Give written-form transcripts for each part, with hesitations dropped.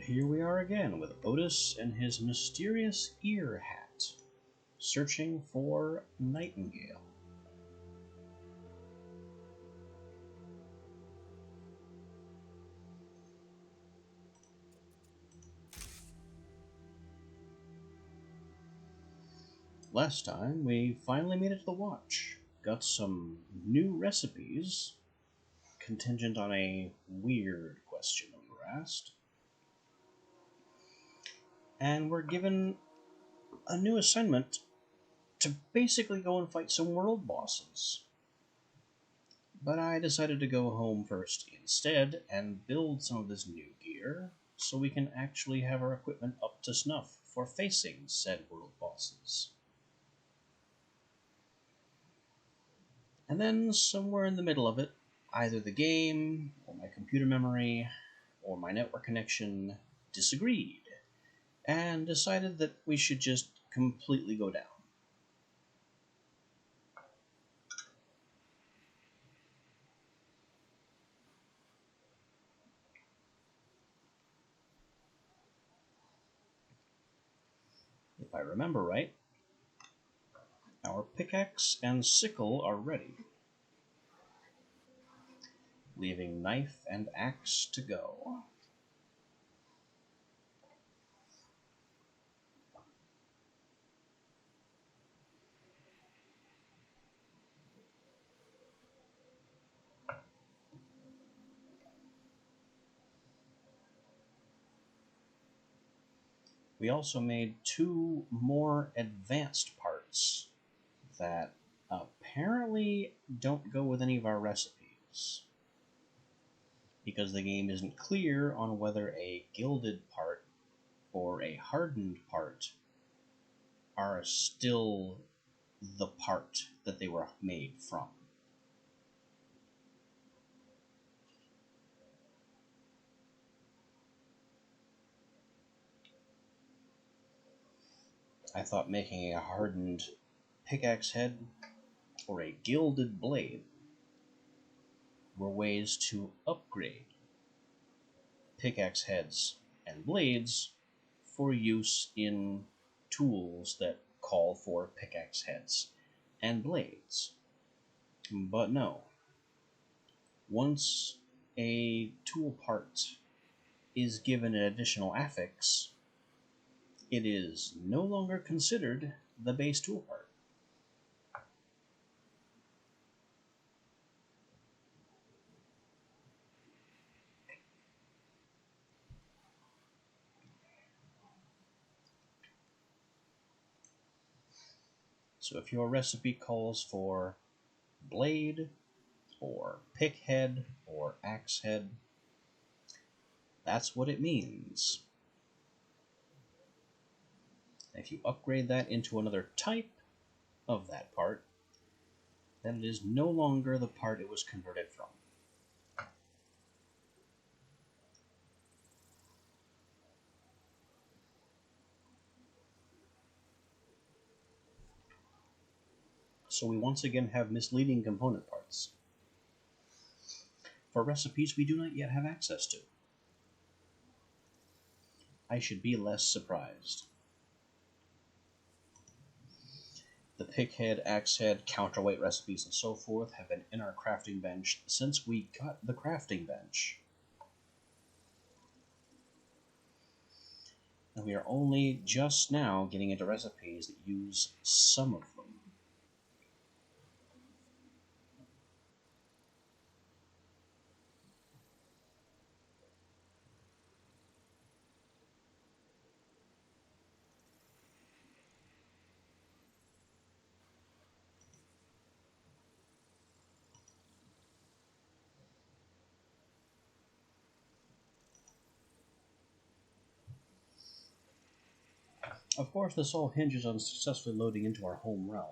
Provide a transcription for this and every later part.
here we are again with Otis and his mysterious ear hat, searching for Nightingale. Last time, we finally made it to the watch. Got some new recipes, contingent on a weird question we were asked. And we're given a new assignment to basically go and fight some world bosses. But I decided to go home first instead and build some of this new gear so we can actually have our equipment up to snuff for facing said world bosses. And then somewhere in the middle of it, either the game, or my computer memory, or my network connection disagreed, and decided that we should just completely go down. If I remember right, our pickaxe and sickle are ready, leaving knife and axe to go. We also made 2 more advanced parts that apparently don't go with any of our recipes, because the game isn't clear on whether a gilded part or a hardened part are still the part that they were made from. I thought making a hardened pickaxe head or a gilded blade were ways to upgrade pickaxe heads and blades for use in tools that call for pickaxe heads and blades. But no. Once a tool part is given an additional affix, it is no longer considered the base tool part. So if your recipe calls for blade, or pick head, or axe head, that's what it means. If you upgrade that into another type of that part, then it is no longer the part it was converted from. So we once again have misleading component parts for recipes we do not yet have access to. I should be less surprised. The pick head, axe head, counterweight recipes, and so forth have been in our crafting bench since we got the crafting bench. And we are only just now getting into recipes that use some of them. Of course, this all hinges on successfully loading into our home realm.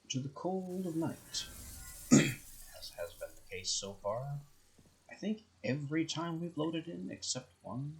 to the cold of night, as has been the case so far. I think every time we've loaded in except one.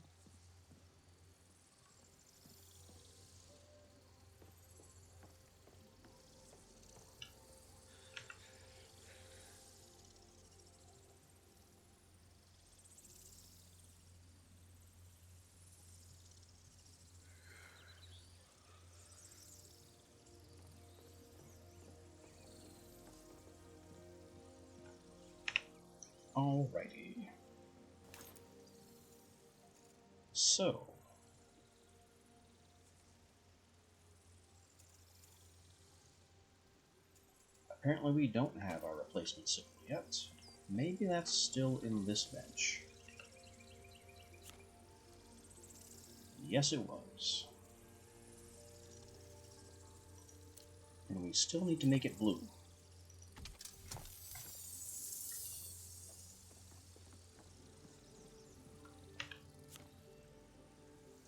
Alrighty. So, apparently we don't have our replacement signal yet. Maybe that's still in this bench. Yes, it was. And we still need to make it blue.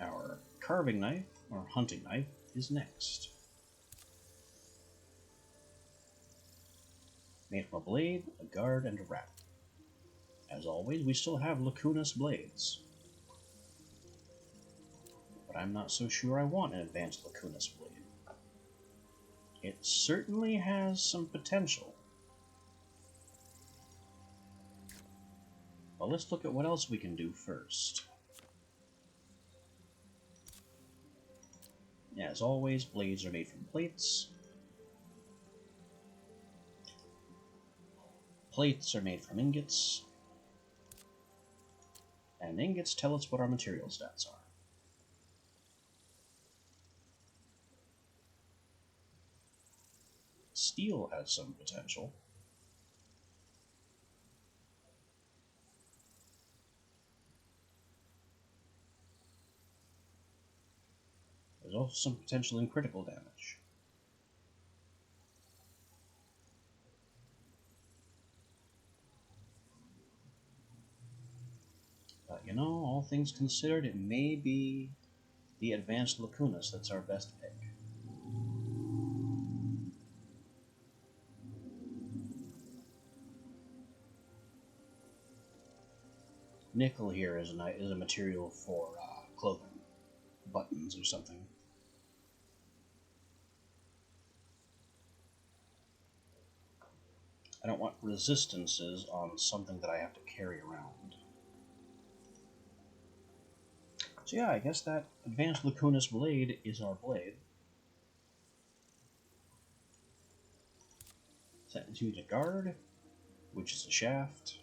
Our carving knife, or hunting knife, is next. Made from a blade, a guard, and a wrap. As always, we still have Lacunus blades. But I'm not so sure I want an advanced Lacunus blade. It certainly has some potential. Well, let's look at what else we can do first. As always, blades are made from plates. Plates are made from ingots. And ingots tell us what our material stats are. Steel has some potential. There's also some potential in critical damage. But you know, all things considered, it may be the advanced Lacunus that's our best pick. Nickel here is a material for clothing, buttons or something. I don't want resistances on something that I have to carry around. So yeah, I guess that advanced Lacunus blade is our blade. Set to the guard, which is a shaft.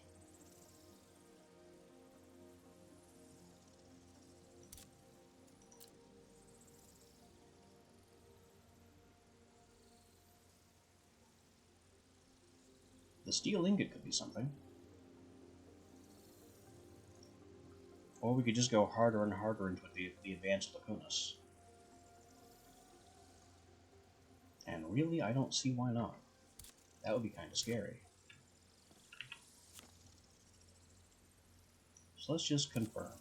The steel ingot could be something. Or we could just go harder and harder into the advanced Lacunus. And really, I don't see why not. That would be kind of scary. So let's just confirm.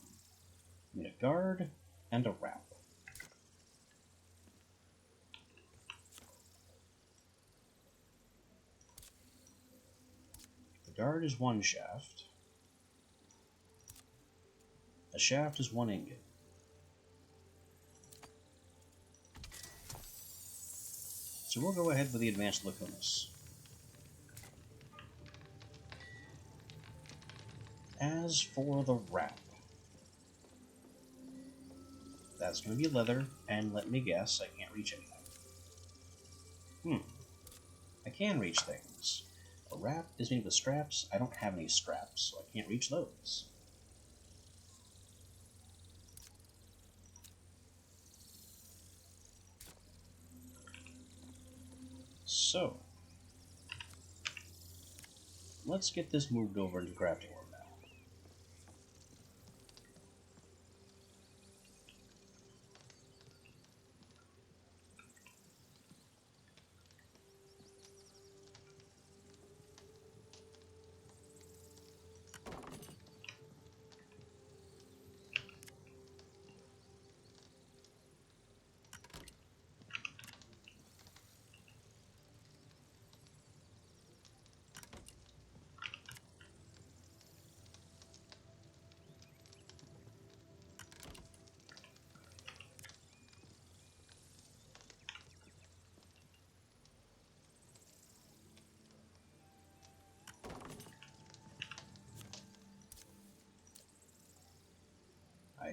We need a guard and a wrap. The guard is one shaft. A shaft is one ingot. So we'll go ahead with the advanced Lacunus. As for the wrap, that's going to be leather, and let me guess, I can't reach anything. I can reach things. A wrap is made with straps. I don't have any straps, so I can't reach those. So, let's get this moved over into crafting room now.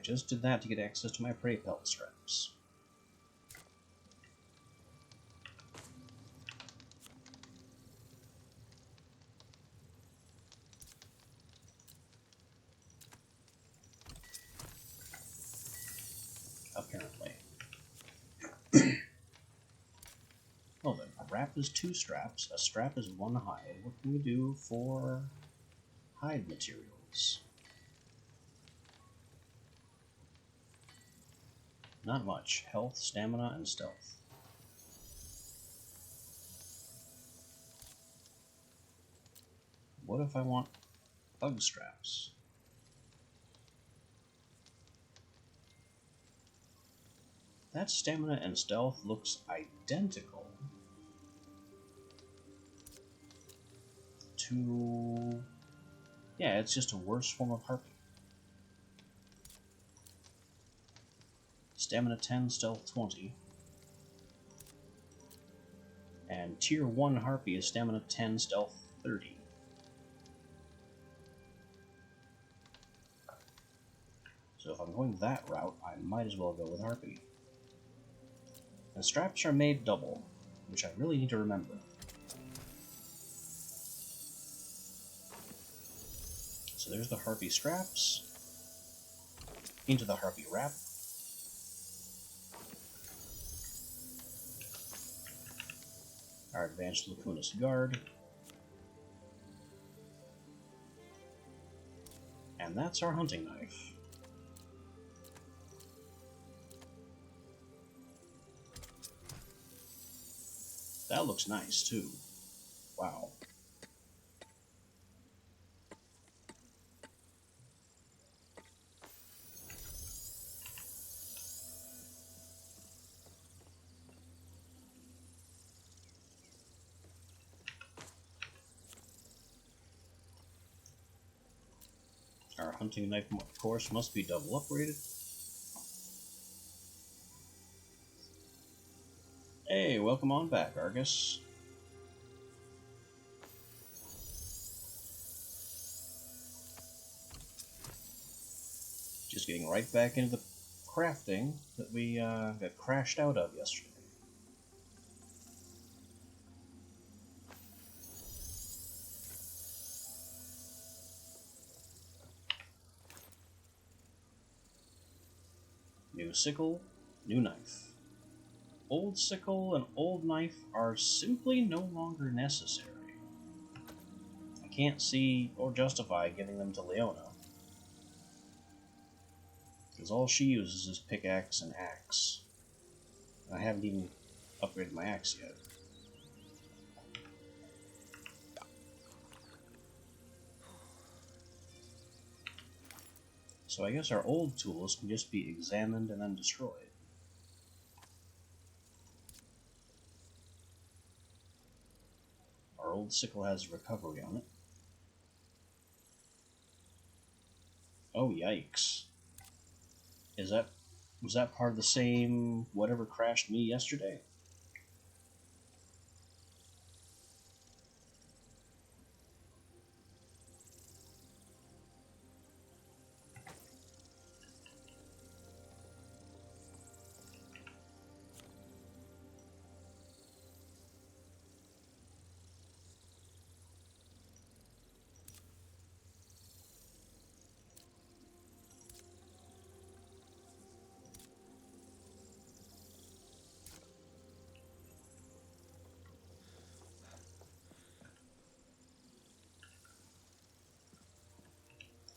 just did that to get access to my prey pelt straps. Apparently. Well then, a wrap is 2 straps, a strap is 1 hide. What can we do for hide materials? Not much. Health, stamina, and stealth. What if I want bug straps? That stamina and stealth looks identical to... Yeah, it's just a worse form of harpy. Stamina 10, stealth 20. And tier 1 harpy is stamina 10, stealth 30. So if I'm going that route, I might as well go with harpy. And straps are made double, which I really need to remember. So there's the harpy straps. Into the harpy wrap. Our advanced Lacuna's guard. And that's our hunting knife. That looks nice, too. Wow. Our hunting knife, of course, must be double upgraded. Hey, welcome on back, Argus. Just getting right back into the crafting that we got crashed out of yesterday. New sickle, new knife. Old sickle and old knife are simply no longer necessary. I can't see or justify giving them to Leona, because all she uses is pickaxe and axe. And I haven't even upgraded my axe yet. So I guess our old tools can just be examined and then destroyed. Our old sickle has recovery on it. Oh, yikes. Was that part of the same whatever crashed me yesterday?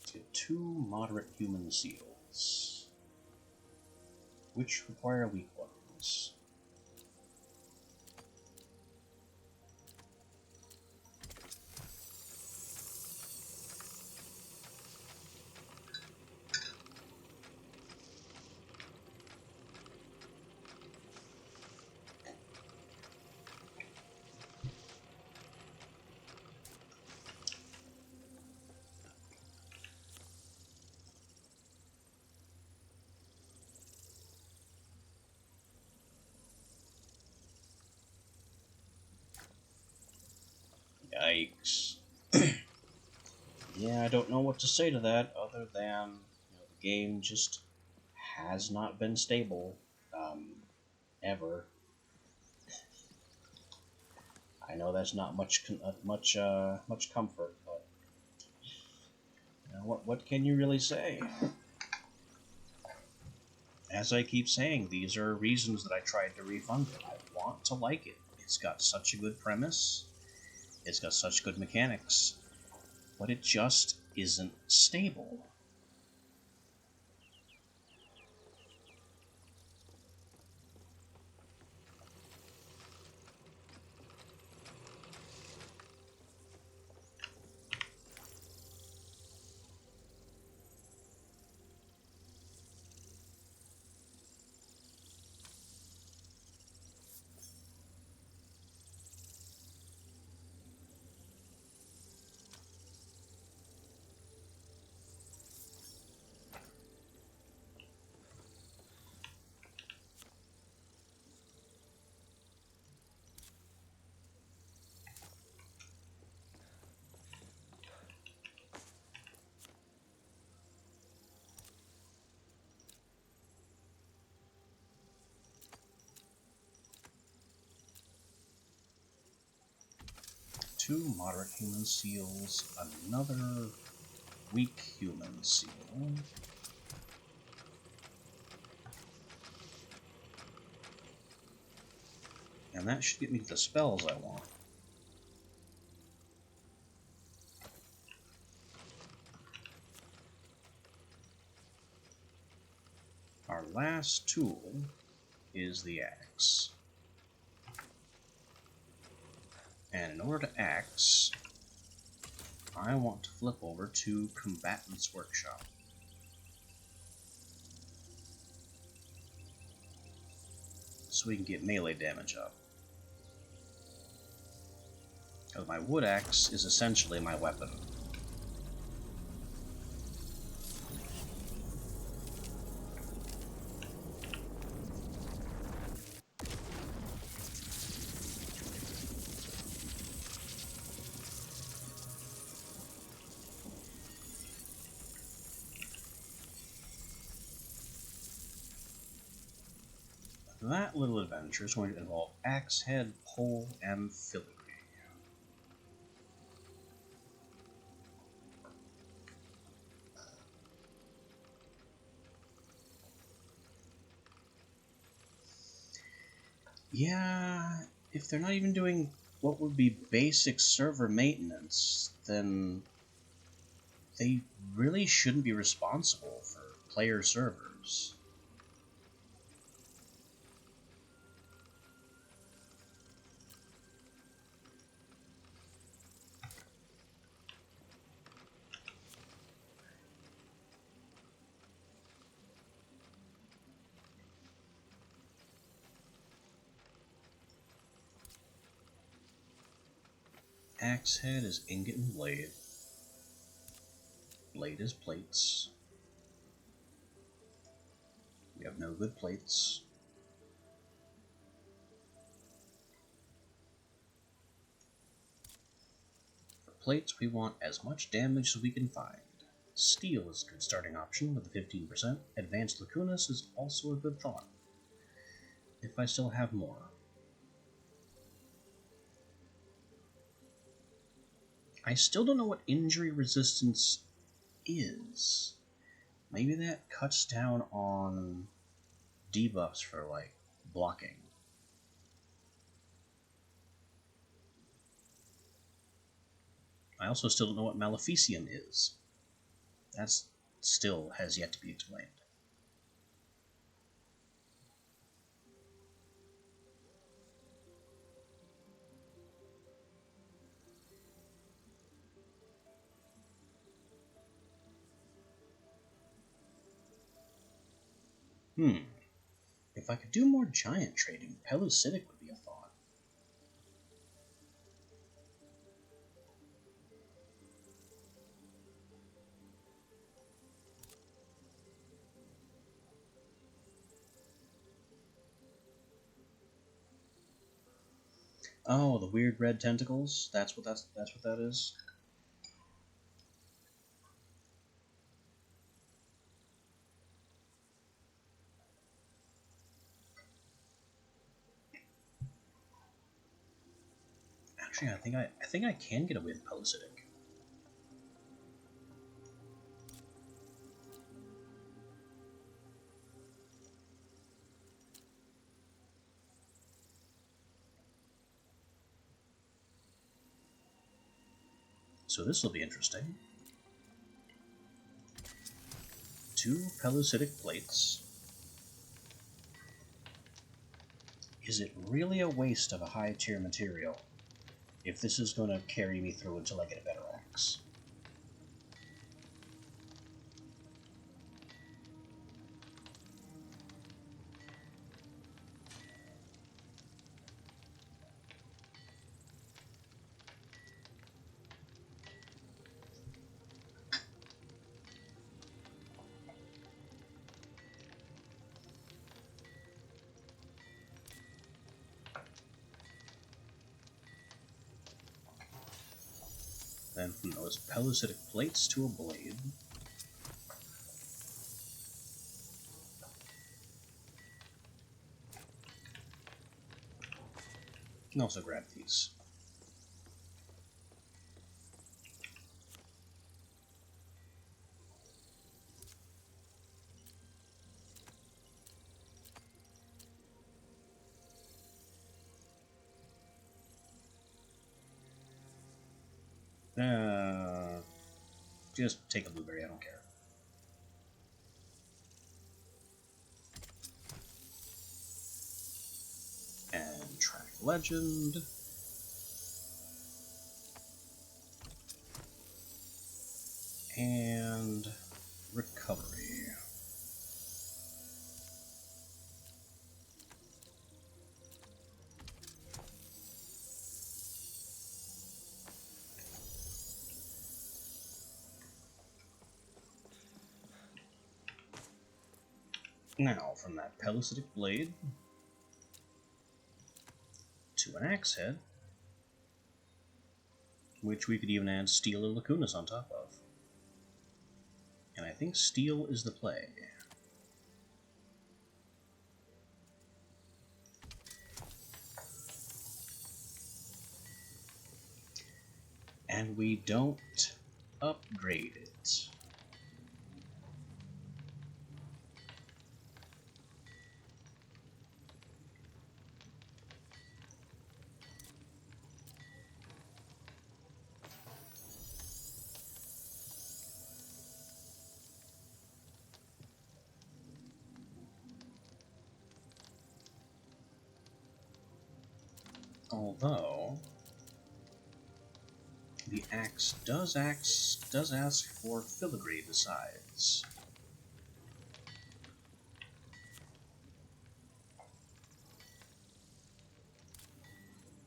Let's get 2 moderate human seals, which require weak ones. Yikes. Yeah, I don't know what to say to that other than the game just has not been stable ever. I know that's not much comfort, but you know, what can you really say? As I keep saying, these are reasons that I tried to refund it. I want to like it. It's got such a good premise. It's got such good mechanics, but it just isn't stable. Two moderate human seals, another weak human seal. And that should get me the spells I want. Our last tool is the axe. And in order to axe, I want to flip over to Combatant's Workshop. So we can get melee damage up. Because my wood axe is essentially my weapon. That little adventure is going to involve axe head, pole, and filigree. Yeah, if they're not even doing what would be basic server maintenance, then they really shouldn't be responsible for player servers. Axe head is ingot and blade. Blade is plates. We have no good plates. For plates, we want as much damage as we can find. Steel is a good starting option with a 15%. Advanced Lacunas is also a good thought, if I still have more. I still don't know what injury resistance is. Maybe that cuts down on debuffs for, like, blocking. I also still don't know what Maleficium is. That still has yet to be explained. If I could do more giant trading, Pellucidic would be a thought. Oh, the weird red tentacles? That's what that is? Actually, I think I can get away with parasitic. So this will be interesting. 2 pellucidic plates. Is it really a waste of a high tier material if this is going to carry me through until I get a better axe? Then from those pellucidic plates to a blade. Can also grab these. Just take a blueberry, I don't care. And track legend. And recovery. Now, from that pellucidic blade to an axe head, which we could even add steel or lacunas on top of. And I think steel is the play. And we don't upgrade it. Although the axe does ask for filigree besides.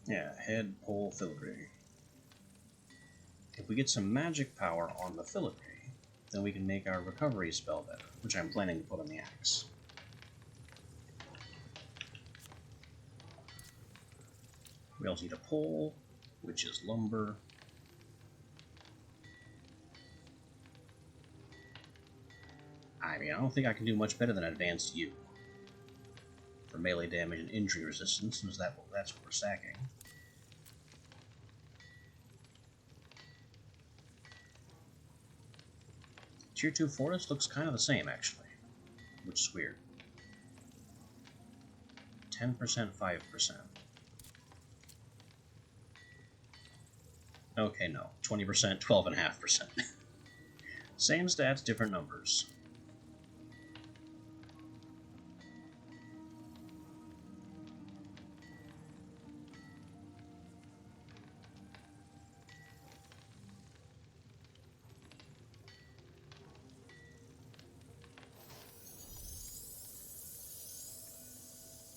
Yeah, head, pole, filigree. If we get some magic power on the filigree, then we can make our recovery spell better, which I'm planning to put on the axe. We also need a pole, which is lumber. I mean, I don't think I can do much better than Advanced U for melee damage and injury resistance, since that's what we're stacking. Tier 2 Forest looks kind of the same, actually, which is weird. 10%, 5%. Okay, no. 20%, 12.5%. Same stats, different numbers.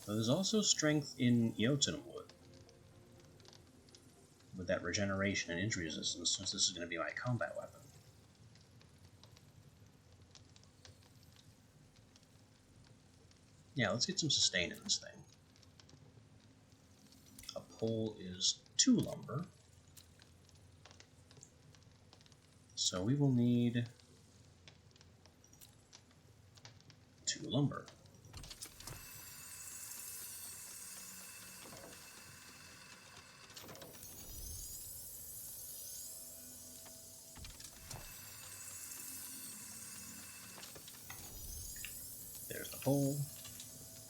But there's also strength in Jotunwood, with that regeneration and injury resistance, since this is going to be my combat weapon. Yeah, let's get some sustain in this thing. A pole is 2 lumber, so we will need 2 lumber. pole.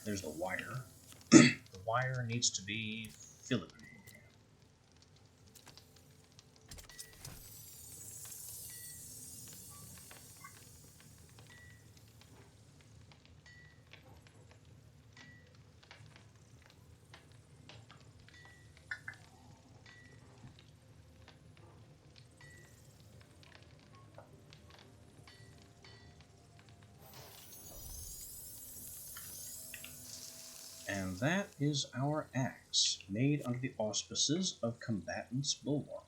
There's the wire. The wire needs to be filigree. And that is our axe, made under the auspices of Combatant's Bulwark.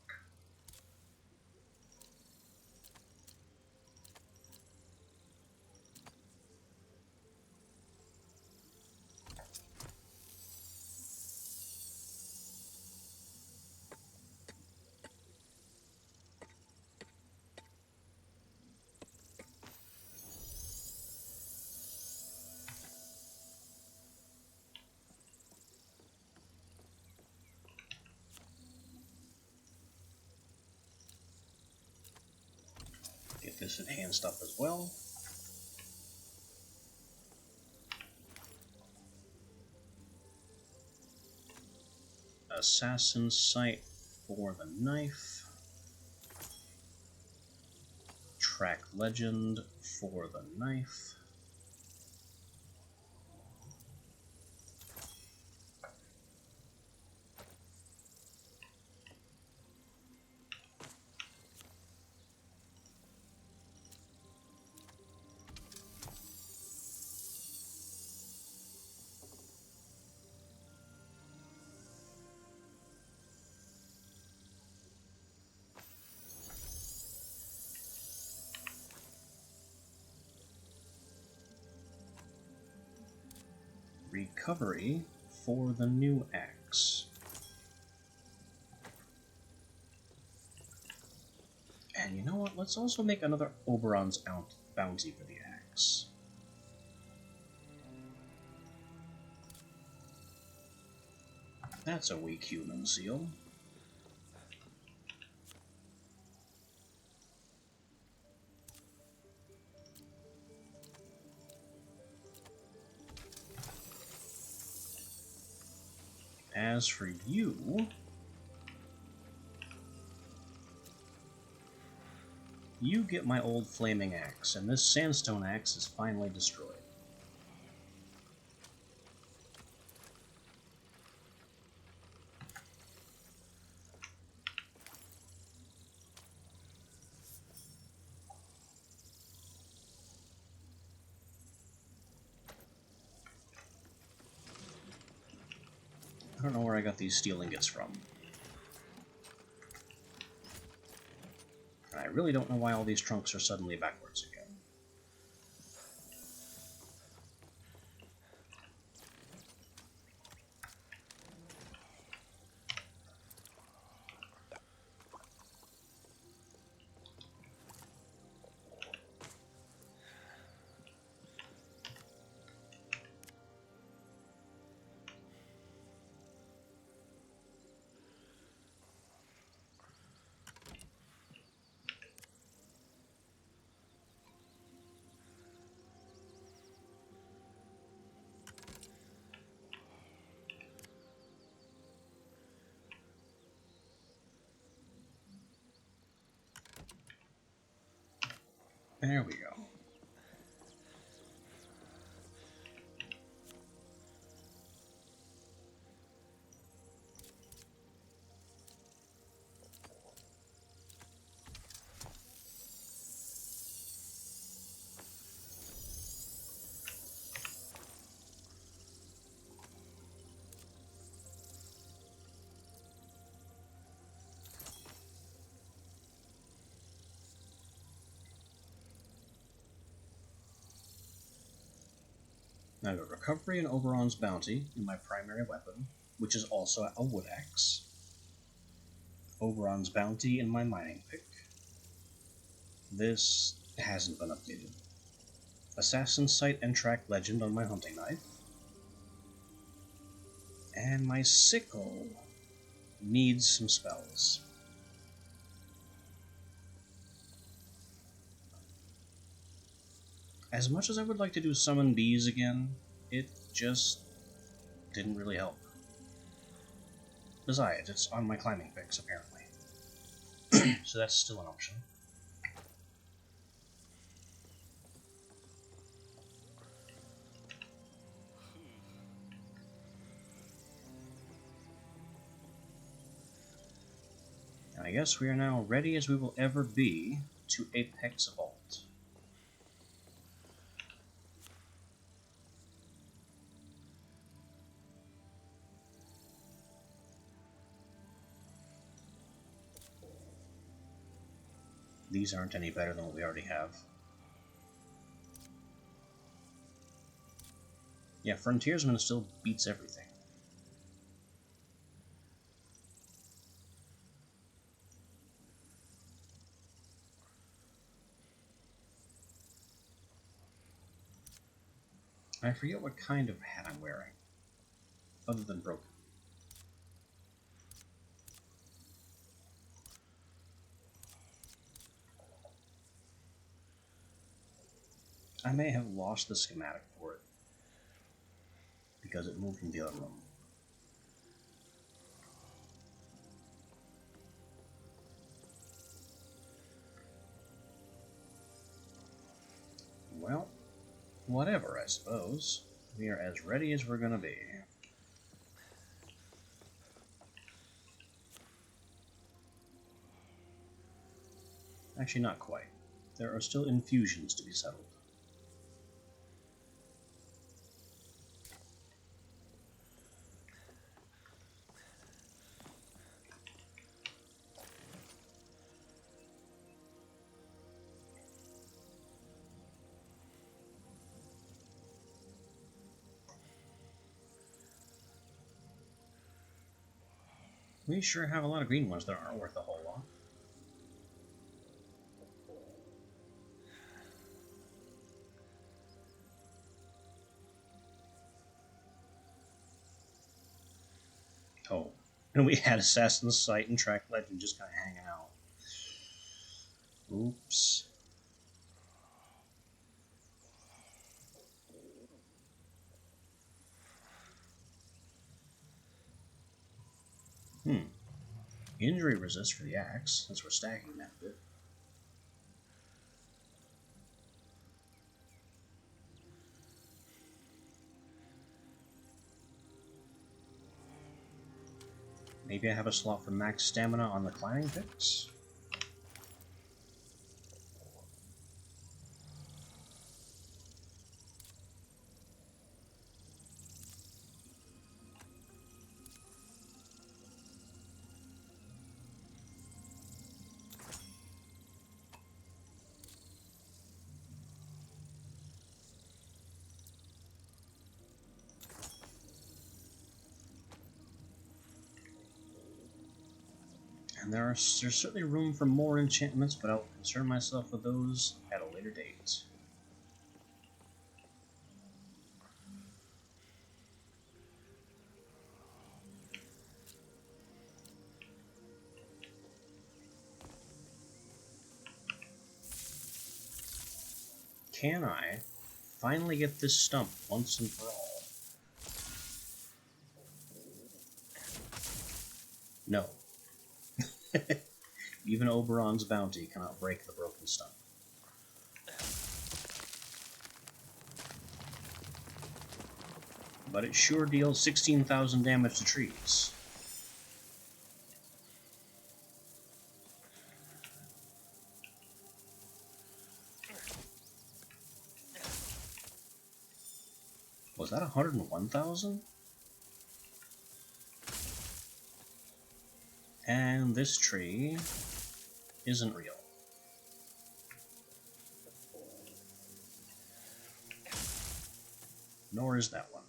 Get this enhanced up as well. Assassin sight for the knife. Track legend for the knife. Recovery for the new axe. And you know what? Let's also make another Oberon's bounty for the axe. That's a weak human seal. As for you, you get my old flaming axe, and this sandstone axe is finally destroyed. I don't know where I got these steel ingots from. And I really don't know why all these trunks are suddenly backwards again. There we go. Now I got Recovery and Oberon's Bounty in my primary weapon, which is also a wood axe. Oberon's Bounty in my mining pick. This hasn't been updated. Assassin Sight and Track Legend on my hunting knife. And my sickle needs some spells. As much as I would like to do summon bees again, it just didn't really help. Besides, it's on my climbing fix, apparently. So that's still an option. I guess we are now ready as we will ever be to Apex Vault. These aren't any better than what we already have. Yeah, Frontiersman still beats everything. I forget what kind of hat I'm wearing, other than broken. I may have lost the schematic for it, because it moved from the other room. Well, whatever, I suppose. We are as ready as we're gonna be. Actually, not quite. There are still infusions to be settled. We sure have a lot of green ones that aren't worth a whole lot. Oh, and we had Assassin's Sight and Track Legend just kind of hanging out. Oops. Injury resist for the axe, since we're stacking that bit. Maybe I have a slot for max stamina on the climbing fix? And there's certainly room for more enchantments, but I'll concern myself with those at a later date. Can I finally get this stump once and for all? No. Even Oberon's bounty cannot break the broken stump. But it sure deals 16,000 damage to trees. Was that 101,000? And this tree isn't real. Nor is that one.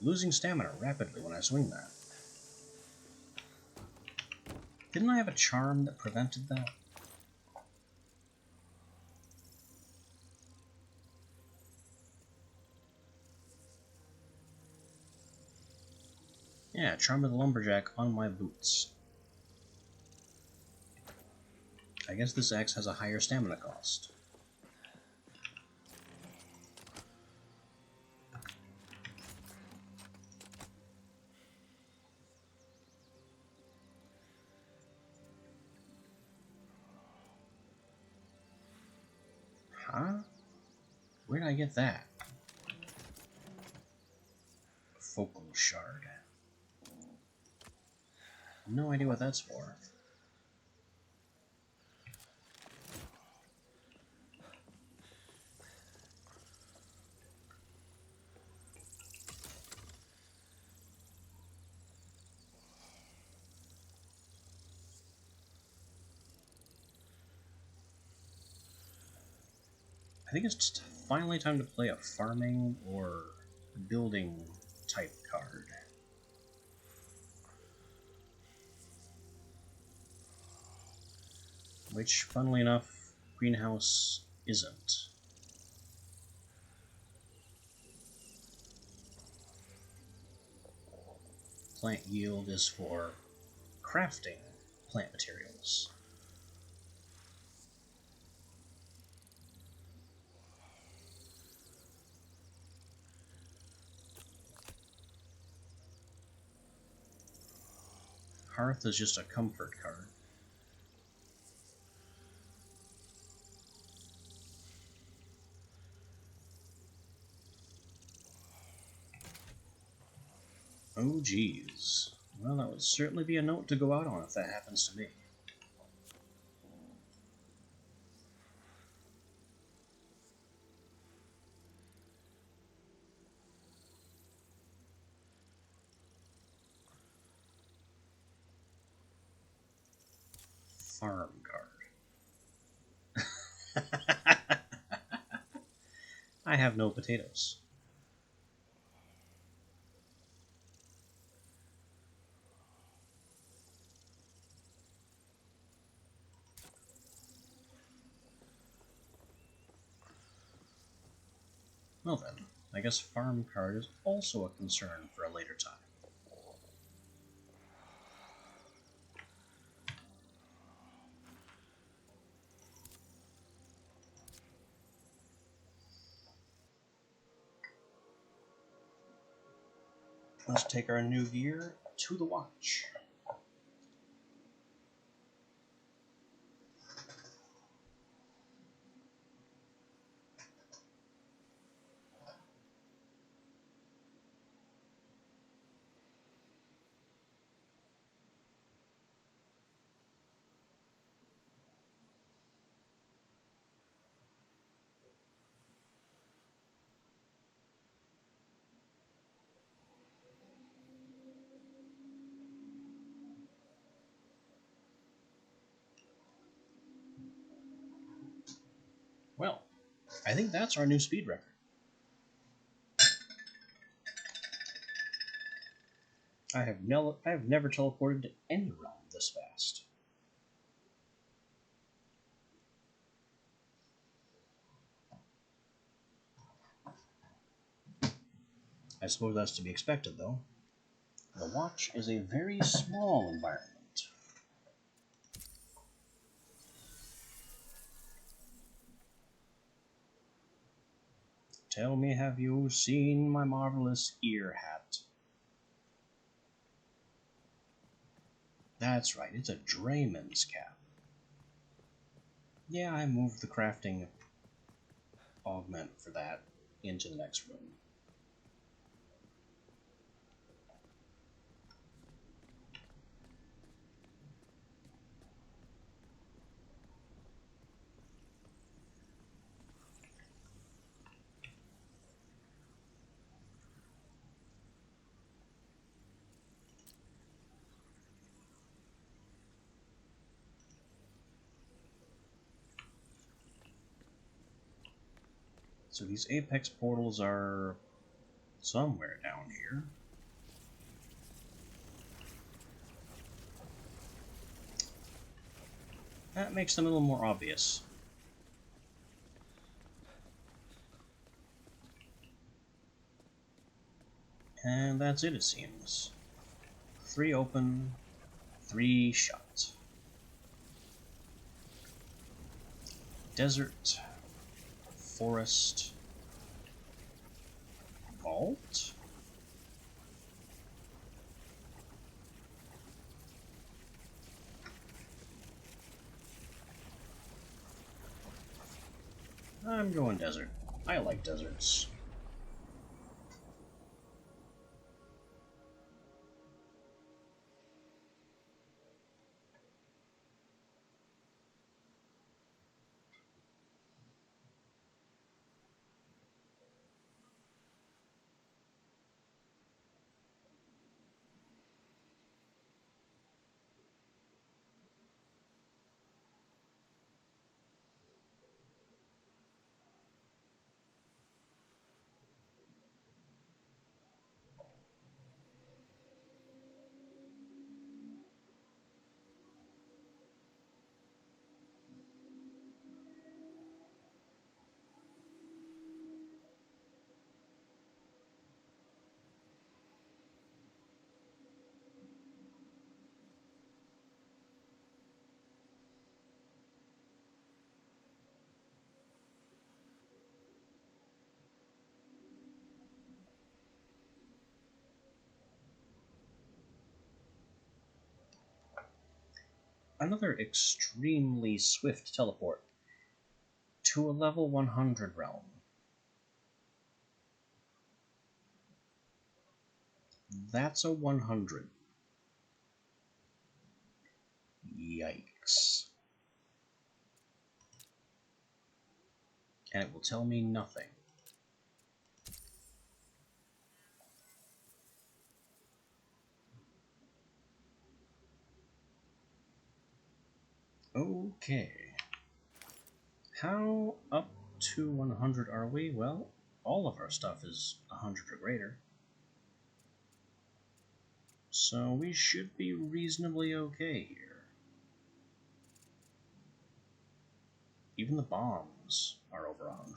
Losing stamina rapidly when I swing that. Didn't I have a charm that prevented that? Yeah, Charm of the Lumberjack on my boots. I guess this axe has a higher stamina cost. Huh? Where did I get that? Focal shard. No idea what that's for. I think it's finally time to play a farming or building type card. Which, funnily enough, Greenhouse isn't. Plant yield is for crafting plant materials. Hearth is just a comfort card. Oh geez. Well, that would certainly be a note to go out on if that happens to me. Farm card. I have no potatoes. Well then, I guess farm card is also a concern for a later time. Let's take our new gear to the watch. Well, I think that's our new speed record. I have never teleported to any realm this fast. I suppose that's to be expected, though. The watch is a very small environment. Tell me, have you seen my marvelous ear hat? That's right, it's a drayman's cap. Yeah, I moved the crafting augment for that into the next room. So these apex portals are somewhere down here. That makes them a little more obvious. And that's it seems. 3 open, 3 shut. Desert, forest, vault? I'm going desert. I like deserts. Another extremely swift teleport to a level 100 realm. That's a 100. Yikes. And it will tell me nothing. Okay. How up to 100 are we? Well, all of our stuff is 100 or greater. So we should be reasonably okay here. Even the bombs are over 100.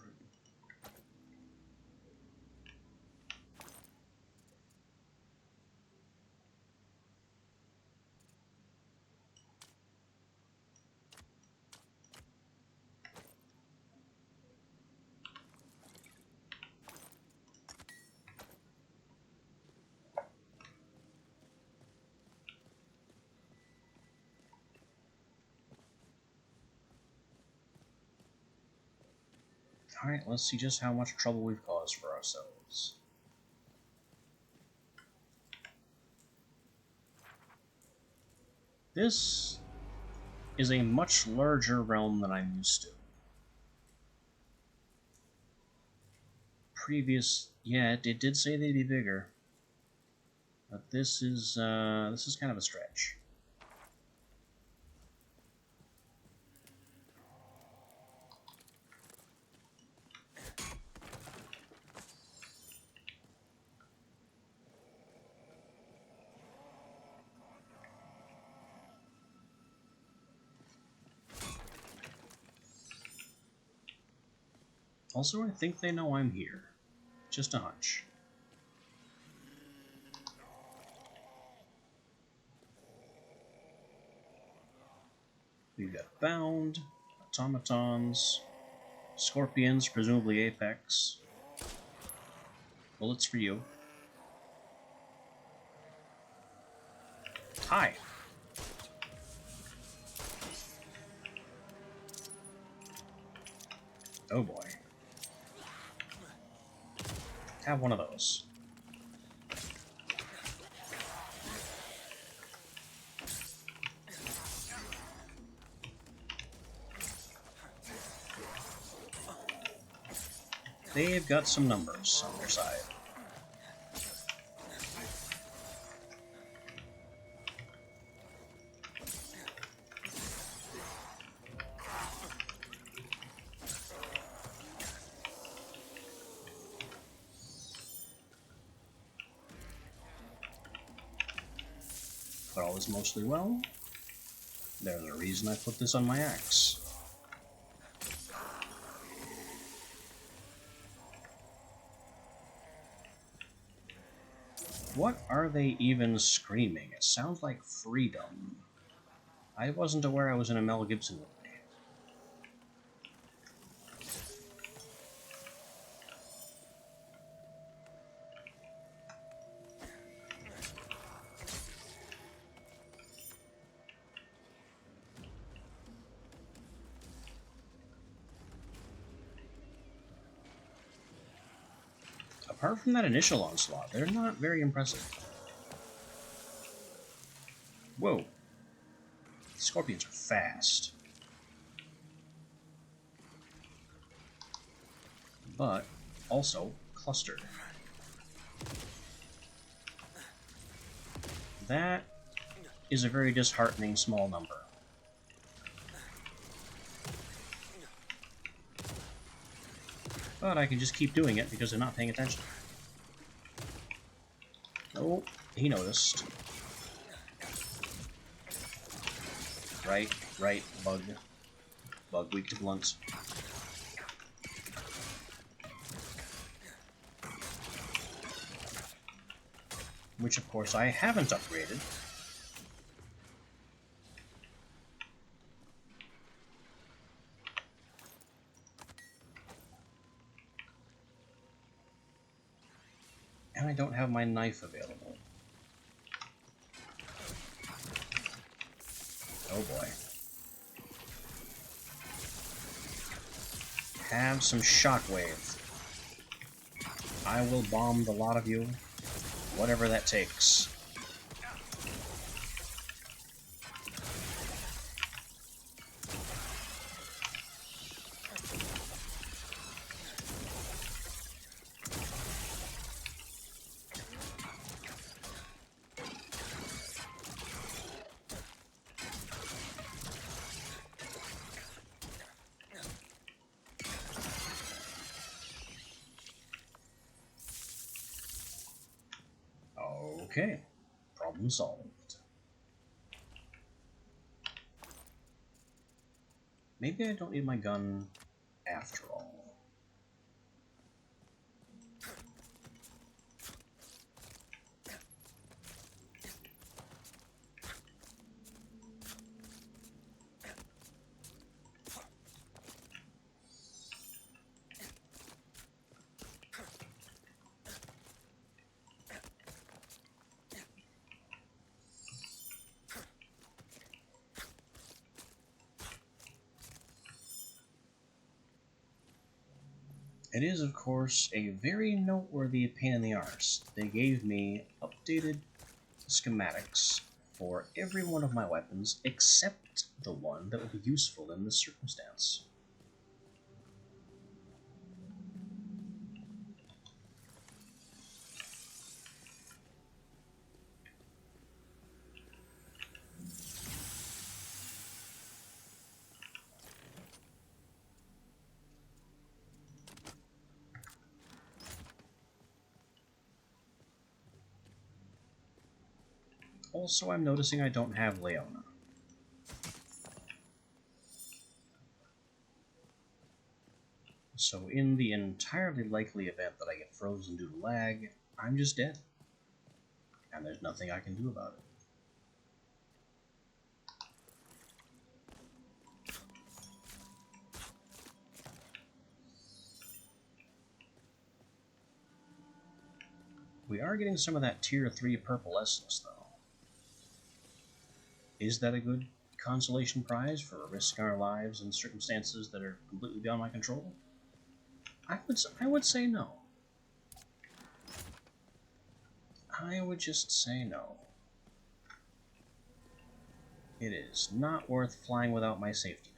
Alright, let's see just how much trouble we've caused for ourselves. This is a much larger realm than I'm used to. Yeah, it did say they'd be bigger. But this is kind of a stretch. Also, I think they know I'm here. Just a hunch. We've got Bound, Automatons, Scorpions, presumably Apex. Bullets for you. Hi! Oh boy. Have one of those. They've got some numbers on their side. But all is mostly well. There's a reason I put this on my axe. What are they even screaming? It sounds like freedom. I wasn't aware I was in a Mel Gibson movie. Apart from that initial onslaught, they're not very impressive. Whoa. Scorpions are fast. But also clustered. That is a very disheartening small number. But I can just keep doing it because they're not paying attention. Oh, he noticed. Right, bug. Bug weak to blunt. Which, of course, I haven't upgraded. And I don't have my knife available. Oh boy. Have some shockwave. I will bomb the lot of you, whatever that takes. Okay, problem solved. Maybe I don't need my gun after all. It is, of course, a very noteworthy pain in the arse. They gave me updated schematics for every one of my weapons except the one that will be useful in this circumstance. Also, I'm noticing I don't have Leona. So in the entirely likely event that I get frozen due to lag, I'm just dead. And there's nothing I can do about it. We are getting some of that tier 3 purple essence, though. Is that a good consolation prize for risking our lives in circumstances that are completely beyond my control? I would say no. I would just say no. It is not worth flying without my safety net.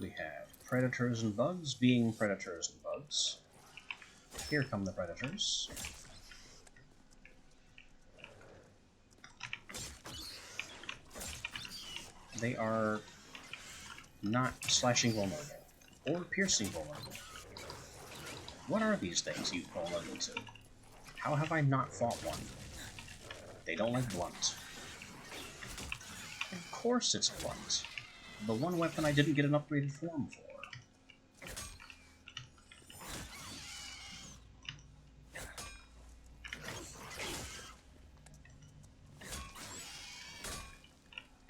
We have predators and bugs being predators and bugs. Here come the predators. they are not slashing vulnerable or piercing vulnerable. What are these things you've fallen into? How have I not fought one? They don't like blunt. Of course it's blunt. The one weapon I didn't get an upgraded form for.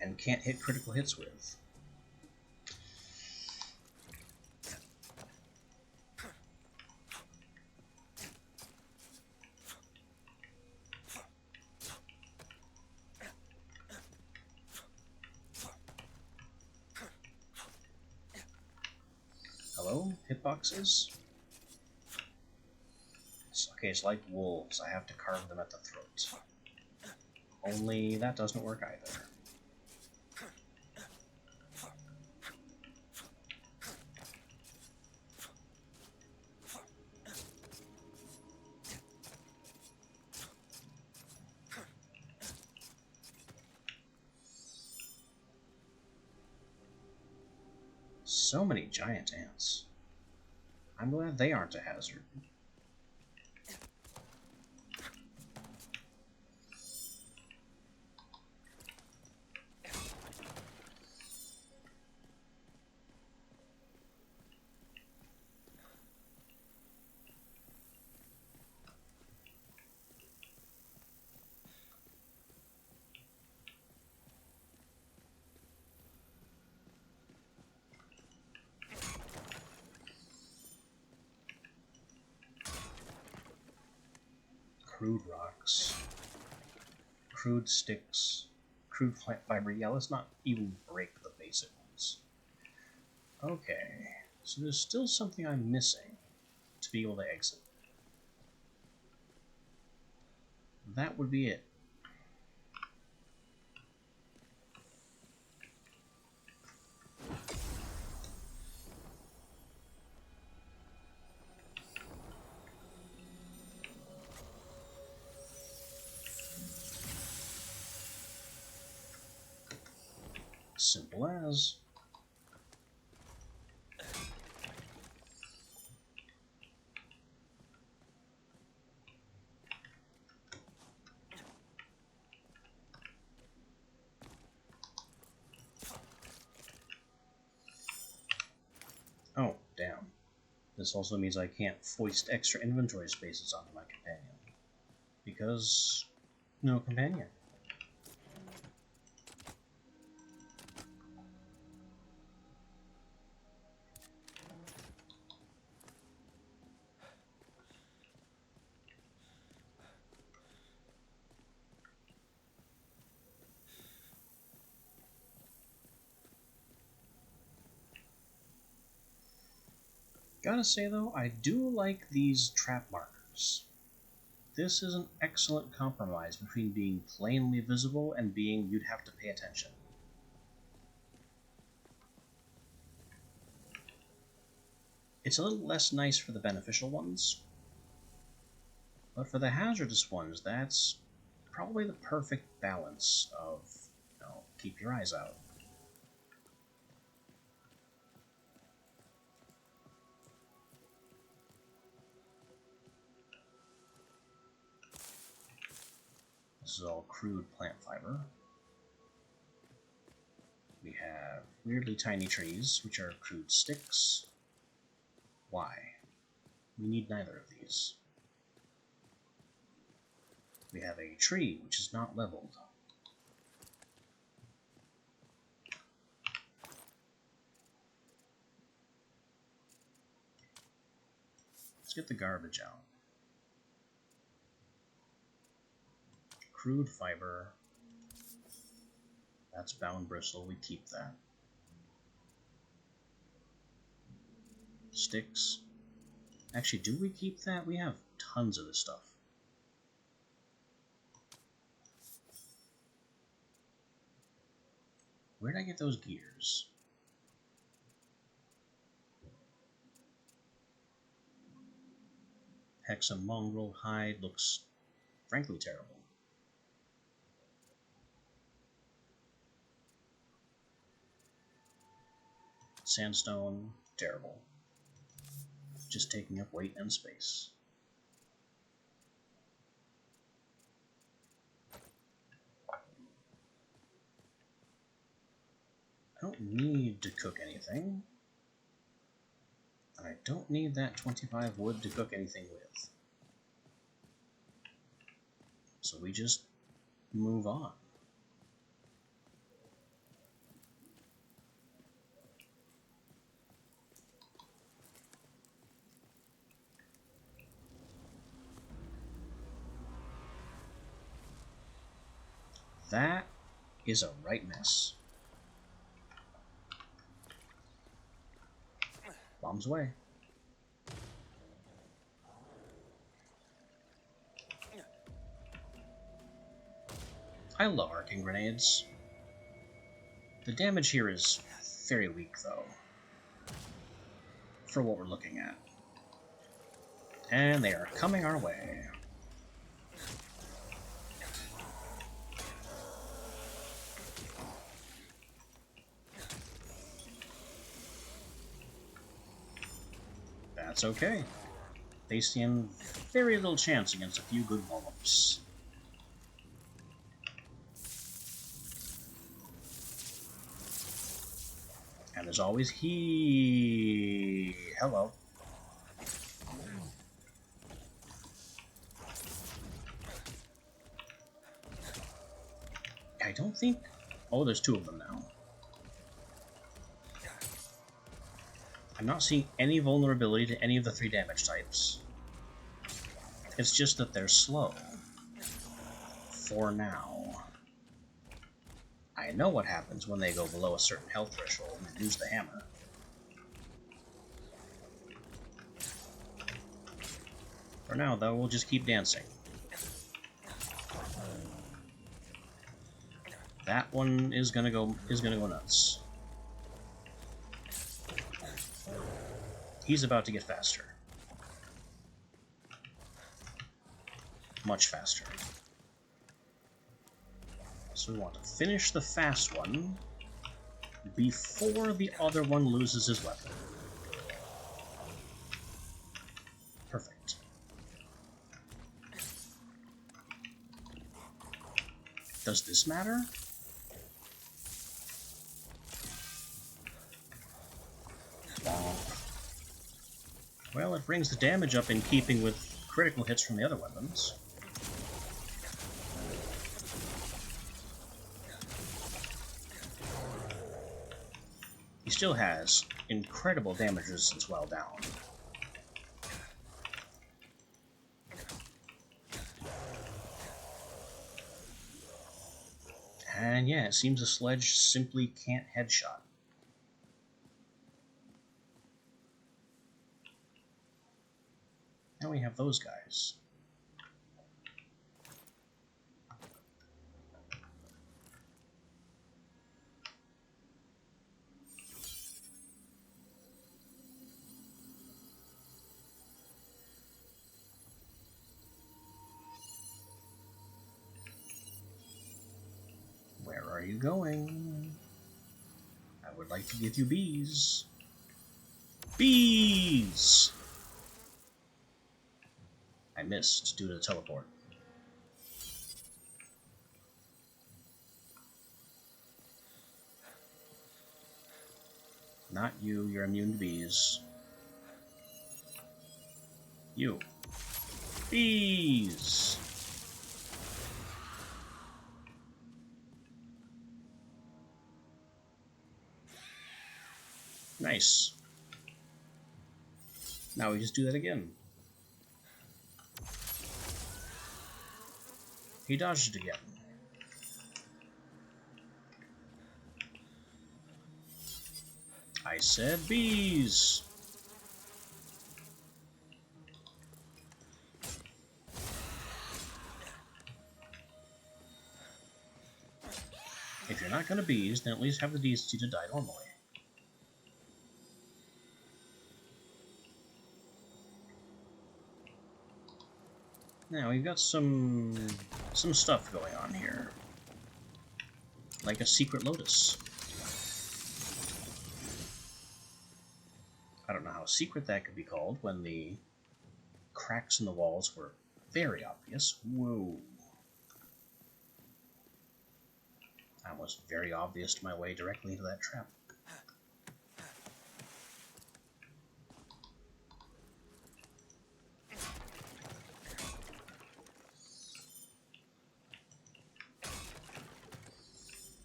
And can't hit critical hits with. Hello? Hitboxes? Okay, it's like wolves. I have to carve them at the throat. Only that doesn't work either. So many giant ants. I'm glad they aren't a hazard. Crude rocks. Crude sticks. Crude plant fiber. Yeah, let's not even break the basic ones. Okay, so there's still something I'm missing to be able to exit. That would be it. Simple as. Oh, damn. This also means I can't foist extra inventory spaces onto my companion. Because no companion. Gotta say though, I do like these trap markers. This is an excellent compromise between being plainly visible and being you'd have to pay attention. It's a little less nice for the beneficial ones, but for the hazardous ones, that's probably the perfect balance of, keep your eyes out. This is all crude plant fiber. We have weirdly tiny trees, which are crude sticks. Why? We need neither of these. We have a tree, which is not leveled. Let's get the garbage out. Crude fiber. That's bound bristle, we keep that. Sticks. Actually, do we keep that? We have tons of this stuff. Where'd I get those gears? Hexa mongrel hide looks frankly terrible. Sandstone, terrible. Just taking up weight and space. I don't need to cook anything. I don't need that 25 wood to cook anything with. So we just move on. That is a right mess. Bombs away. I love arcing grenades. The damage here is very weak, though, for what we're looking at. And they are coming our way. That's okay. They stand very little chance against a few good golems. And there's always he. Hello. I don't think... Oh, there's two of them now. I'm not seeing any vulnerability to any of the 3 damage types. It's just that they're slow. For now. I know what happens when they go below a certain health threshold and use the hammer. For now, though, we'll just keep dancing. That one is gonna go nuts. He's about to get faster. Much faster. So we want to finish the fast one before the other one loses his weapon. Perfect. Does this matter? Well, it brings the damage up in keeping with critical hits from the other weapons. He still has incredible damage resistance while down. And yeah, it seems the sledge simply can't headshot. Now we have those guys. Where are you going? I would like to give you bees. Bees! I missed due to the teleport. Not you, you're immune to bees. You. Bees! Nice. Now we just do that again. He dodged it again. I said bees! If you're not gonna bees, then at least have the decency to die normally. Now, we've got some stuff going on here. Like a secret lotus. I don't know how secret that could be called when the cracks in the walls were very obvious. Whoa. I was very obvious my way directly into that trap.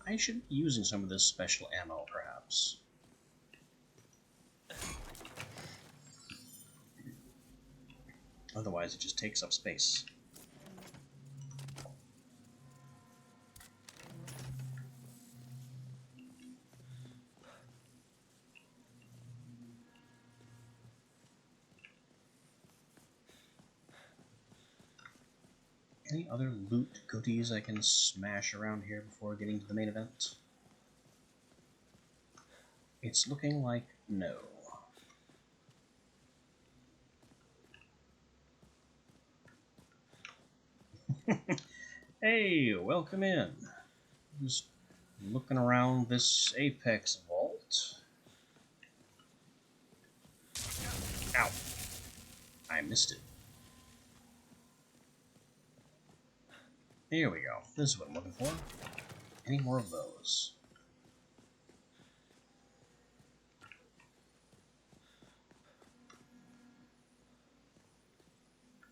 I should be using some of this special ammo, perhaps. Otherwise, it just takes up space. Any other loot goodies I can smash around here before getting to the main event? It's looking like no. Hey, welcome in. Just looking around this Apex vault. Ow. I missed it. Here we go. This is what I'm looking for. Any more of those?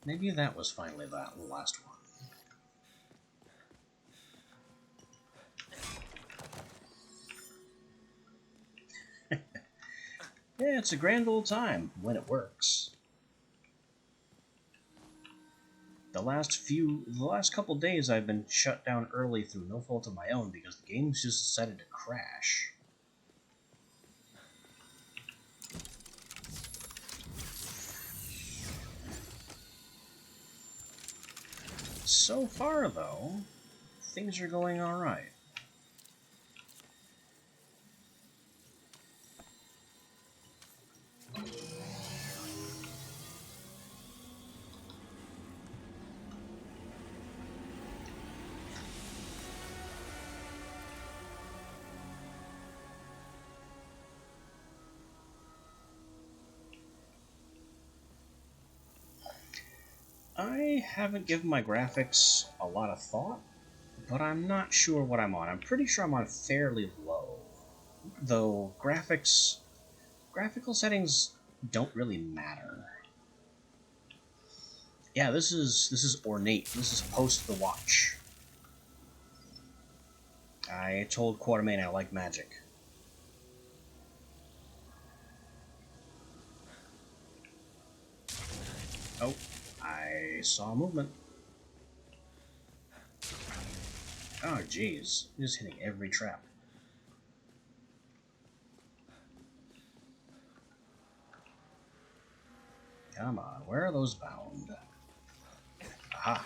Maybe that was finally the last one. Yeah, it's a grand old time when it works. The last couple days I've been shut down early through no fault of my own because the game's just decided to crash. So far, though, things are going alright. I haven't given my graphics a lot of thought, but I'm not sure what I'm on. I'm pretty sure I'm on fairly low. Though graphical settings don't really matter. Yeah, this is ornate. This is post the watch. I told Quartermain I like magic. Oh, I saw movement. Oh, jeez. Just hitting every trap. Come on, where are those bound? Aha.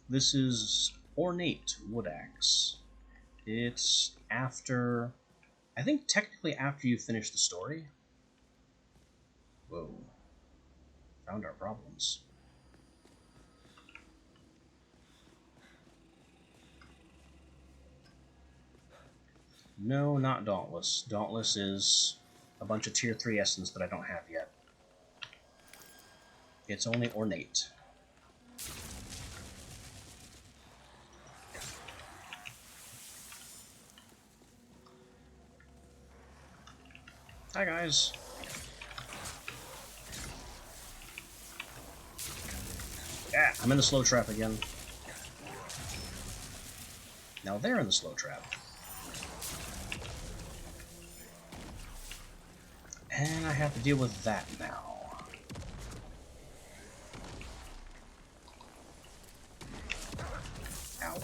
This is ornate wood axe. It's after... I think technically after you finish the story. Whoa. Found our problems. No, not Dauntless. Dauntless is a bunch of tier 3 essence that I don't have yet. It's only ornate. Hi guys. Yeah, I'm in the slow trap again. Now they're in the slow trap. And I have to deal with that now. Ow.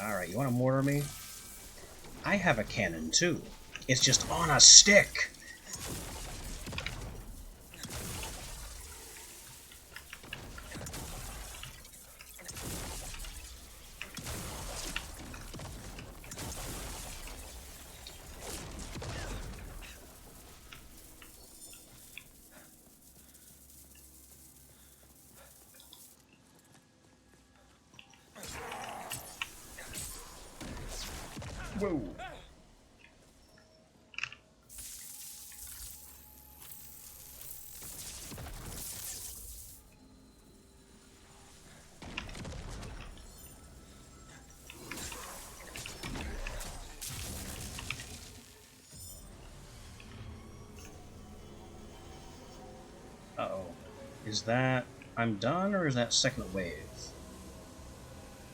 Alright, you want to mortar me? I have a cannon too. It's just on a stick! Whoa. Uh-oh. Is that... I'm done, or is that second wave?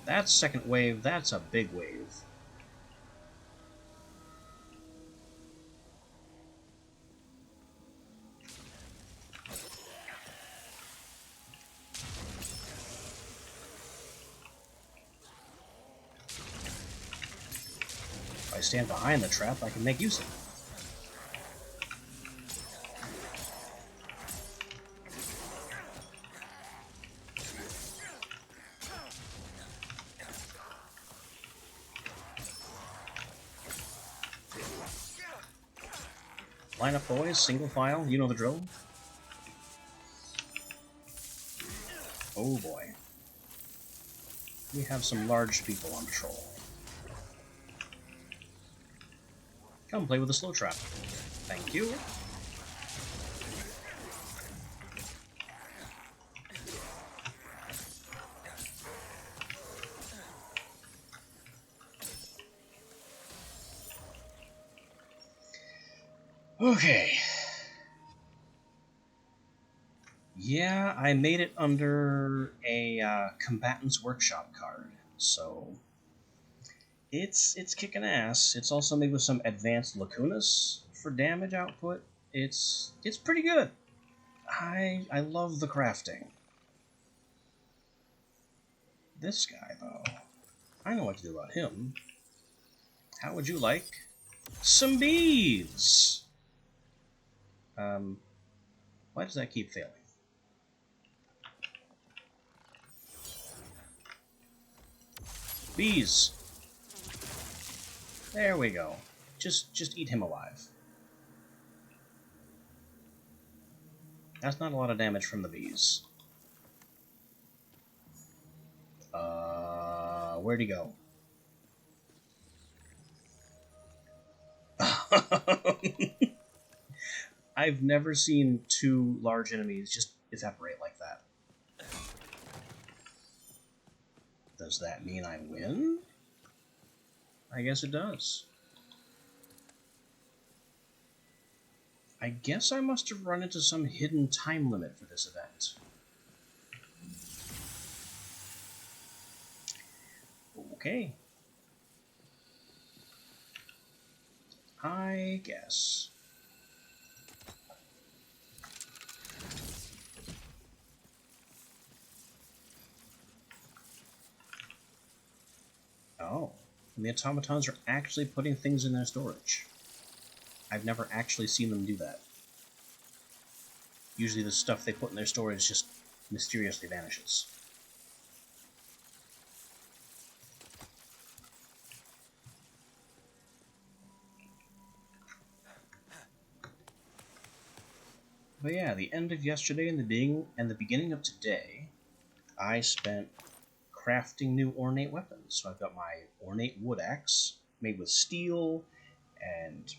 That's second wave, that's a big wave. If I stand behind the trap, I can make use of it. Line up, boys, single file, you know the drill. Oh boy. We have some large people on patrol. Come play with the slow trap. Thank you. Okay. Yeah, I made it under a combatant's workshop card, so it's kicking ass. It's also made with some advanced lacunas for damage output. It's pretty good. I love the crafting. This guy though, I know what to do about him. How would you like some bees? Why does that keep failing? Bees. There we go. Just eat him alive. That's not a lot of damage from the bees. Where'd he go? I've never seen two large enemies just evaporate like that. Does that mean I win? I guess it does. I guess I must have run into some hidden time limit for this event. Okay. I guess. Oh, and the automatons are actually putting things in their storage. I've never actually seen them do that. Usually the stuff they put in their storage just mysteriously vanishes. But yeah, the end of yesterday and the beginning of today, I spent crafting new ornate weapons. So I've got my ornate wood axe made with steel and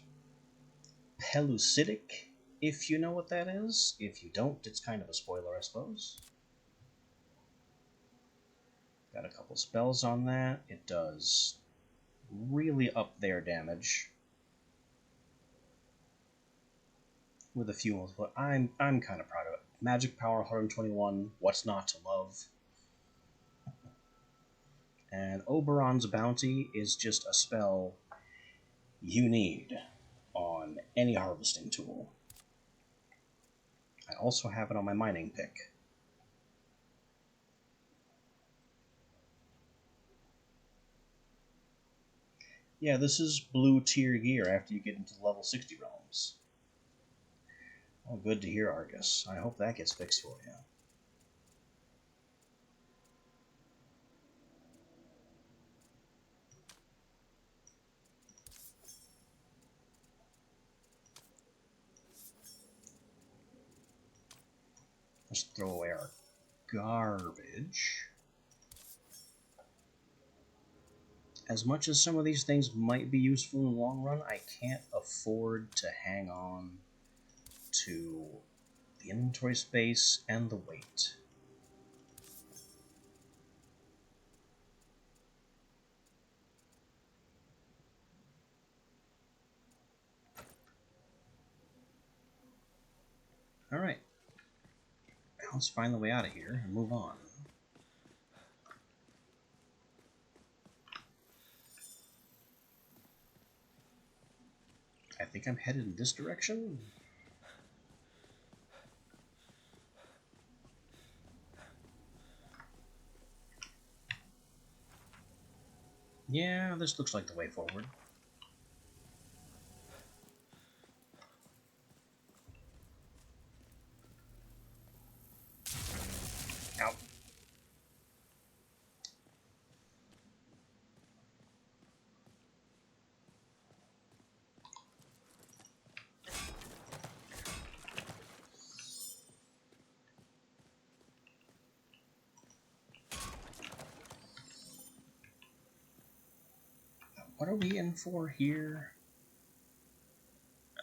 pellucidic, if you know what that is. If you don't, it's kind of a spoiler, I suppose. Got a couple spells on that. It does really up their damage with a few ones, but I'm kind of proud of it. Magic power 121. What's not to love? And Oberon's Bounty is just a spell you need on any harvesting tool. I also have it on my mining pick. Yeah, this is blue tier gear after you get into level 60 realms. Oh, good to hear, Argus. I hope that gets fixed for you. Let's throw away our garbage. As much as some of these things might be useful in the long run, I can't afford to hang on to the inventory space and the weight. Alright. Now let's find the way out of here and move on. I think I'm headed in this direction. Yeah, this looks like the way forward. Ow. What are we in for here?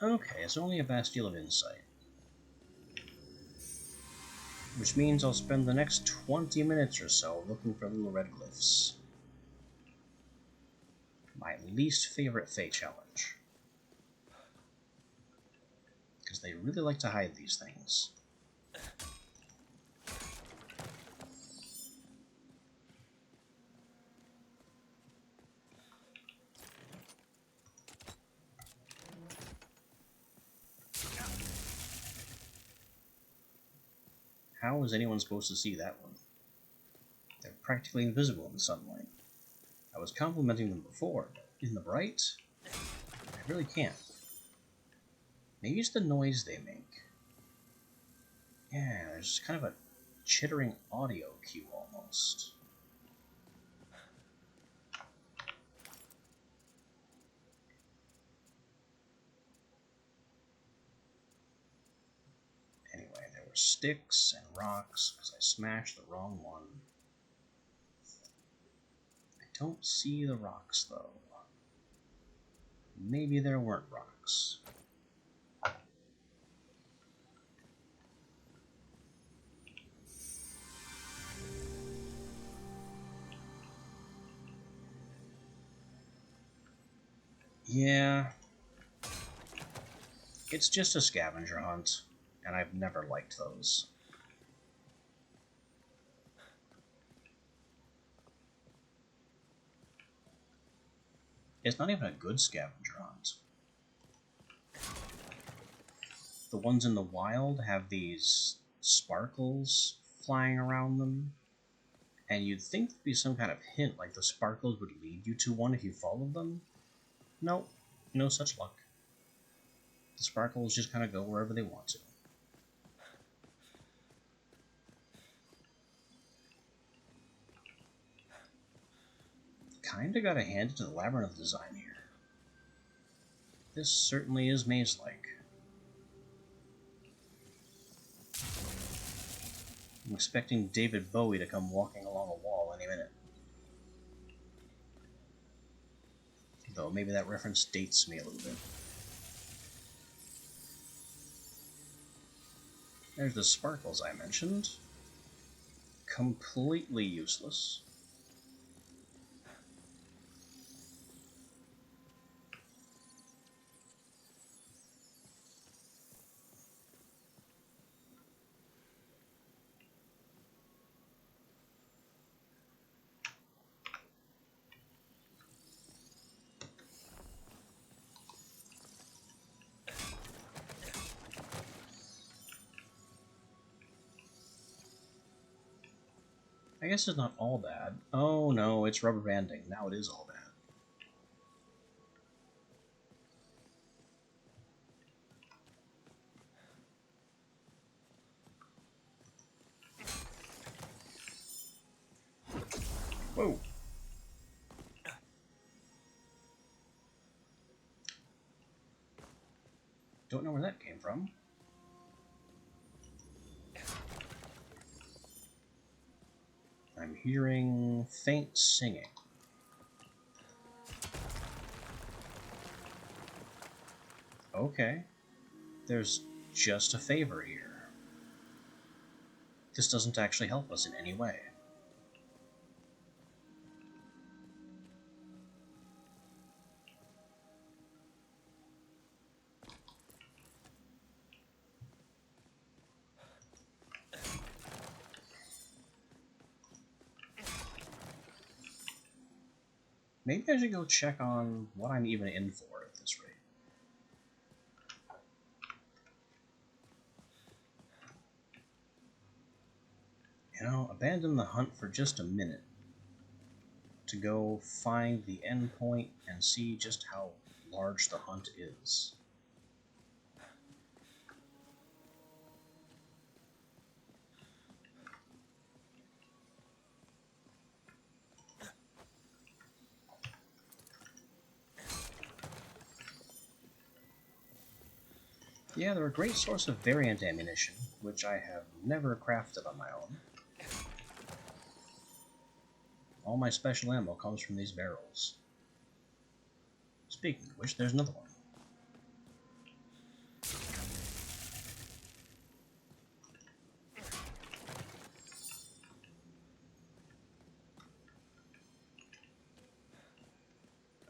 Okay, it's only a Bastille of Insight. Which means I'll spend the next 20 minutes or so looking for little red glyphs. My least favorite Fey challenge. Because they really like to hide these things. How is anyone supposed to see that one? They're practically invisible in the sunlight. I was complimenting them before, but in the bright, I really can't. Maybe it's the noise they make. Yeah, there's kind of a chittering audio cue almost. Anyway, there were sticks and rocks because I smashed the wrong one. I don't see the rocks though. Maybe there weren't rocks. Yeah. It's just a scavenger hunt, and I've never liked those. It's not even a good scavenger hunt. The ones in the wild have these sparkles flying around them, and you'd think there'd be some kind of hint, like the sparkles would lead you to one if you followed them. Nope, no such luck. The sparkles just kind of go wherever they want to. Kinda gotta hand it to the labyrinth design here. This certainly is maze-like. I'm expecting David Bowie to come walking along a wall any minute. Though maybe that reference dates me a little bit. There's the sparkles I mentioned. Completely useless. I guess it's not all bad. Oh no, it's rubber banding. Now it is all bad. Whoa. Don't know where that came from. I'm hearing faint singing. Okay. There's just a favor here. This doesn't actually help us in any way. Maybe I should go check on what I'm even in for at this rate. You know, abandon the hunt for just a minute to go find the endpoint and see just how large the hunt is. Yeah, they're a great source of variant ammunition, which I have never crafted on my own. All my special ammo comes from these barrels. Speaking of which, there's another one.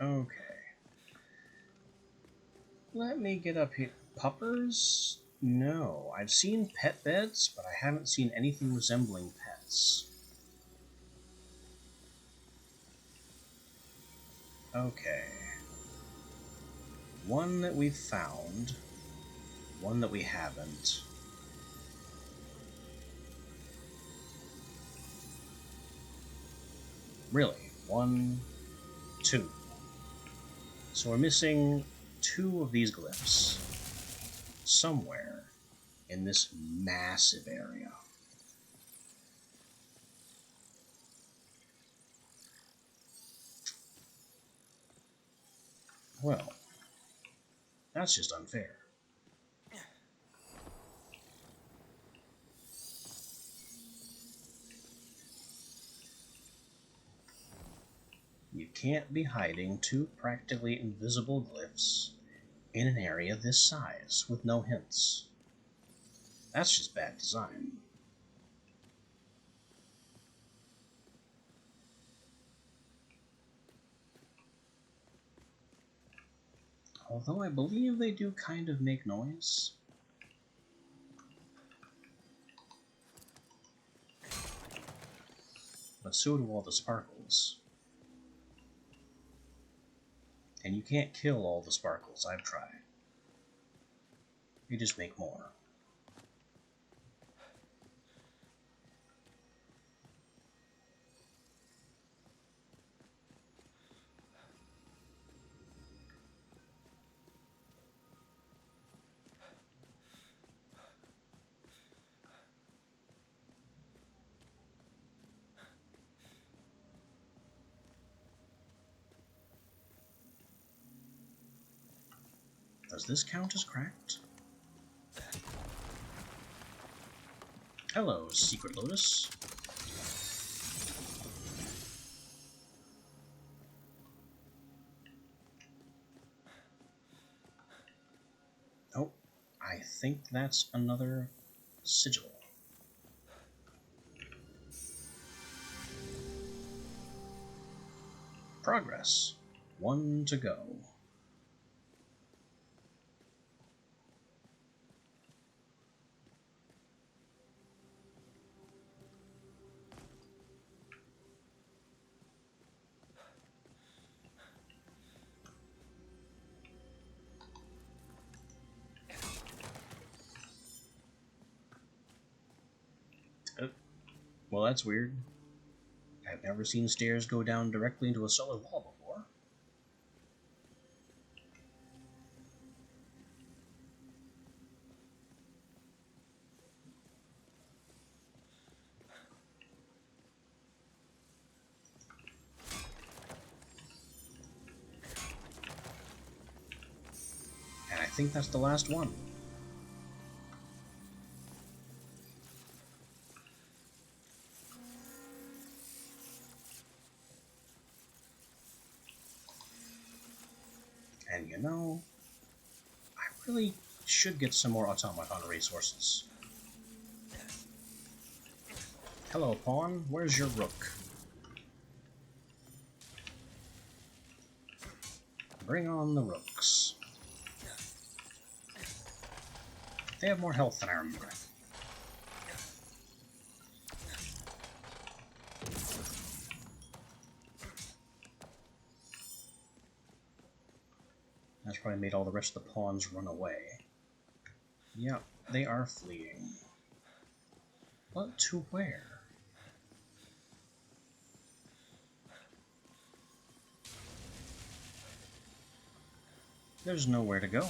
Okay. Let me get up here. Puppers? No. I've seen pet beds, but I haven't seen anything resembling pets. Okay. One that we've found. One that we haven't. Really? 1, 2. So we're missing 2 of these glyphs somewhere in this massive area. Well, that's just unfair. You can't be hiding 2 practically invisible glyphs in an area this size with no hints. That's just bad design. Although I believe they do kind of make noise. But so do all the sparkles. And you can't kill all the sparkles, I've tried. You just make more. Does this count as cracked? Hello, Secret Lotus. Oh, I think that's another sigil. Progress. 1 to go. Well, that's weird. I've never seen stairs go down directly into a solid wall before. And I think that's the last one. And you know, I Really should get some more automaton resources. Hello, pawn. Where's your rook? Bring on the rooks. They have more health than I remember. That's probably made all the rest of the pawns run away. Yep, they are fleeing. But to where? There's nowhere to go.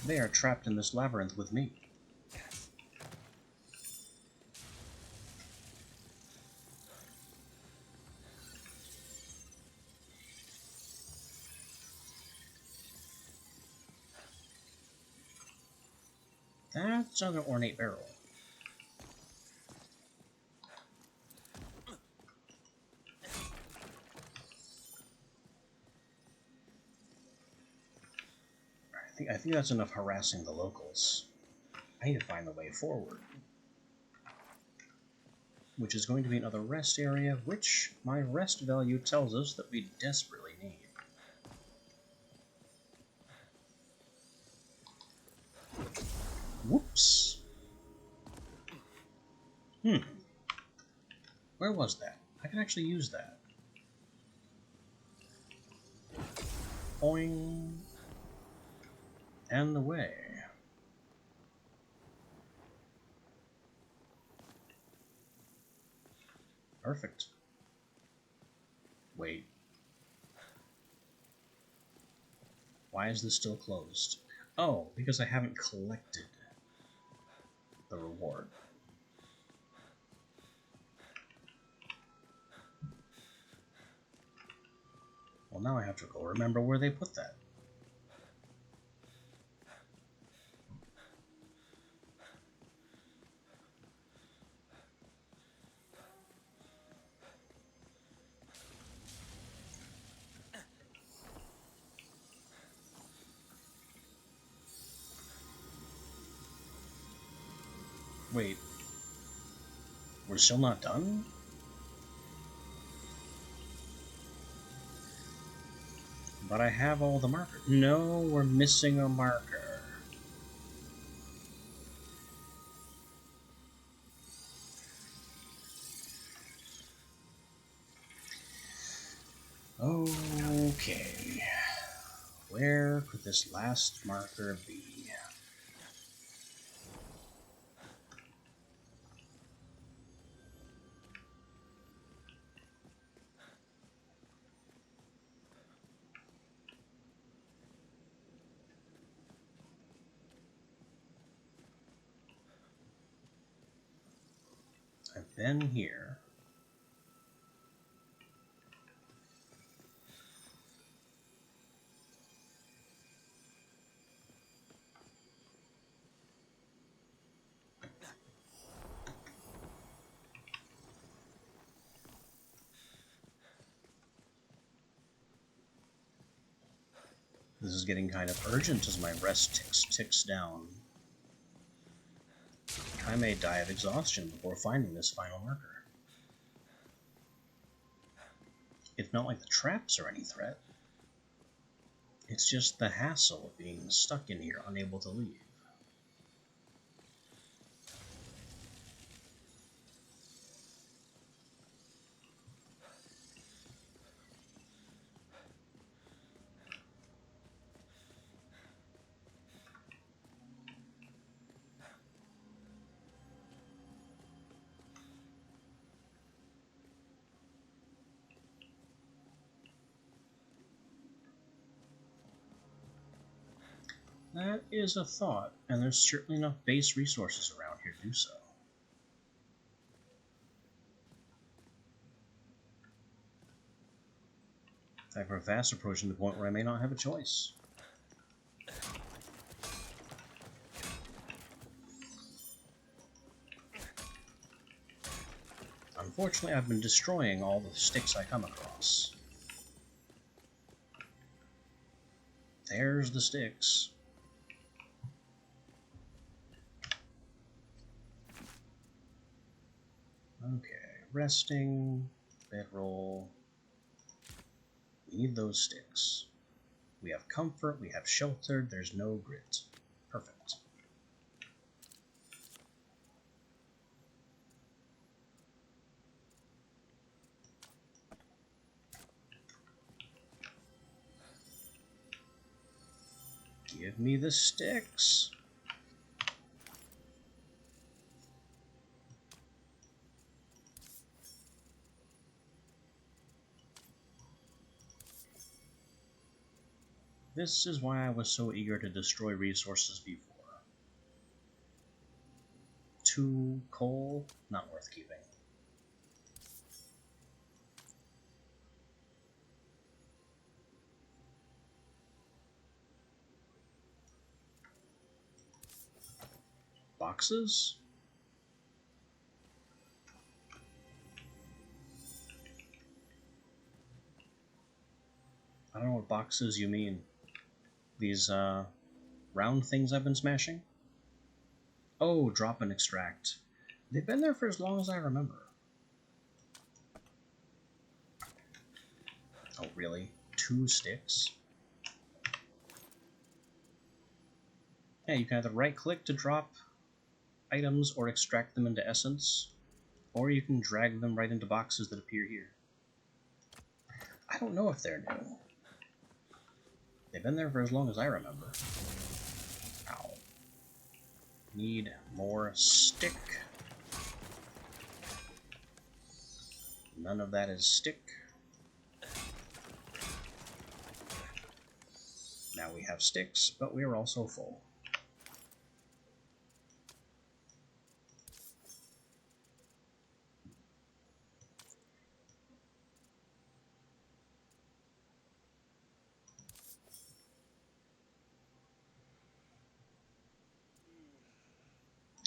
They are trapped in this labyrinth with me. That's another ornate barrel. I think that's enough harassing the locals. I need to find the way forward. Which is going to be another rest area, which my rest value tells us that we desperately need. Whoops. Where was that? I can actually use that. Boing. And away. Perfect. Wait. Why is this still closed? Oh, because I haven't collected the reward. Well, now I have to go remember where they put that. Wait. We're still not done? But I have all the markers. No, we're missing a marker. Okay. Where could this last marker be? I've been here. This is getting kind of urgent as my rest ticks down. I may die of exhaustion before finding this final marker. It's not like the traps are any threat. It's just the hassle of being stuck in here, unable to leave. That is a thought, and there's certainly enough base resources around here to do so. We're fast approaching the point where I may not have a choice. Unfortunately, I've been destroying all the sticks I come across. There's the sticks. Okay, resting, bedroll. We need those sticks. We have comfort, we have sheltered, there's no grit. Perfect. Give me the sticks. This is why I was so eager to destroy resources before. 2 coal, not worth keeping. Boxes? I don't know what boxes you mean. These, round things I've been smashing? Oh, drop and extract. They've been there for as long as I remember. Oh, really? 2 sticks? Yeah, you can either right-click to drop items or extract them into essence, or you can drag them right into boxes that appear here. I don't know if they're new. They've been there for as long as I remember. Ow. Need more stick. None of that is stick. Now we have sticks, but we are also full.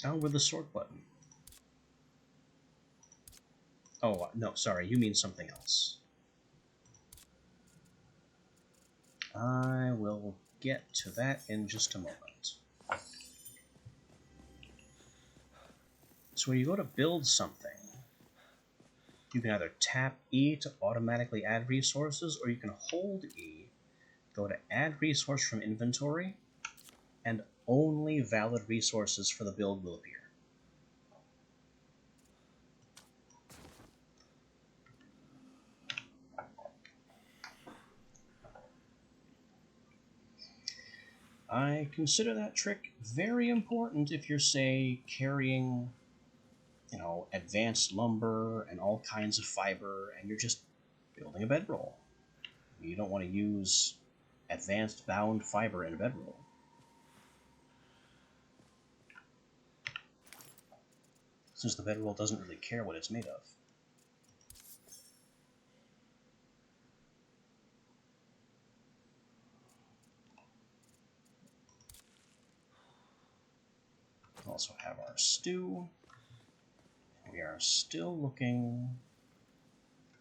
Oh, with the sort button. Oh, no, sorry, you mean something else. I will get to that in just a moment. So when you go to build something, you can either tap E to automatically add resources, or you can hold E, go to add resource from inventory, and only valid resources for the build will appear. I consider that trick very important if you're, say, carrying, advanced lumber and all kinds of fiber, and you're just building a bedroll. You don't want to use advanced bound fiber in a bedroll. Since the bedroll doesn't really care what it's made of. We also have our stew. We are still looking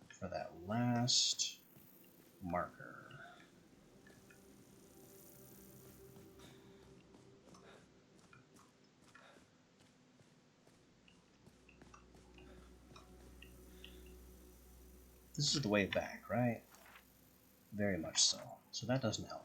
for that last marker. This is the way back, right? Very much so. So that doesn't help.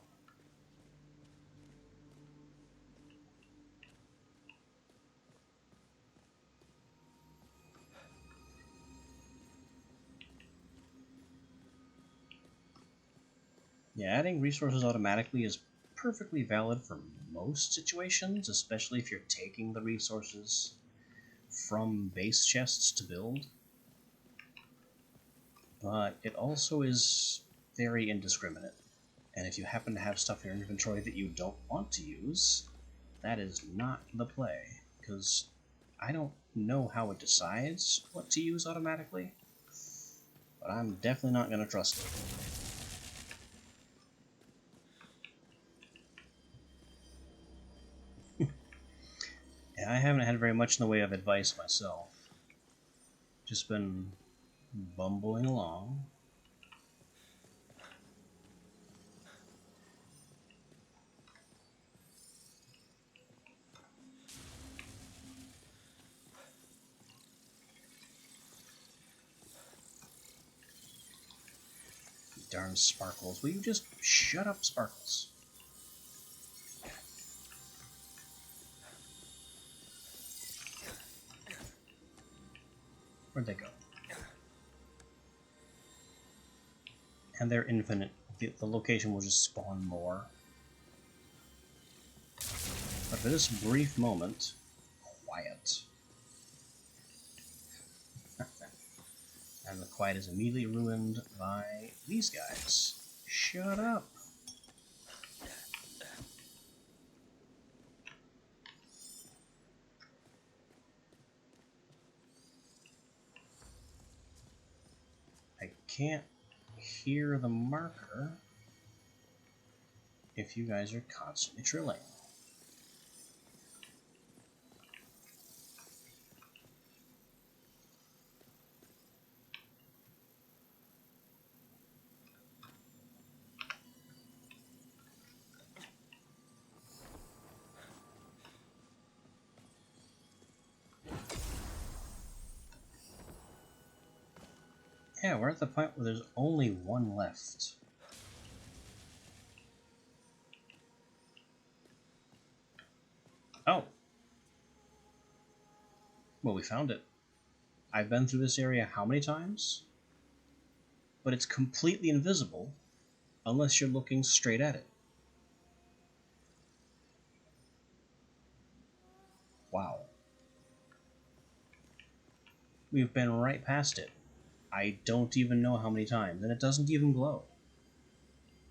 Yeah, adding resources automatically is perfectly valid for most situations, especially if you're taking the resources from base chests to build. But it also is very indiscriminate. And if you happen to have stuff in your inventory that you don't want to use, that is not the play, because I don't know how it decides what to use automatically, but I'm definitely not going to trust it. And I haven't had very much in the way of advice myself. Just been bumbling along. Darn Sparkles. Will you just shut up, Sparkles? Where'd they go? And they're infinite. The location will just spawn more. But for this brief moment, quiet. And the quiet is immediately ruined by these guys. Shut up! I can't hear the marker if you guys are constantly trilling. Yeah, we're at the point where there's only one left. Oh. Well, we found it. I've been through this area how many times? But it's completely invisible unless you're looking straight at it. Wow. We've been right past it. I don't even know how many times, and it doesn't even glow.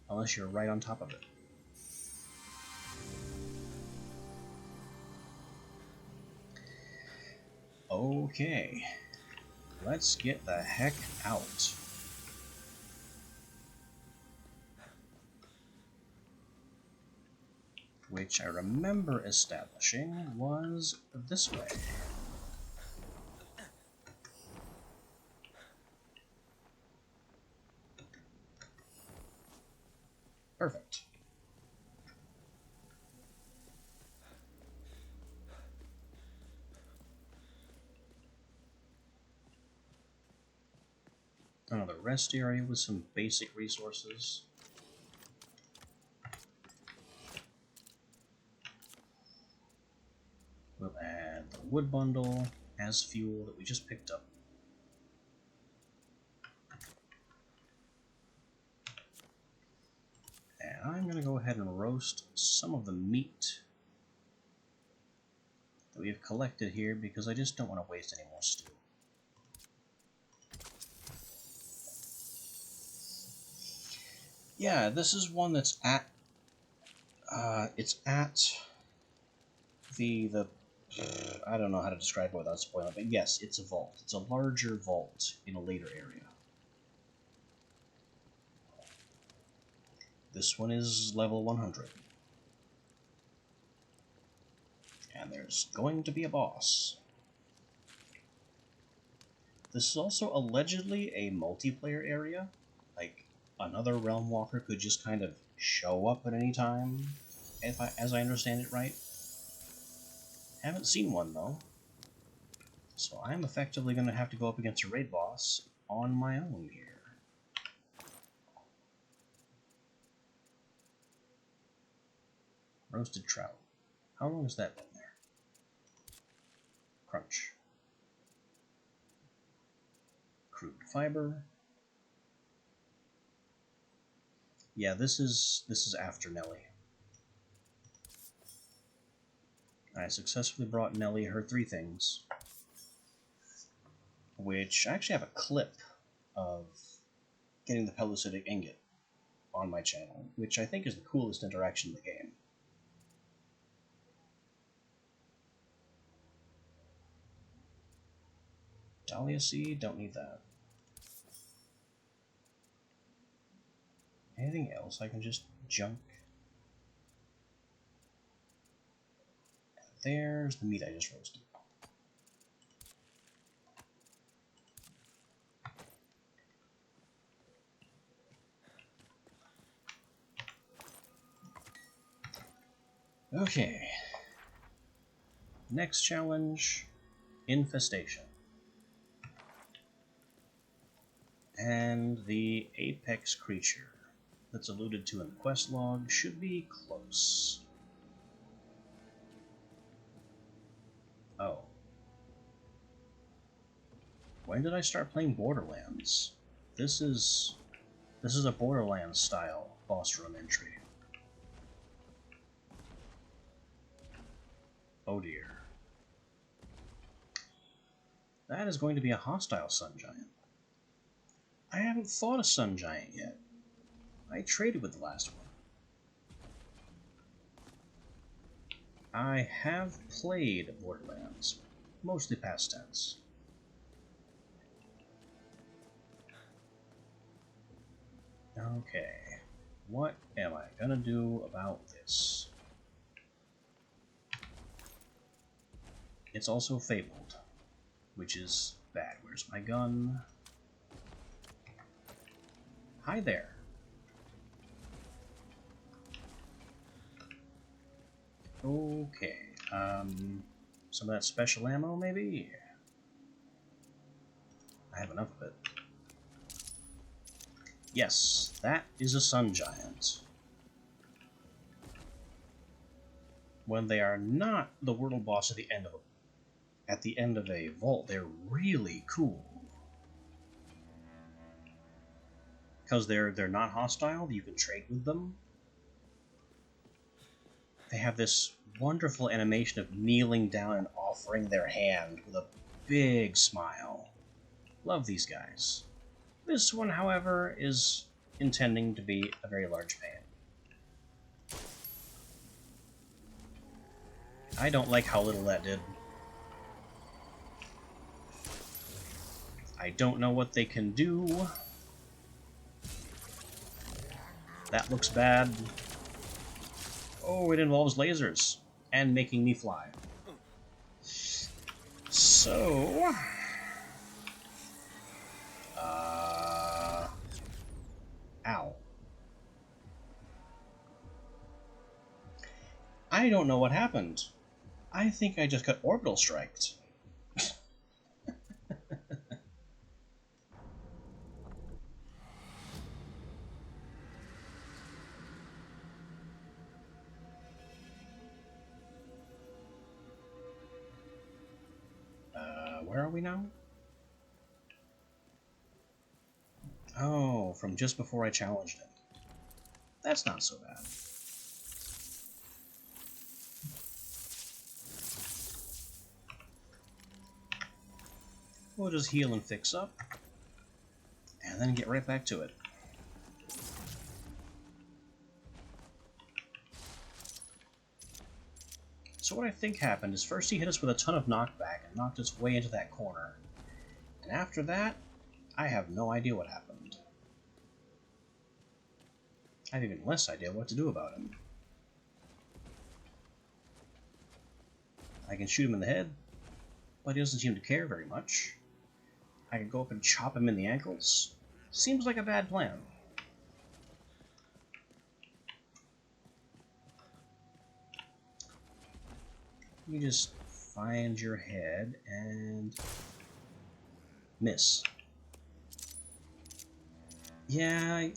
Unless you're right on top of it. Okay. Let's get the heck out. Which I remember establishing was this way. Perfect. Another rest area with some basic resources. We'll add the wood bundle as fuel that we just picked up. And I'm going to go ahead and roast some of the meat that we've collected here because I just don't want to waste any more stew. Yeah, this is one that's at it's at the I don't know how to describe it without spoiling, but yes, it's a vault. It's a larger vault in a later area. This one is level 100. And there's going to be a boss. This is also allegedly a multiplayer area. Like, another Realm Walker could just kind of show up at any time, as I understand it right. Haven't seen one, though. So I'm effectively going to have to go up against a raid boss on my own here. Roasted trout. How long has that been there? Crunch. Crude fiber. Yeah, this is after Nelly. I successfully brought Nelly her 3 things, which I actually have a clip of getting the pellucidic ingot on my channel, which I think is the coolest interaction in the game. Dahlia seed, don't need that. Anything else I can just junk? There's the meat I just roasted. Okay. Next challenge, infestation. And the apex creature that's alluded to in the quest log should be close. Oh. When did I start playing Borderlands? This is a Borderlands style boss room entry. Oh dear. That is going to be a hostile sun giant. I haven't fought a sun giant yet. I traded with the last one. I have played Borderlands, mostly past tense. Okay, what am I gonna do about this? It's also fabled, which is bad. Where's my gun? Hi there. Okay, some of that special ammo, maybe? I have enough of it. Yes, that is a sun giant. When they are not the world boss at the end of a vault, they're really cool. Because they're not hostile, you can trade with them. They have this wonderful animation of kneeling down and offering their hand with a big smile. Love these guys. This one, however, is intending to be a very large pain. I don't like how little that did. I don't know what they can do. That looks bad. Oh, it involves lasers and making me fly. So... Ow. I don't know what happened. I think I just got orbital striked. Where are we now? Oh, from just before I challenged it. That's not so bad. We'll just heal and fix up, and then get right back to it. So what I think happened is first he hit us with a ton of knockback and knocked us way into that corner. And after that, I have no idea what happened. I have even less idea what to do about him. I can shoot him in the head, but he doesn't seem to care very much. I can go up and chop him in the ankles. Seems like a bad plan. You just find your head and miss. Yeah,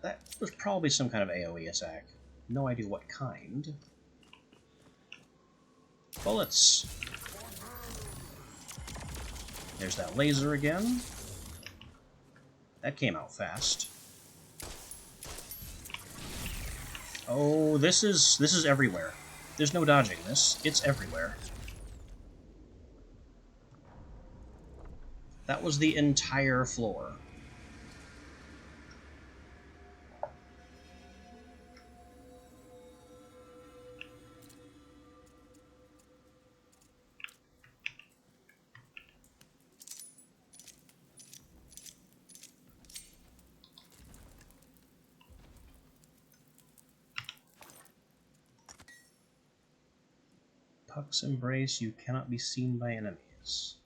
that was probably some kind of AoE attack. No idea what kind. Bullets! There's that laser again. That came out fast. Oh, this is everywhere. There's no dodging this. It's everywhere. That was the entire floor. Puck's Embrace, you cannot be seen by enemies.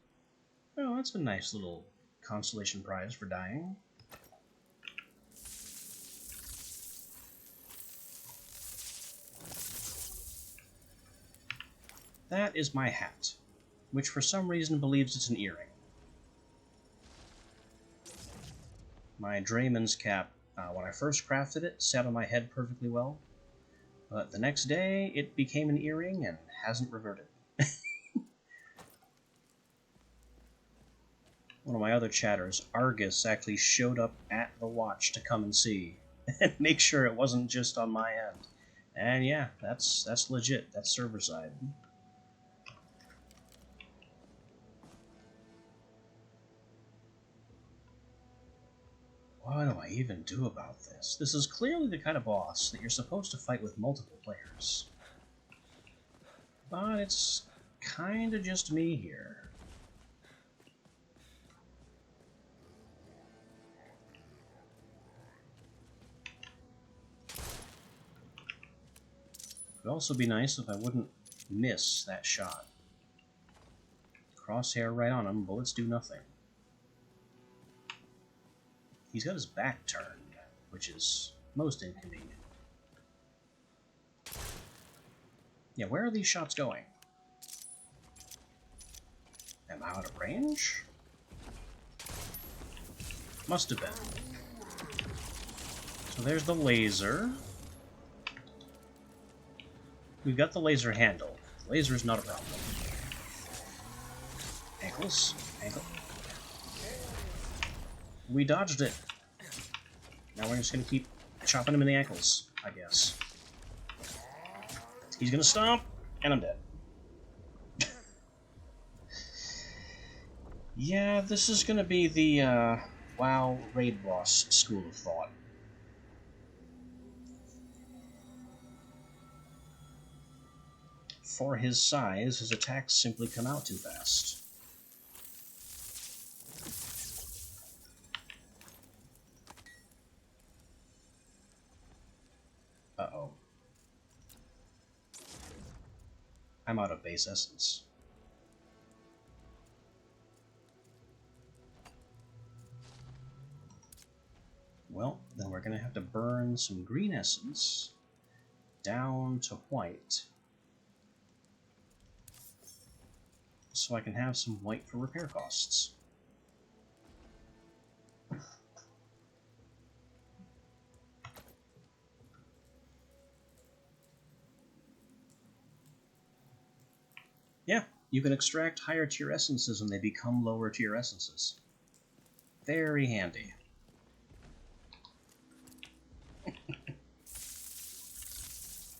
Oh, that's a nice little consolation prize for dying. That is my hat, which for some reason believes it's an earring. My Drayman's cap, when I first crafted it, sat on my head perfectly well. But the next day, it became an earring and hasn't reverted. One of my other chatters, Argus, actually showed up at the watch to come and see and make sure it wasn't just on my end. And yeah, that's legit. That's server side. What do I even do about this? This is clearly the kind of boss that you're supposed to fight with multiple players. But it's kinda just me here. It would also be nice if I wouldn't miss that shot. Crosshair right on him, bullets do nothing. He's got his back turned, which is most inconvenient. Yeah, where are these shots going? Am I out of range? Must have been. So there's the laser. We've got the laser handle. The laser's not a problem. Ankles. Ankle. We dodged it. Now we're just gonna keep chopping him in the ankles, I guess. He's gonna stomp, and I'm dead. Yeah, this is gonna be the, WoW raid boss school of thought. For his size, his attacks simply come out too fast. Uh-oh. I'm out of base essence. Well, then we're gonna have to burn some green essence down to white, so I can have some white for repair costs. Yeah, you can extract higher tier essences and they become lower tier essences. Very handy.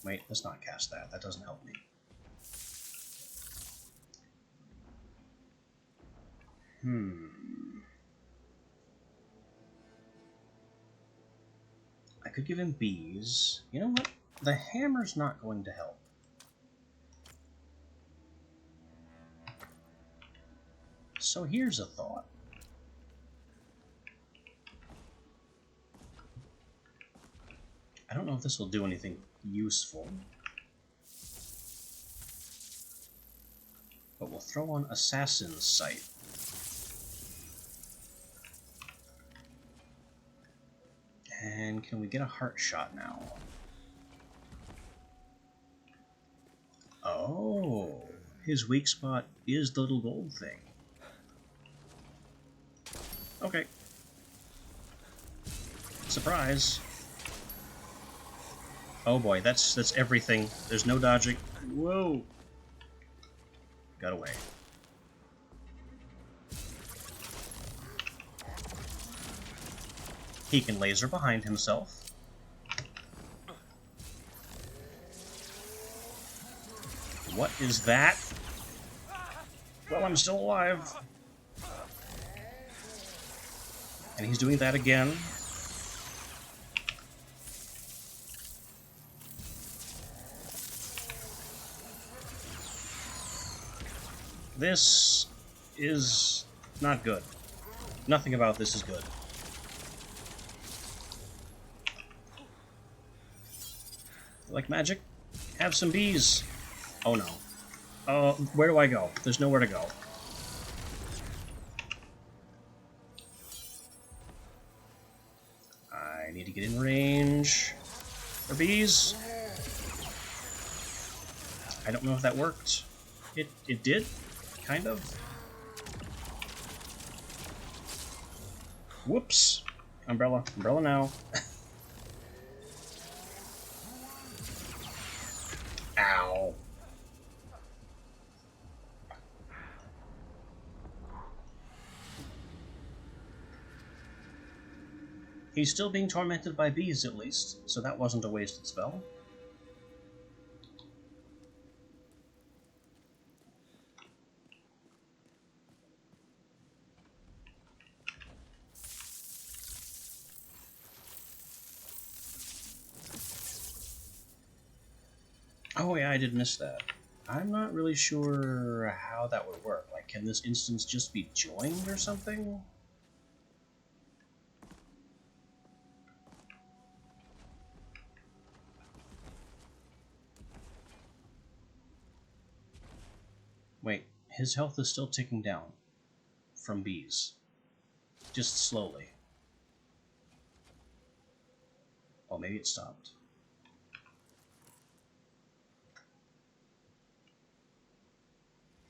Wait, let's not cast that. That doesn't help me. I could give him bees. You know what? The hammer's not going to help. So here's a thought. I don't know if this will do anything useful, but we'll throw on Assassin's Sight. And can we get a heart shot now? Oh, his weak spot is the little gold thing. Okay. Surprise. Oh boy, that's everything. There's no dodging. Whoa. Got away. He can laser behind himself. What is that? Well, I'm still alive. And he's doing that again. This is not good. Nothing about this is good. Like magic? Have some bees. Oh no. Oh, where do I go? There's nowhere to go. I need to get in range for bees. I don't know if that worked. It did, kind of. Whoops. Umbrella. Umbrella now. Ow. He's still being tormented by bees, at least, so that wasn't a wasted spell. Oh yeah, I did miss that. I'm not really sure how that would work. Like, can this instance just be joined or something? Wait, his health is still ticking down from bees. Just slowly. Oh, maybe it stopped.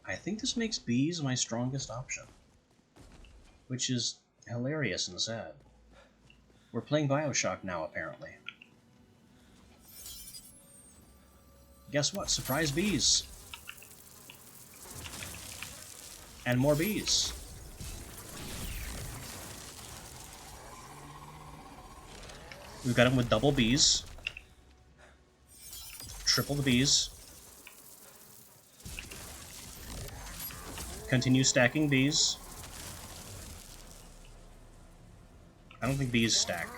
I think this makes bees my strongest option. Which is hilarious and sad. We're playing Bioshock now, apparently. Guess what? Surprise bees! And more bees. We've got him with double bees. Triple the bees. Continue stacking bees. I don't think bees stack.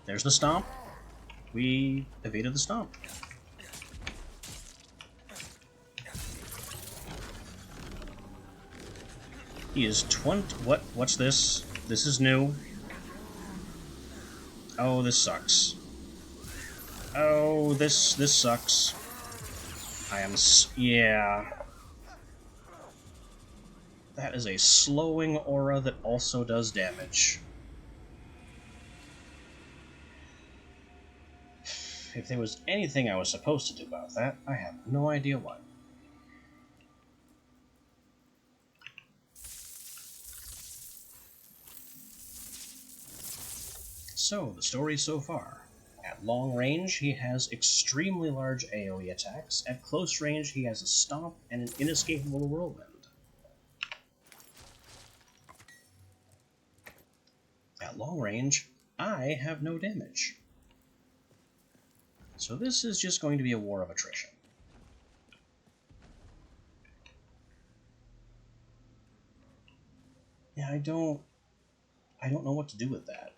There's the stomp. We evaded the stomp. He is 20. What's this? This is new. Oh, this sucks. Oh, this sucks. Yeah. That is a slowing aura that also does damage. If there was anything I was supposed to do about that, I have no idea what. So, the story so far. At long range, he has extremely large AoE attacks. At close range, he has a stomp and an inescapable whirlwind. At long range, I have no damage. So this is just going to be a war of attrition. Yeah, I don't know what to do with that.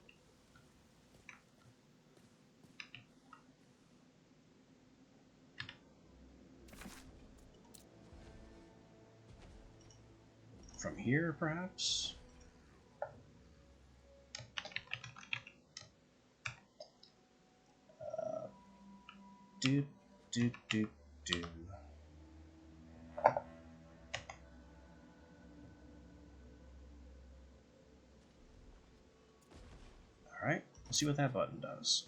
From here, perhaps? Do. Alright, let's see what that button does.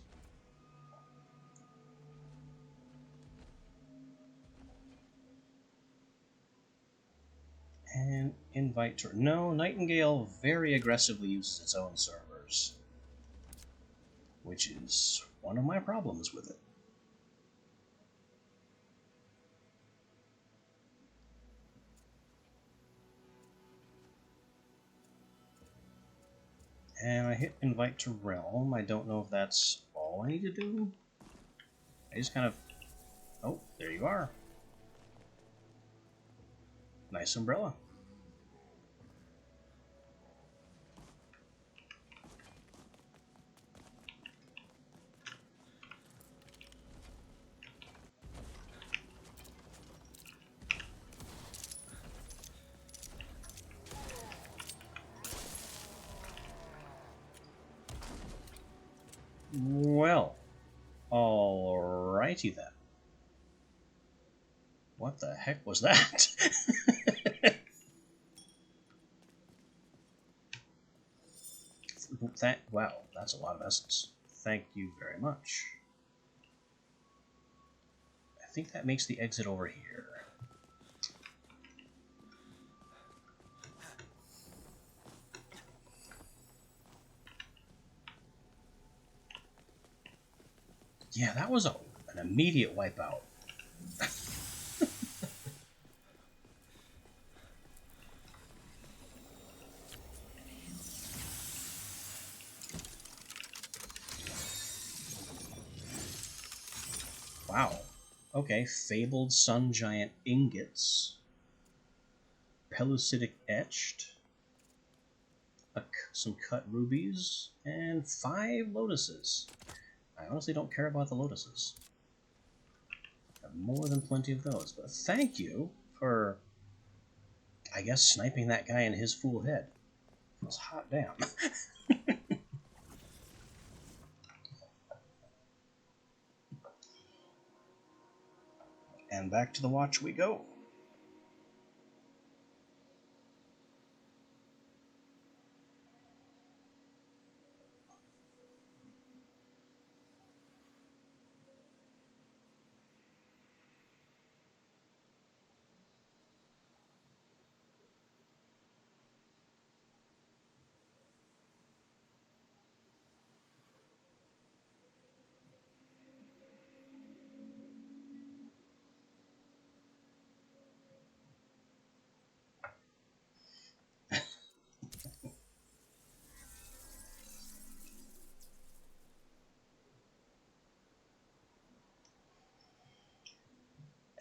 And invite to... No, Nightingale very aggressively uses its own servers. Which is one of my problems with it. And I hit invite to realm. I don't know if that's all I need to do. I just kind of... Oh, there you are. Nice umbrella. Well, alrighty then. What the heck was that? Wow, that's a lot of essence. Thank you very much. I think that makes the exit over here. Yeah, that was an immediate wipeout. Wow. Okay, fabled sun giant ingots, pellucidic etched, some cut rubies, and 5 lotuses. I honestly don't care about the lotuses. I have more than plenty of those, but thank you for, I guess, sniping that guy in his fool head. It was hot damn. And back to the watch we go.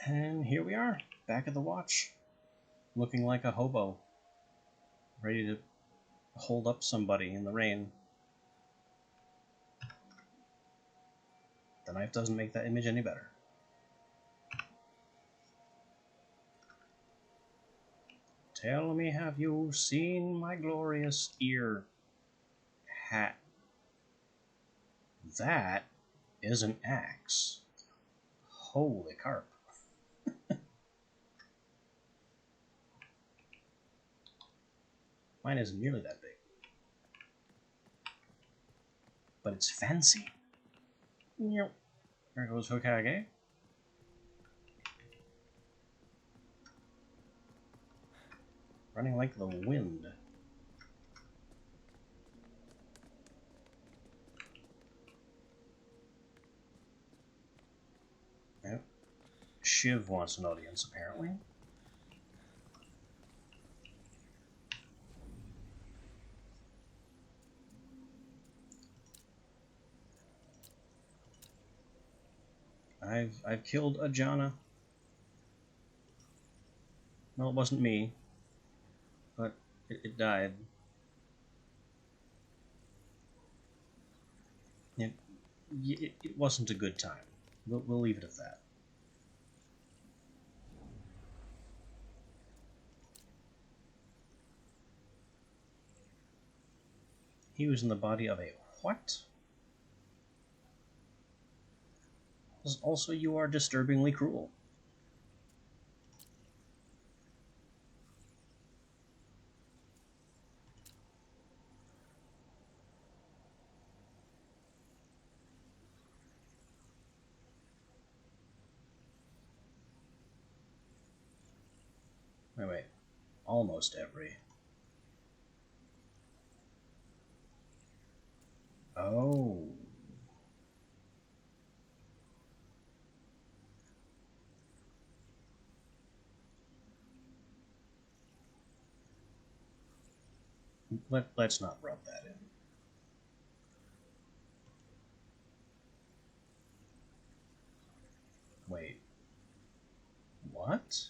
And here we are, back at the watch, looking like a hobo, ready to hold up somebody in the rain. The knife doesn't make that image any better. Tell me, have you seen my glorious ear hat? That is an axe. Holy carp. Mine isn't nearly that big. But it's fancy. Yep. There goes Hokage. Running like the wind. Yep. Shiv wants an audience, apparently. I've killed a Jana. No, it wasn't me, but it died. It wasn't a good time. We'll leave it at that. He was in the body of a what? Also, you are disturbingly cruel. Wait. Almost every. Oh. Let's not rub that in. Wait. What?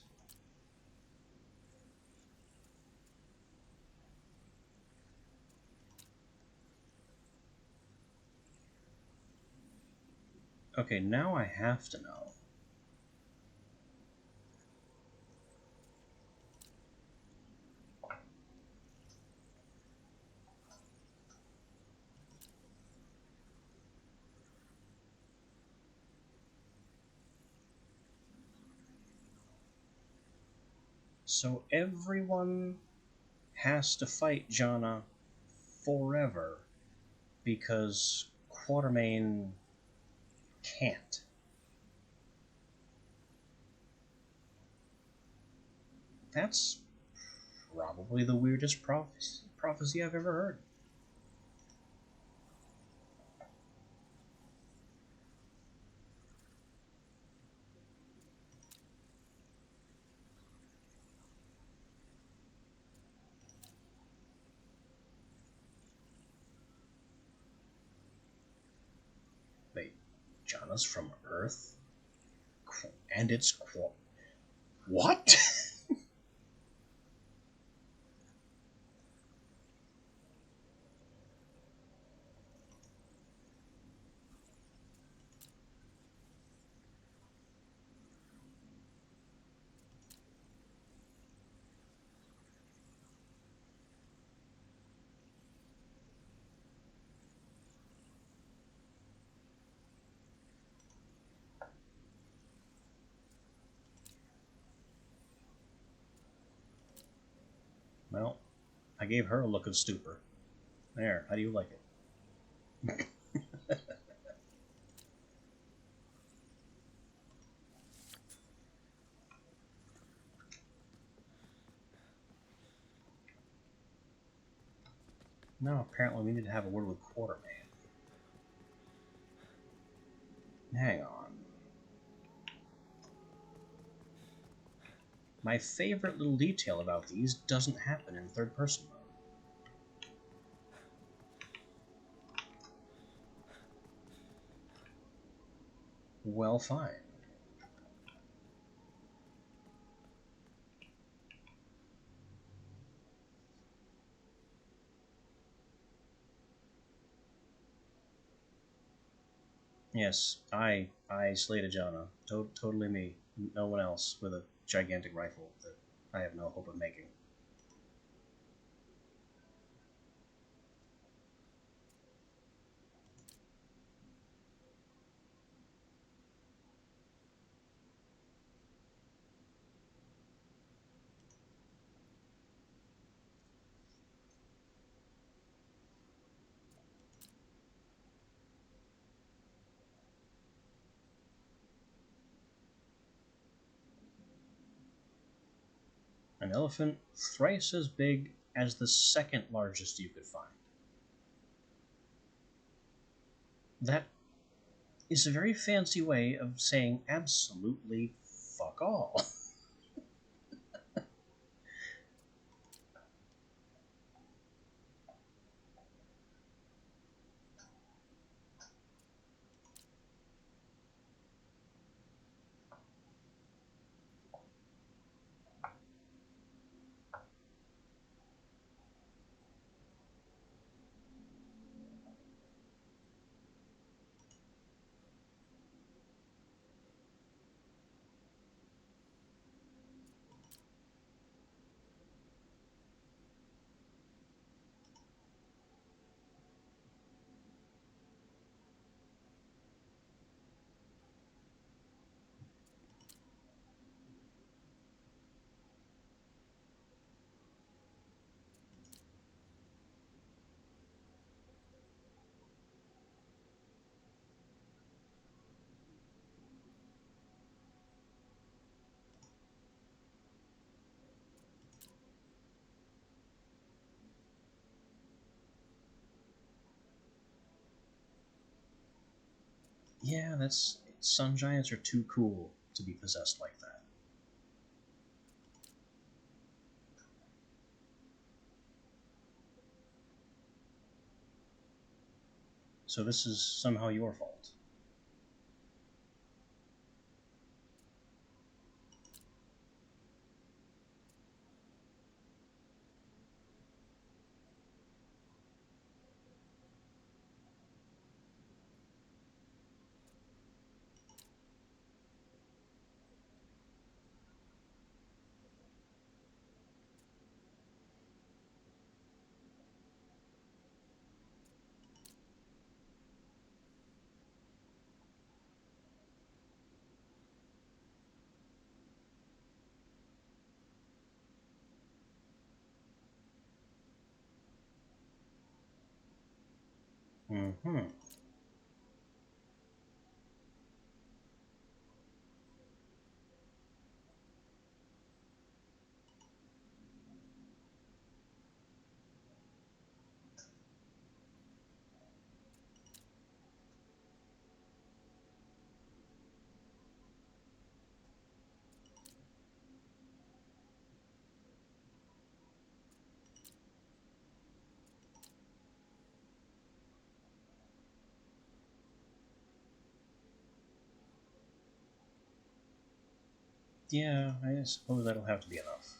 Okay, now I have to know. So everyone has to fight Jana forever because Quatermain can't. That's probably the weirdest prophecy I've ever heard. Wait, Jana's from Earth? And it's what? Well, I gave her a look of stupor. There, how do you like it? No, apparently we need to have a word with Quartermain. Hang on. My favorite little detail about these doesn't happen in third person mode. Well, fine. Yes, I slayed a Jana. Totally me. No one else with a gigantic rifle that I have no hope of making. An elephant thrice as big as the second largest you could find. That is a very fancy way of saying absolutely fuck all. Yeah, that's sun giants are too cool to be possessed like that. So this is somehow your fault. Mm-hmm. Yeah, I suppose that'll have to be enough.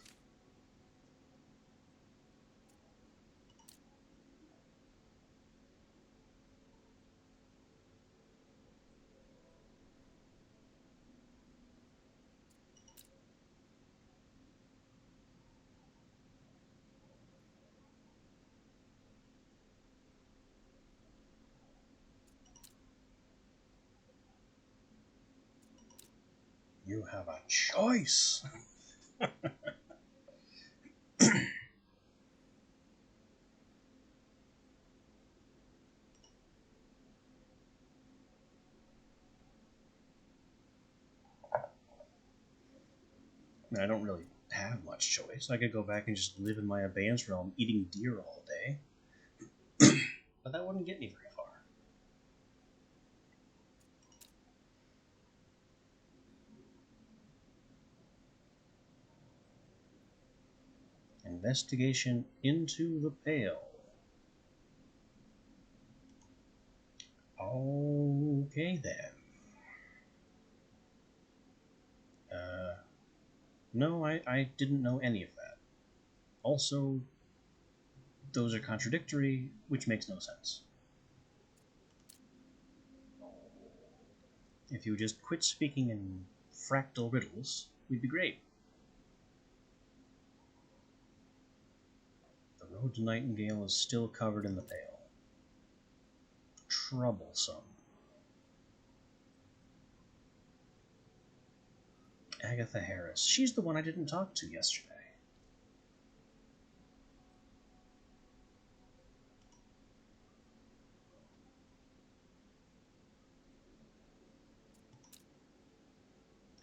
You have a choice. I don't really have much choice. I could go back and just live in my abeyance realm eating deer all day. But that wouldn't get me very far. Investigation into the Pale. Okay then. No, I didn't know any of that. Also, those are contradictory, which makes no sense. If you just quit speaking in fractal riddles, we'd be great. The road to Nightingale is still covered in the Pale. Troublesome. Agatha Harris. She's the one I didn't talk to yesterday.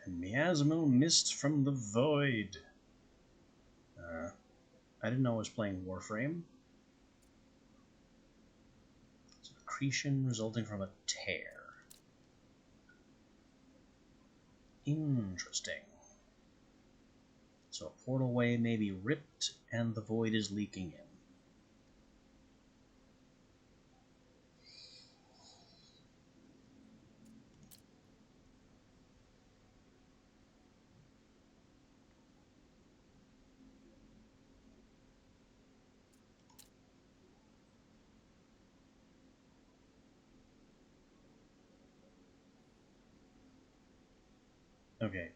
And miasmal mist from the void. I didn't know I was playing Warframe. It's an accretion resulting from a tear. Interesting. So a portal way may be ripped and the void is leaking in. Okay.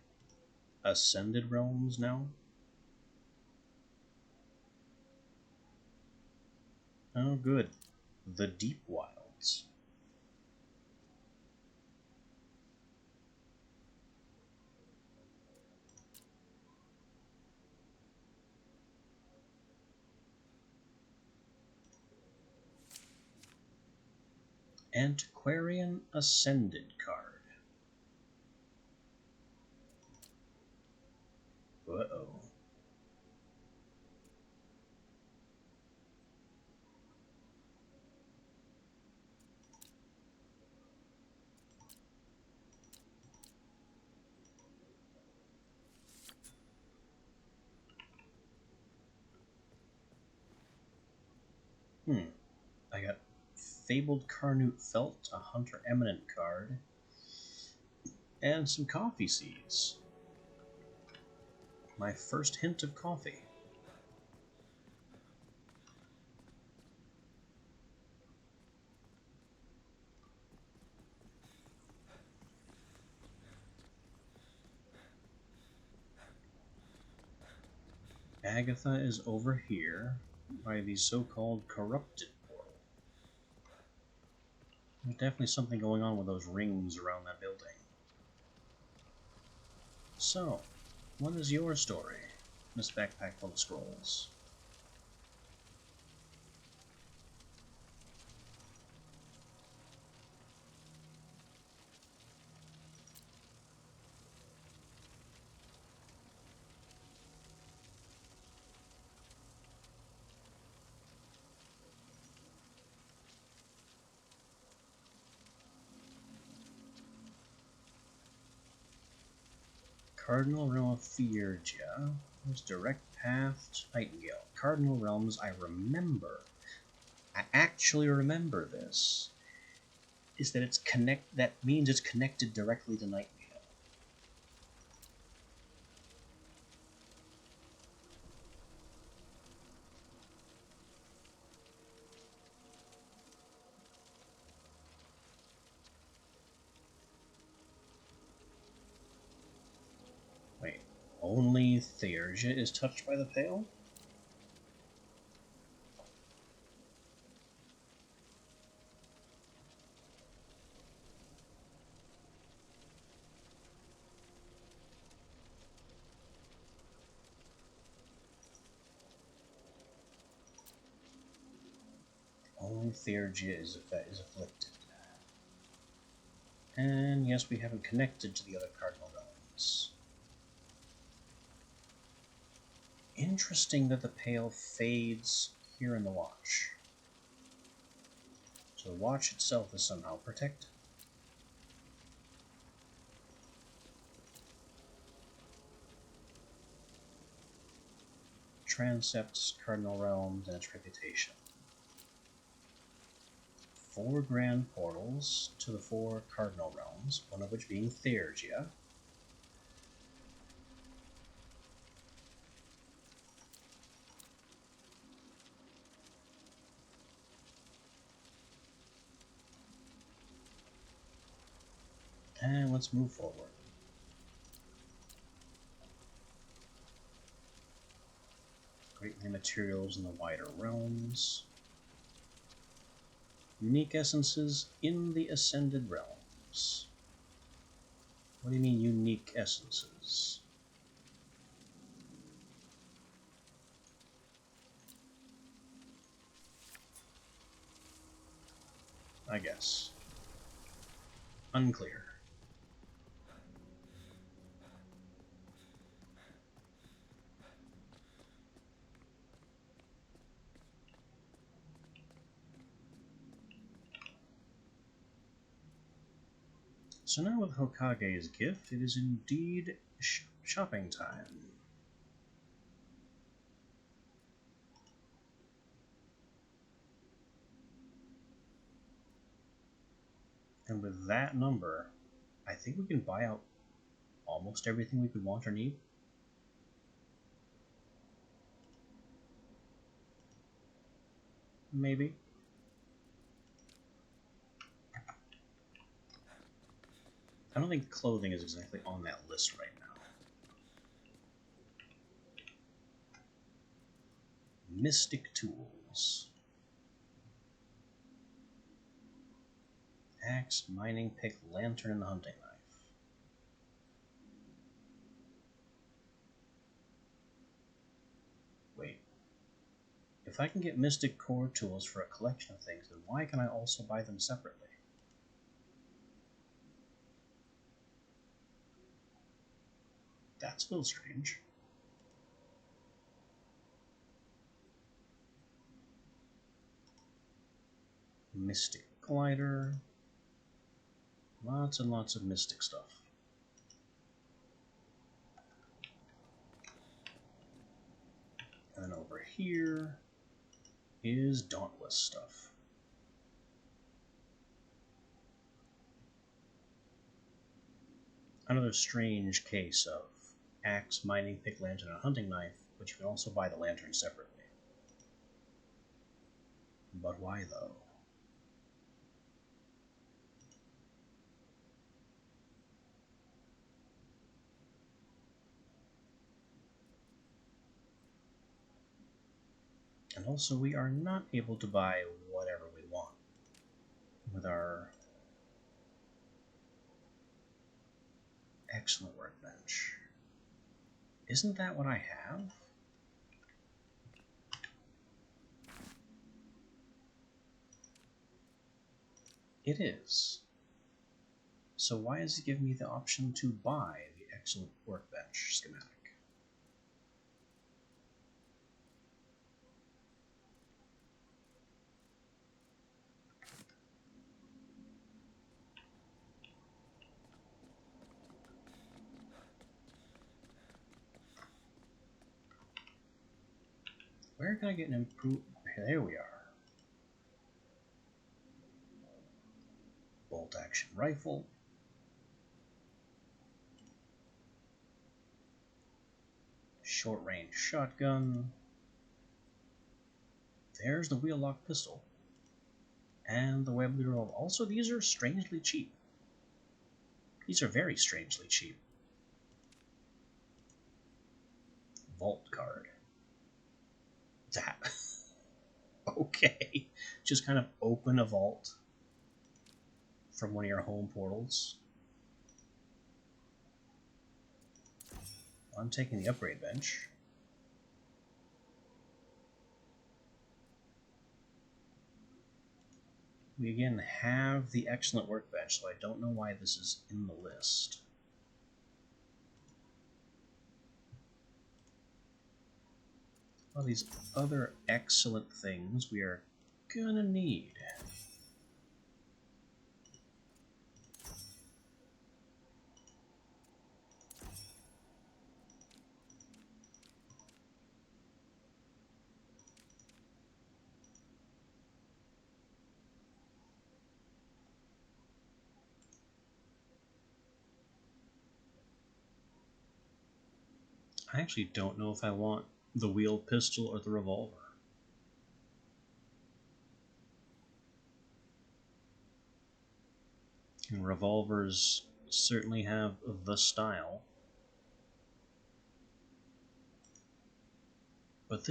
Ascended realms now? Oh, good. The deep wilds. Antiquarian Ascended card. Uh-oh. I got Fabled Carnute Felt, a Hunter Eminent card, and some coffee seeds. My first hint of coffee. Agatha is over here by the so-called corrupted portal. There's definitely something going on with those rings around that building. So, what is your story, Miss Backpack full of scrolls? Cardinal Realm of Fiergia. There's Direct Path to Nightingale. Cardinal Realms, I remember. I actually remember this. Is that that means it's connected directly to Nightingale. Only Theurgia is touched by the Pale? Only Theurgia is afflicted. And yes, we haven't connected to the other cardinal realms. Interesting that the Pale fades here in the Watch. So the Watch itself is somehow protected. Transepts, cardinal realms, and its reputation. 4 grand portals to the 4 cardinal realms, one of which being Theurgia. And let's move forward. Great materials in the wider realms. Unique essences in the ascended realms. What do you mean, unique essences? I guess. Unclear. So now with Hokage's gift, it is indeed shopping time. And with that number, I think we can buy out almost everything we could want or need. Maybe. I don't think clothing is exactly on that list right now. Mystic tools. Axe, mining pick, lantern, and hunting knife. Wait. If I can get mystic core tools for a collection of things, then why can I also buy them separately? That's a little strange. Mystic glider. Lots and lots of mystic stuff. And then over here is dauntless stuff. Another strange case of axe, mining pick, lantern, and hunting knife, but you can also buy the lantern separately. But why though? And also we are not able to buy whatever we want with our excellent workbench. Isn't that what I have? It is. So why does it give me the option to buy the excellent workbench schematic? Where can I get an improved... There we are. Bolt action rifle. Short range shotgun. There's the wheel lock pistol. And the web leader. Also, these are strangely cheap. These are very strangely cheap. vault card. That. Okay. Just kind of open a vault from one of your home portals. I'm taking the upgrade bench. We again have the excellent workbench, so I don't know why this is in the list. All these other excellent things we are gonna need. I actually don't know if I want the wheeled pistol or the revolver. And revolvers certainly have the style. But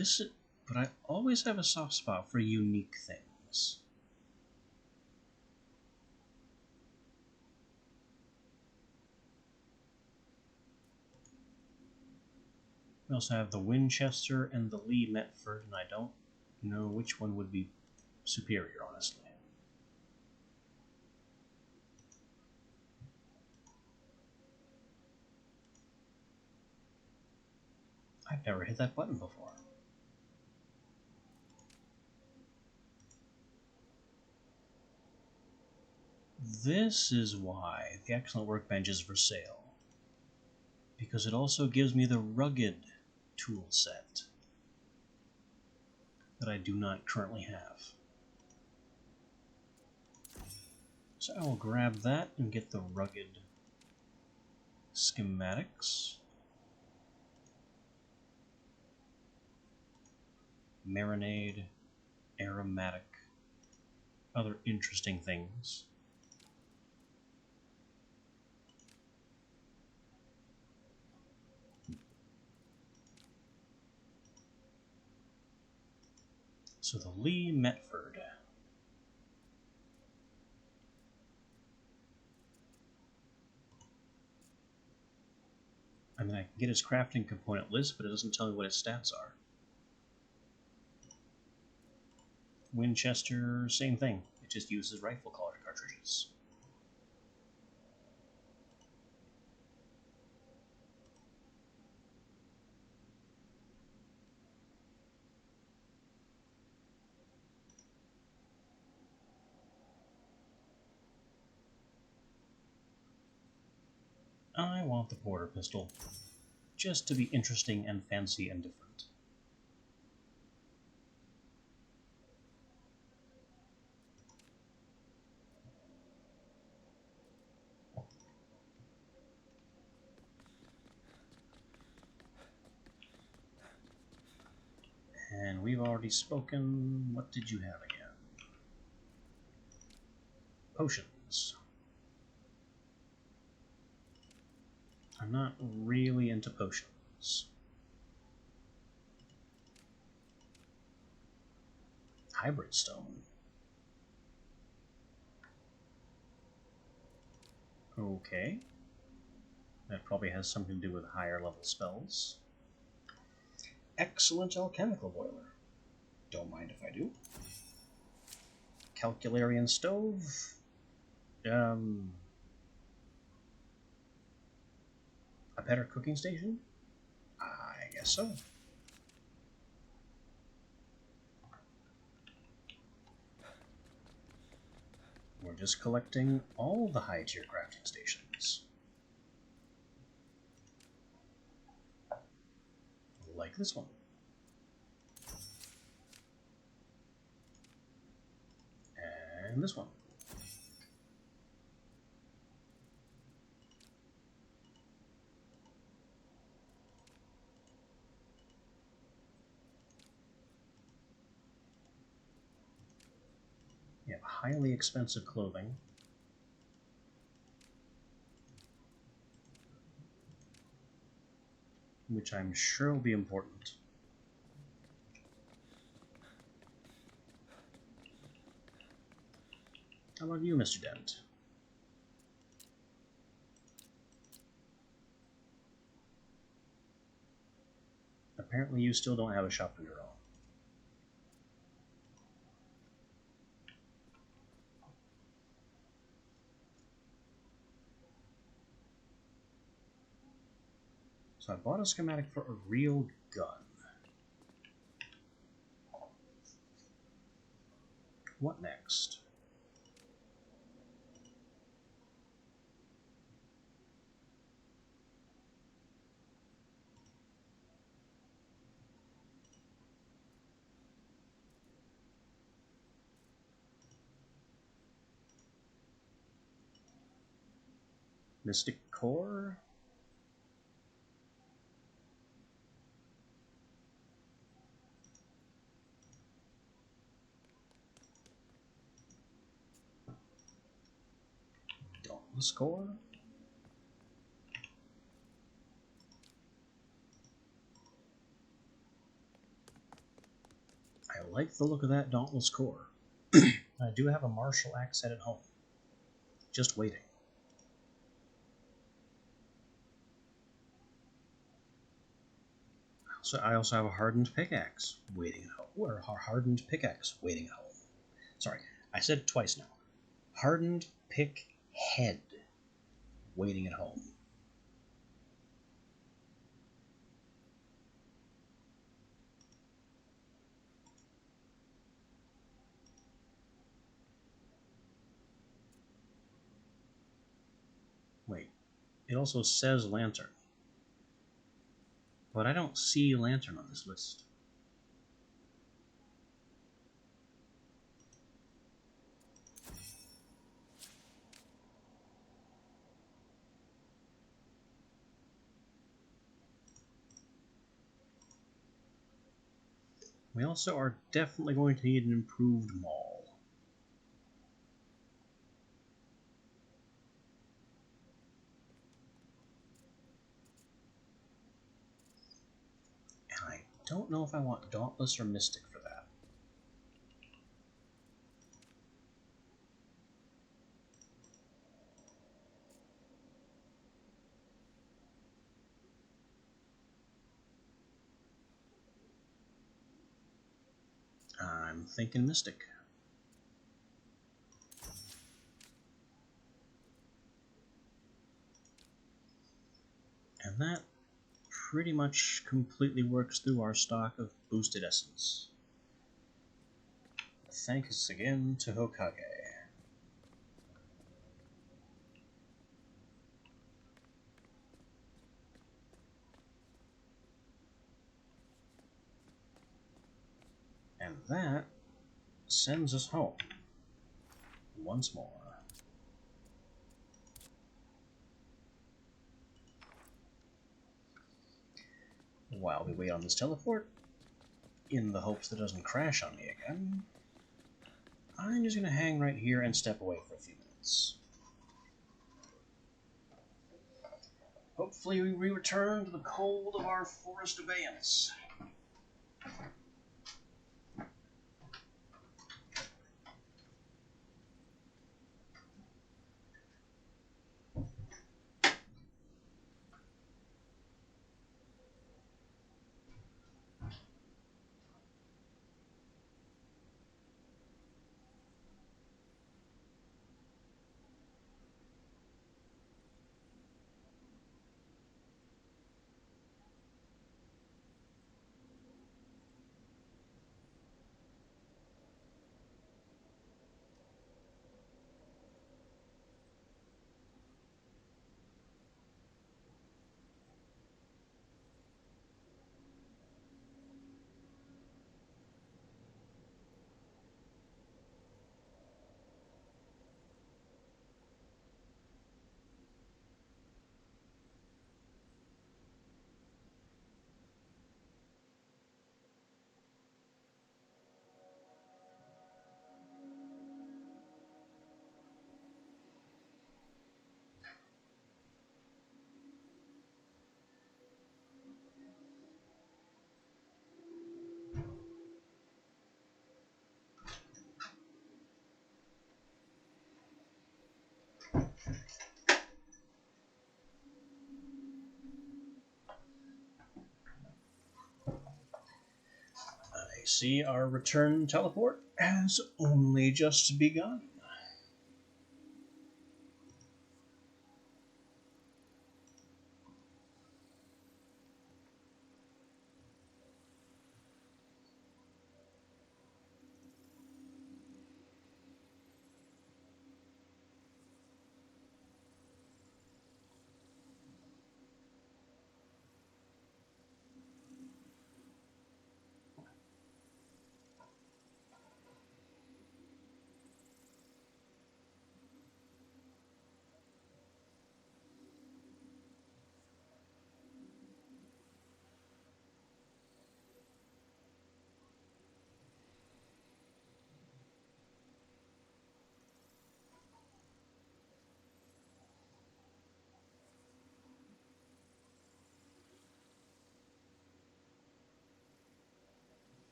I always have a soft spot for unique things. We also have the Winchester and the Lee Metford, and I don't know which one would be superior, honestly. I've never hit that button before. This is why the excellent workbench is for sale. Because it also gives me the rugged tool set that I do not currently have. So I will grab that and get the rugged schematics. Marinade, aromatic, other interesting things. So the Lee Metford. I mean, I can get his crafting component list, but it doesn't tell me what his stats are. Winchester, same thing. It just uses rifle cartridges. I want the Porter pistol, just to be interesting and fancy and different. And we've already spoken. What did you have again? Potions. I'm not really into potions. Hybrid stone. Okay. That probably has something to do with higher level spells. Excellent alchemical boiler. Don't mind if I do. Calcularian stove. A better cooking station? I guess so. We're just collecting all the high tier crafting stations. Like this one. And this one. We have highly expensive clothing. which I'm sure will be important. How about you, Mr. Dent? Apparently you still don't have a shop of your own. So I bought a schematic for a real gun. What next? Mystic Core? Dauntless Core? I like the look of that Dauntless Core. I do have a martial axe set at home. Just waiting. So I also have a hardened pickaxe waiting at home. Or a hardened pickaxe waiting at home. Sorry, I said it twice now. Hardened pick head waiting at home. Wait, it also says lantern. But I don't see lantern on this list. We also are definitely going to need an improved mall. And I don't know if I want Dauntless or Mystic for that. I'm thinking Mystic. And that pretty much completely works through our stock of boosted essence. Thanks again to Hokage. And that sends us home once more. While we wait on this teleport, in the hopes that it doesn't crash on me again, I'm just going to hang right here and step away for a few minutes. Hopefully we return to the cold of our forest abeyance. see, our return teleport has only just begun.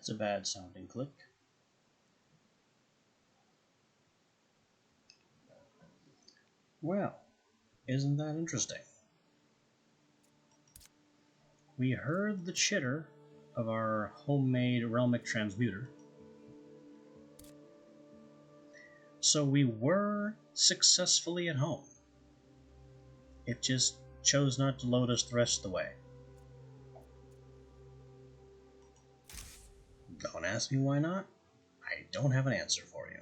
That's a bad sounding click. Well, isn't that interesting? We heard the chitter of our homemade realmic transmuter. So we were successfully at home. It just chose not to load us the rest of the way. Don't ask me why not. I don't have an answer for you.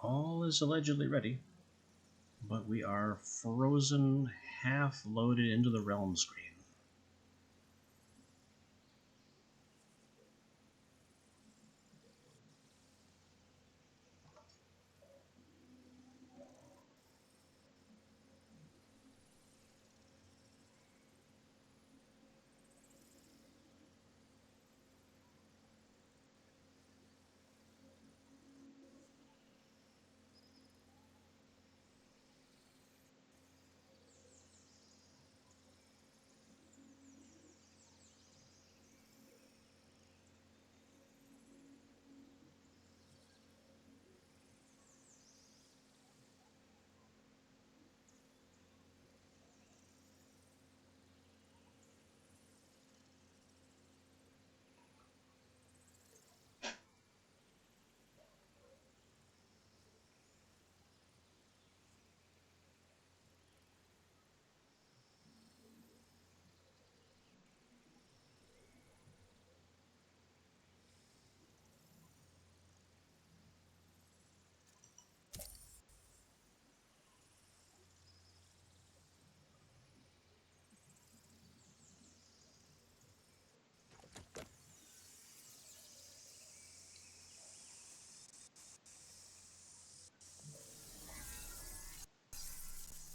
All is allegedly ready, but we are frozen, half loaded into the realm screen.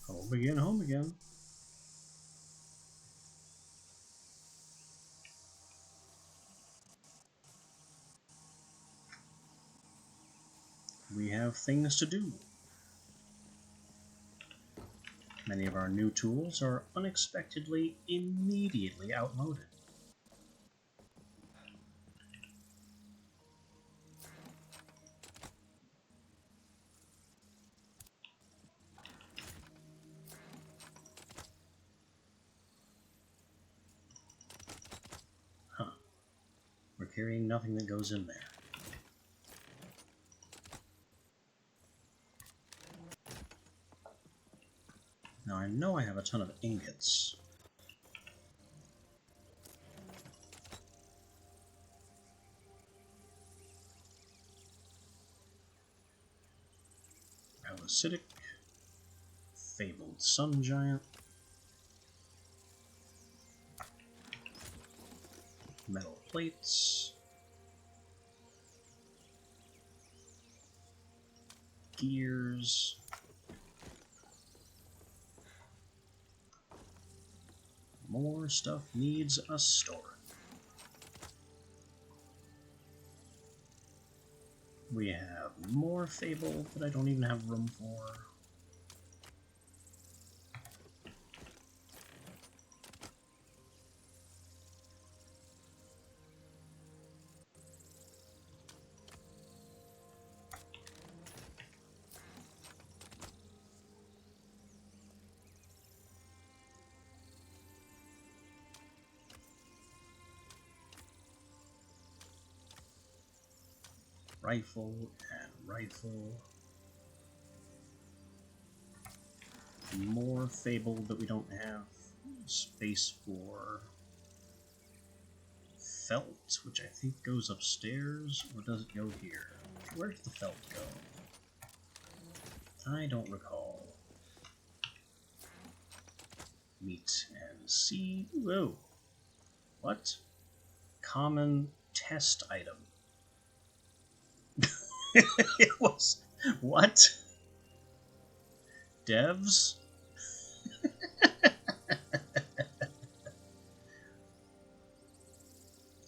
Home again, home again. We have things to do. Many of our new tools are unexpectedly immediately outmoded. Huh. We're carrying nothing that goes in there. Now I know I have a ton of ingots. Acidic, fabled sun giant, metal plates, gears, more stuff needs a store. We have more fable that I don't even have room for. Rifle and rifle. More fable that we don't have space for. Felt, which I think goes upstairs, or does it go here? Where does the felt go? I don't recall. Meat and seed. Whoa. What? Common test item. It was. What? Devs?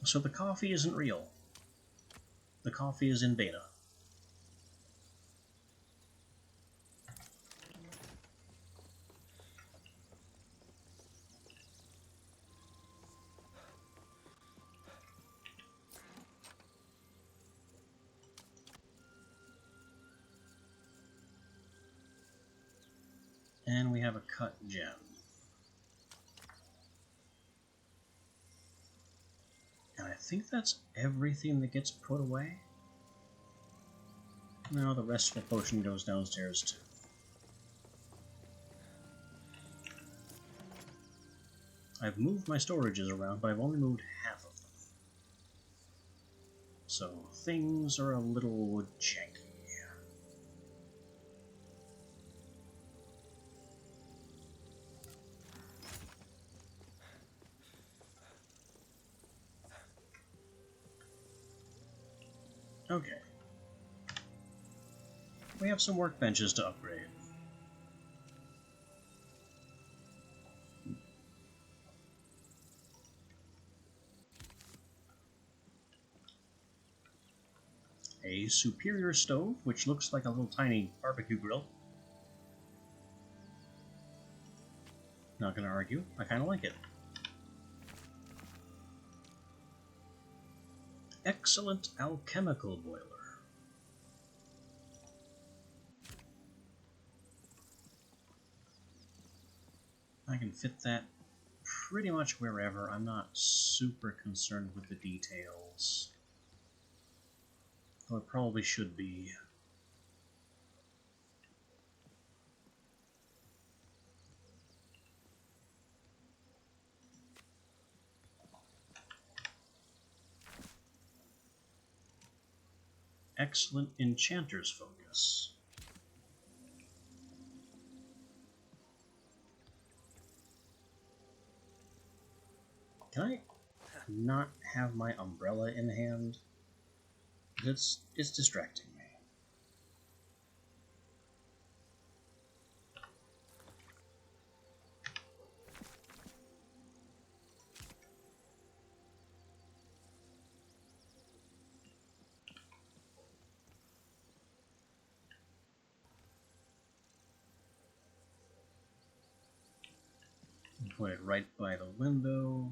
So the coffee isn't real. The coffee is in beta. And we have a cut gem. And I think that's everything that gets put away. Now the restful potion goes downstairs too. I've moved my storages around, but I've only moved half of them. So things are a little janky. Okay. We have some workbenches to upgrade. A superior stove, which looks like a little tiny barbecue grill. Not gonna argue, I kinda like it. Excellent alchemical boiler. I can fit that pretty much wherever. I'm not super concerned with the details. Though it probably should be. Excellent enchanter's focus. Can I not have my umbrella in hand? It's distracting me. Put it right by the window.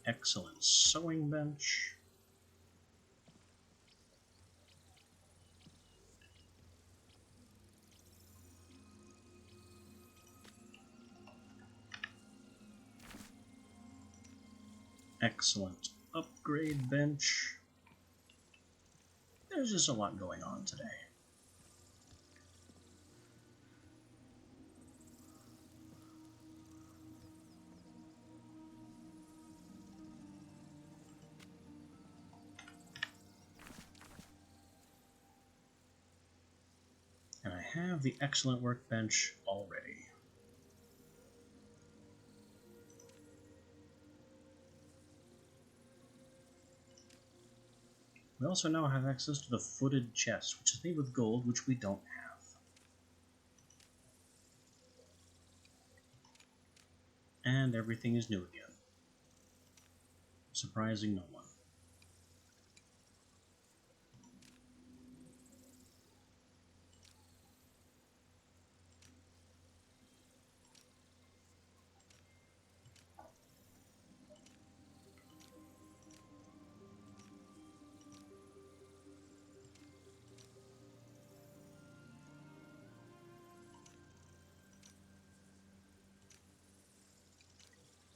Excellent sewing bench. Excellent upgrade bench. There's just a lot going on today. And I have the excellent workbench already. We also now have access to the footed chest, which is made with gold, which we don't have. And everything is new again. Surprising no one.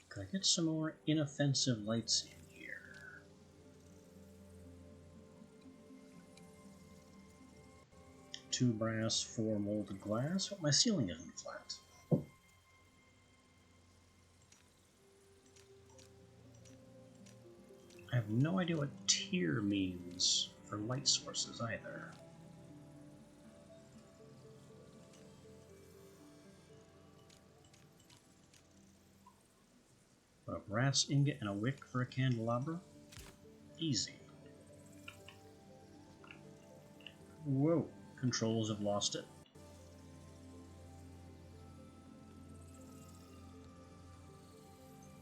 Could I get some more inoffensive lights in here? Two brass, four molded glass, but my ceiling isn't flat. I have no idea what tier means for light sources either. But a brass ingot and a wick for a candelabra? Easy. Whoa, controls have lost it.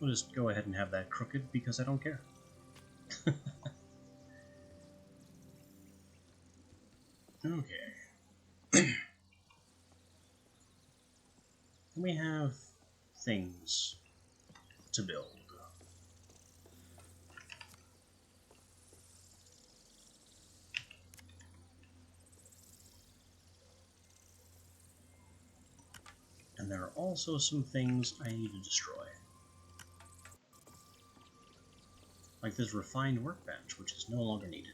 We'll just go ahead and have that crooked because I don't care. Okay. We have things to build. And there are also some things I need to destroy. Like this refined workbench, which is no longer needed.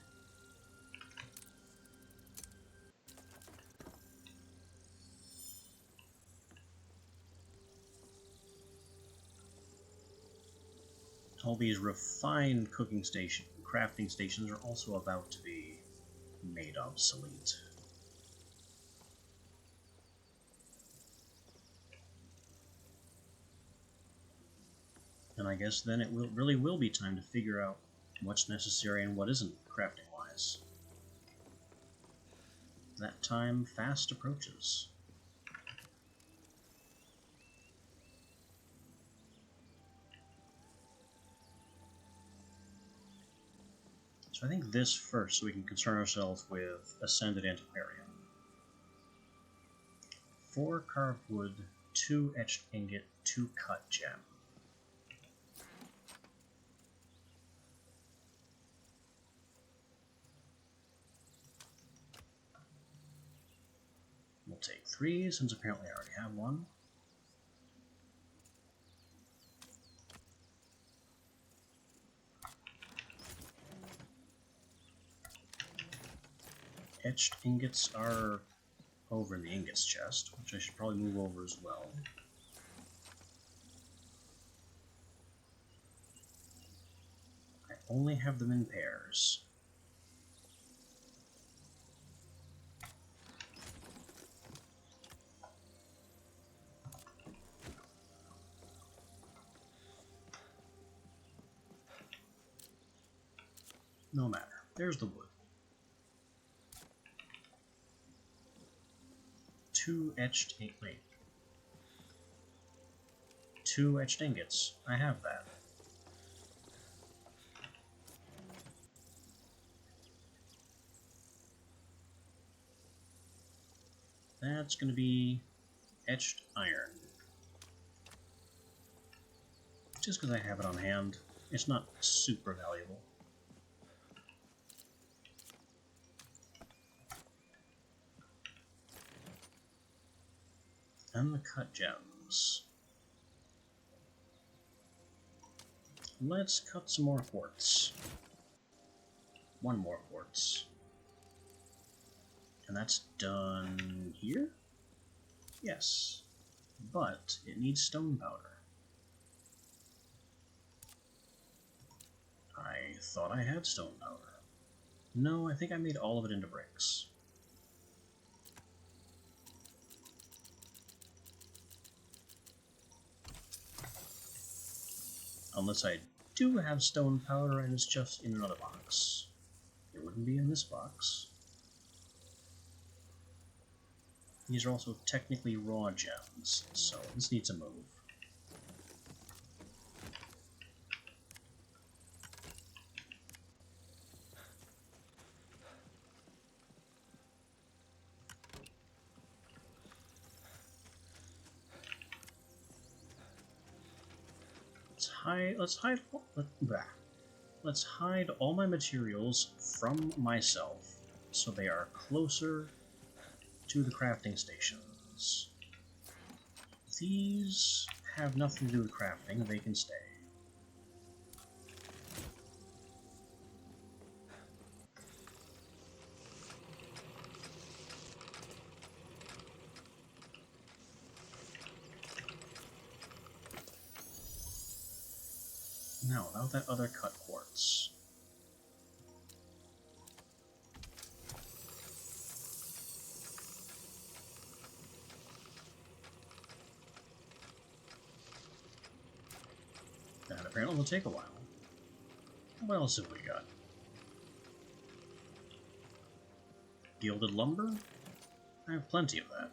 All these refined cooking station, crafting stations are also about to be made obsolete. I guess then it really will be time to figure out what's necessary and what isn't, crafting-wise. That time fast approaches. So I think this first, so we can concern ourselves with Ascended Antiquarian. 4 carved wood, 2 etched ingot, 2 cut gem. We'll take 3, since apparently I already have one. Etched ingots are over in the ingots chest, which I should probably move over as well. I only have them in pairs. No matter. There's the wood. 2 etched wait. 2 etched ingots. I have that. That's going to be etched iron. Just because I have it on hand. It's not super valuable. And the cut gems. Let's cut some more quartz. 1 more quartz. And that's done here? Yes. But it needs stone powder. I thought I had stone powder. No, I think I made all of it into bricks. Unless I do have stone powder and it's just in another box. It wouldn't be in this box. These are also technically raw gems, so this needs a move. Let's hide all my materials from myself, so they are closer to the crafting stations. These have nothing to do with crafting, they can stay. Now, about that other cut quartz. That apparently will take a while. What else have we got? Gilded lumber? I have plenty of that.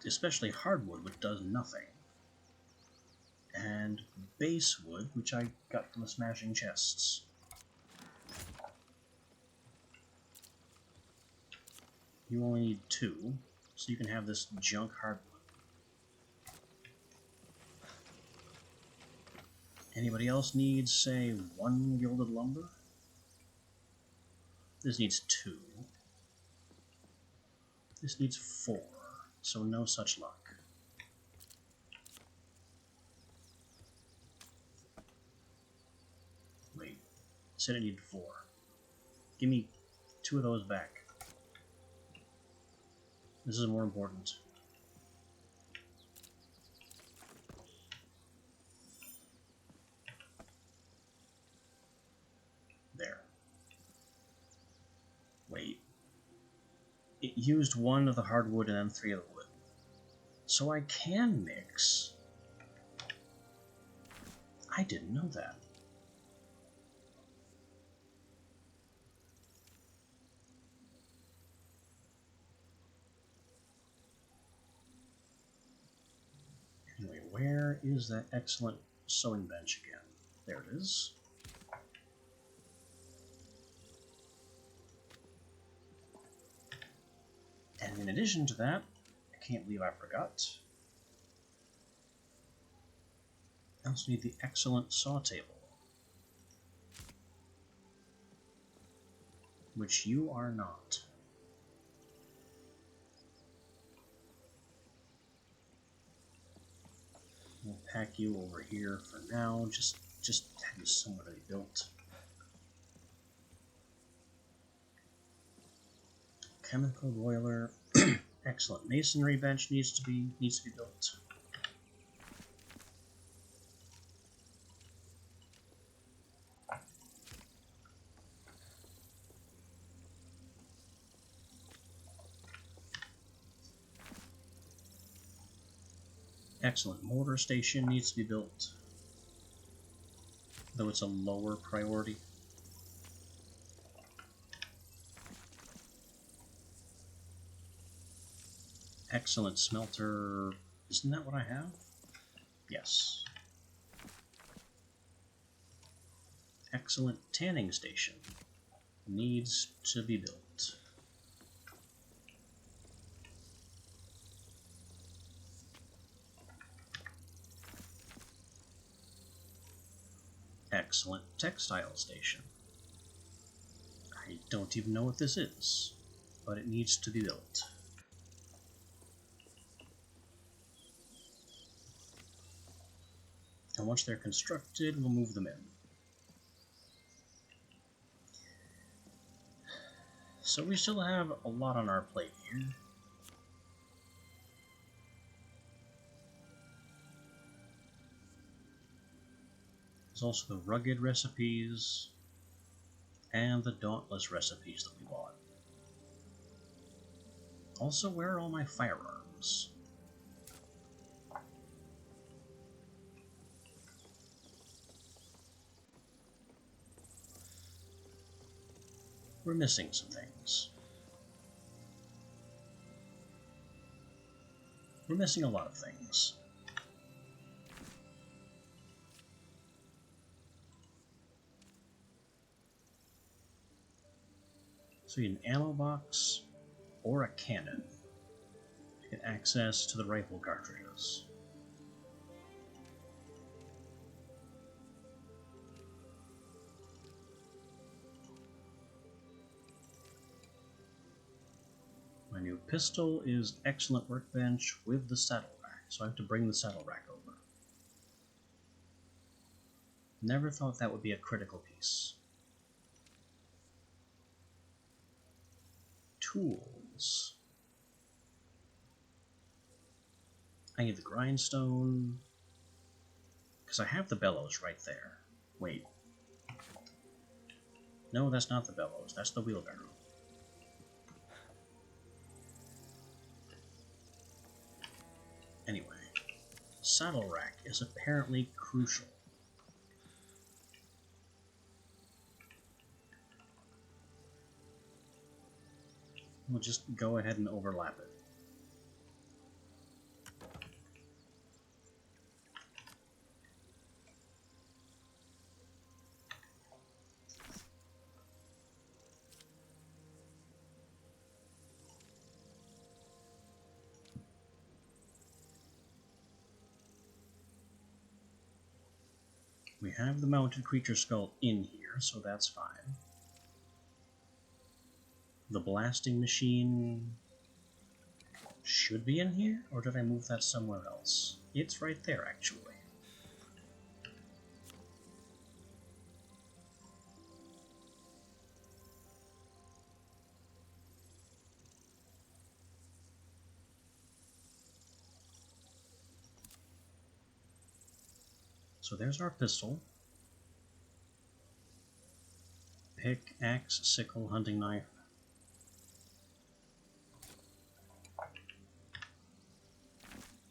Especially hardwood, which does nothing. And base wood, which I got from the smashing chests. You only need 2, so you can have this junk hardwood. Anybody else needs, say, 1 gilded lumber? This needs 2. This needs 4, so no such luck. Wait, said I needed 4. Give me 2 of those back. This is more important. There. Wait. It used 1 of the hardwood and then 3 of the wood. So I can mix. I didn't know that. Anyway, where is that excellent sewing bench again? There it is. And in addition to that, I can't believe I forgot, I also need the excellent saw table, which you are not. We'll pack you over here for now, just have you somewhere to be built. Chemical boiler, excellent masonry bench needs to be built. Excellent mortar station needs to be built, though it's a lower priority. Excellent smelter, isn't that what I have? Yes. Excellent tanning station needs to be built. Excellent textile station. I don't even know what this is, but it needs to be built. And once they're constructed, we'll move them in. So we still have a lot on our plate here. There's also the rugged recipes and the dauntless recipes that we bought. Also, where are all my firearms? We're missing some things. We're missing a lot of things. So you need an ammo box or a cannon to get access to the rifle cartridges. My new pistol is excellent workbench with the saddle rack, so I have to bring the saddle rack over. Never thought that would be a critical piece. Tools. I need the grindstone, because I have the bellows right there. Wait. No, that's not the bellows, that's the wheelbarrow. Anyway, saddle rack is apparently crucial. We'll just go ahead and overlap it. We have the mounted creature skull in here, so that's fine. The blasting machine should be in here, or did I move that somewhere else? It's right there, actually. So there's our pistol. Pick, axe, sickle, hunting knife.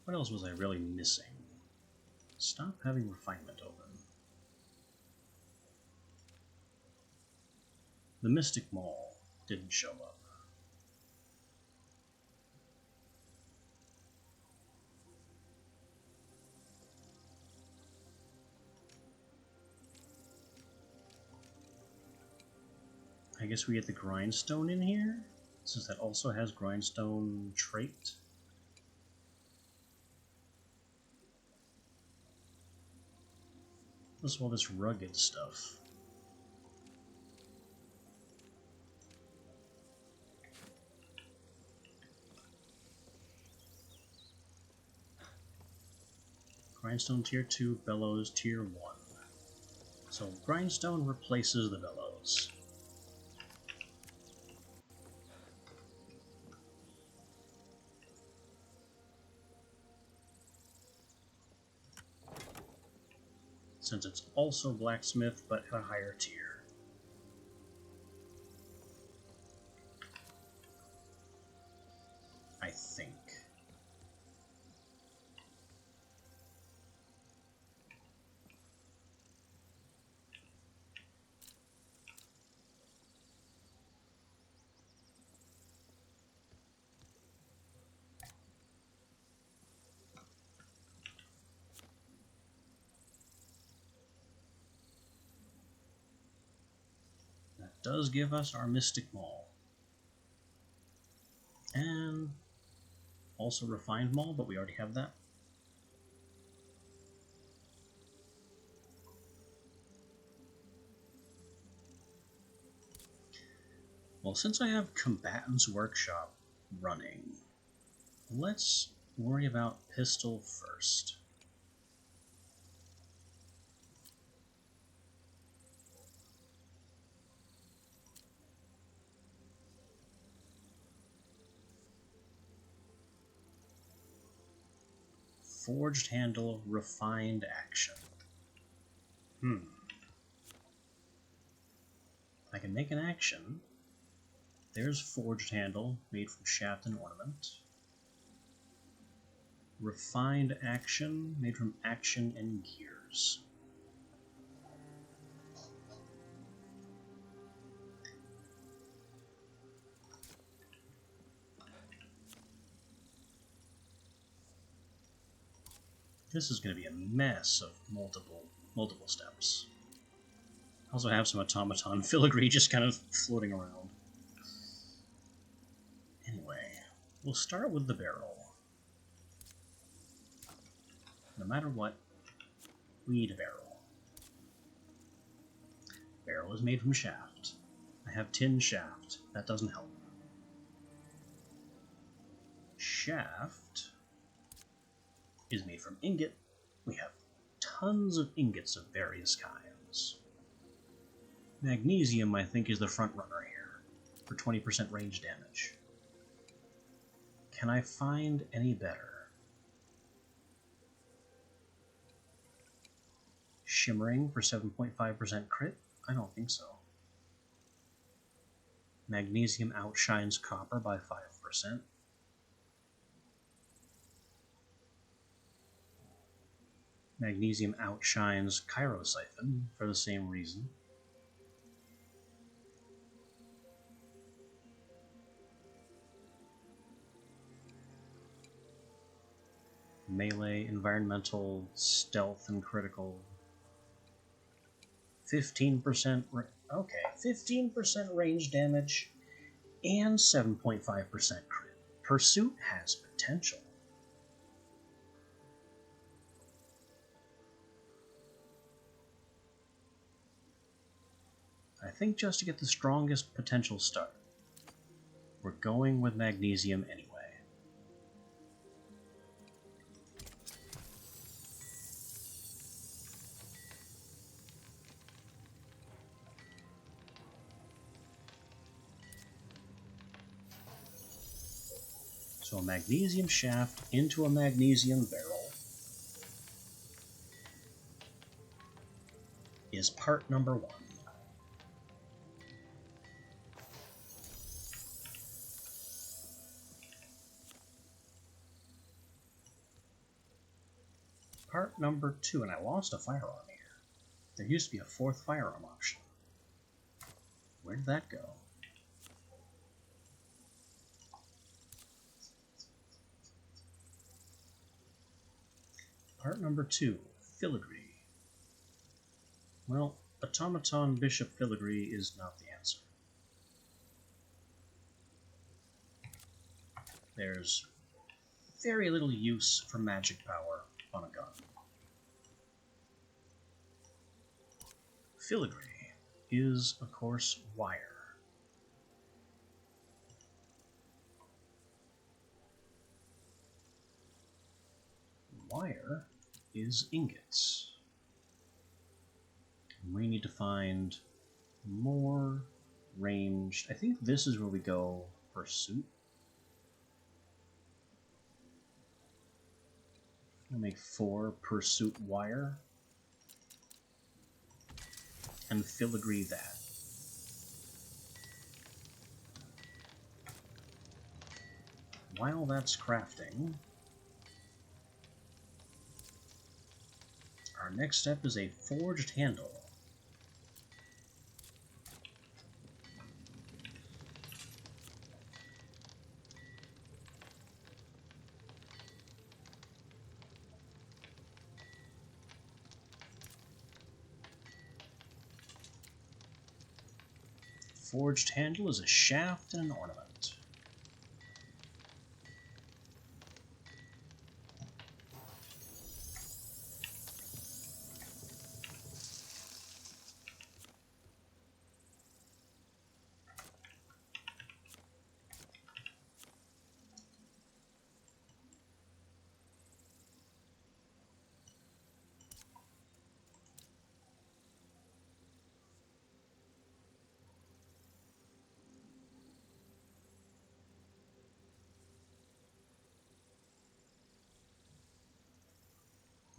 What else was I really missing? Stop having refinement open. The Mystic Mall didn't show up. I guess we get the Grindstone in here, since that also has Grindstone trait. What's all this rugged stuff? Grindstone tier 2, Bellows tier 1. So Grindstone replaces the Bellows. Since it's also Blacksmith, but at a higher tier. I think. That does give us our Mystic Maul. And also Refined Maul, but we already have that. Well, since I have Combatant's Workshop running, let's worry about Pistol first. Forged Handle, Refined Action. I can make an action. There's Forged Handle, made from Shaft and Ornament. Refined Action, made from Action and Gears. This is going to be a mess of multiple steps. I also have some automaton filigree just kind of floating around. Anyway, we'll start with the barrel. No matter what, we need a barrel. Barrel is made from shaft. I have tin shaft. That doesn't help. Shaft is made from ingot. We have tons of ingots of various kinds. Magnesium, I think, is the front runner here for 20% range damage. Can I find any better? Shimmering for 7.5% crit? I don't think so. Magnesium outshines copper by 5%. Magnesium outshines Chirosiphon for the same reason. Melee, environmental, stealth, and critical. 15%, okay, 15% range damage and 7.5% crit. Pursuit has potential. I think just to get the strongest potential start, we're going with Magnesium anyway. So a Magnesium shaft into a Magnesium barrel is part number 1. Part number 2, and I lost a firearm here. There used to be a 4th firearm option. Where did that go? Part number 2, filigree. Well, automaton bishop filigree is not the answer. There's very little use for magic power on a gun. Filigree is, of course, wire. Wire is ingots. We need to find more ranged. I think this is where we go pursuit. I'll make 4 pursuit wire and filigree that. While that's crafting, our next step is a forged handle. Forged handle is a shaft and an ornament.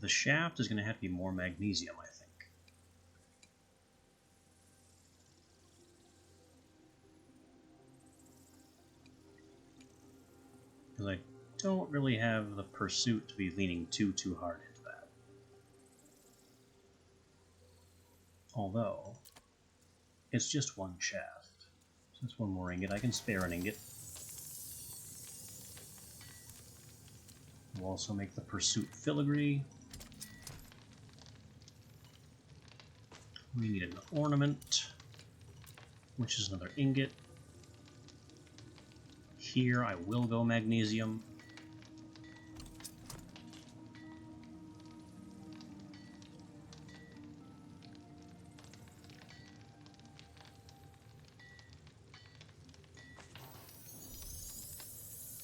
The shaft is going to have to be more magnesium, I think. Because I don't really have the pursuit to be leaning too hard into that. Although, it's just one shaft. So that's one more ingot. I can spare an ingot. We'll also make the pursuit filigree. We need an ornament, which is another ingot. Here I will go magnesium.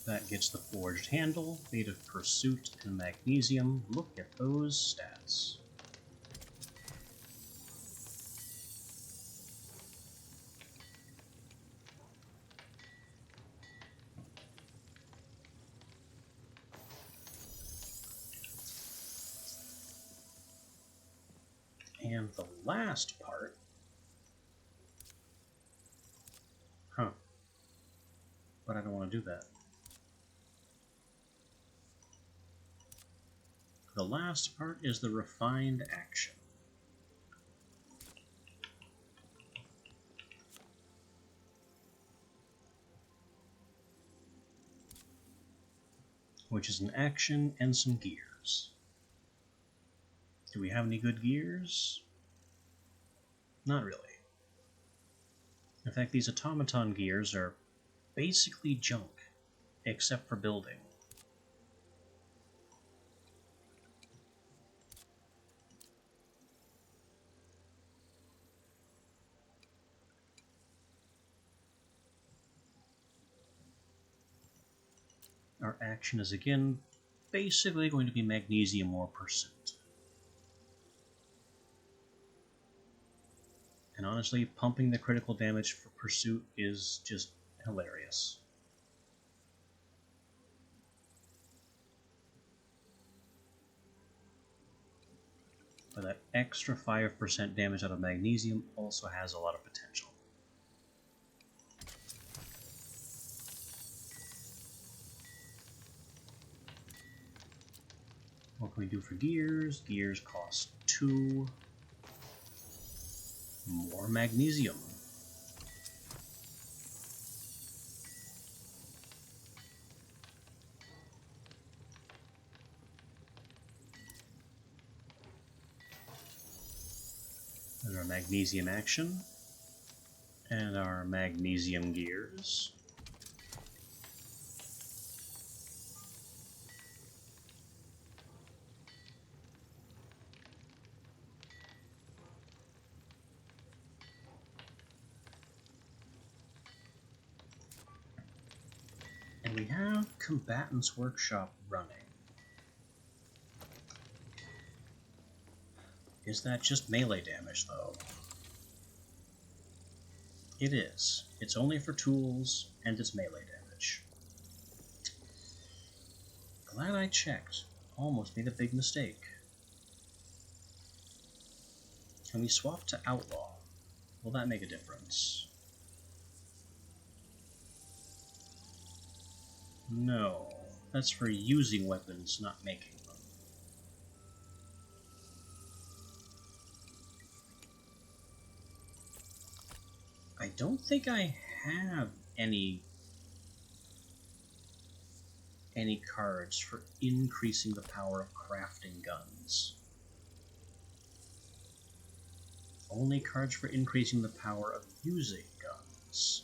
That gets the forged handle, made of pursuit and magnesium. Look at those stats. And the last part... But I don't want to do that. The last part is the refined action. Which is an action and some gears. Do we have any good gears? Not really. In fact, these automaton gears are basically junk, except for building. Our action is again basically going to be magnesium or pursuit. And honestly, pumping the critical damage for pursuit is just hilarious. But that extra 5% damage out of magnesium also has a lot of potential. What can we do for gears? Gears cost 2. More magnesium. And our magnesium action. And our magnesium gears. And we have Combatant's Workshop running. Is that just melee damage, though? It is. It's only for tools, and it's melee damage. Glad I checked. Almost made a big mistake. Can we swap to Outlaw? Will that make a difference? No. That's for using weapons, not making them. I don't think I have any cards for increasing the power of crafting guns. Only cards for increasing the power of using guns.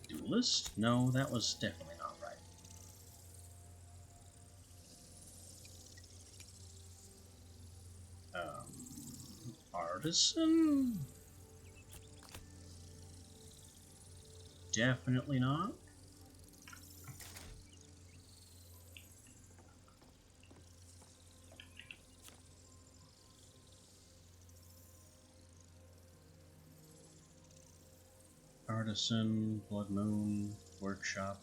Duelist? No, that was definitely not right. Artisan? Definitely not. Artisan, Blood Moon, Workshop,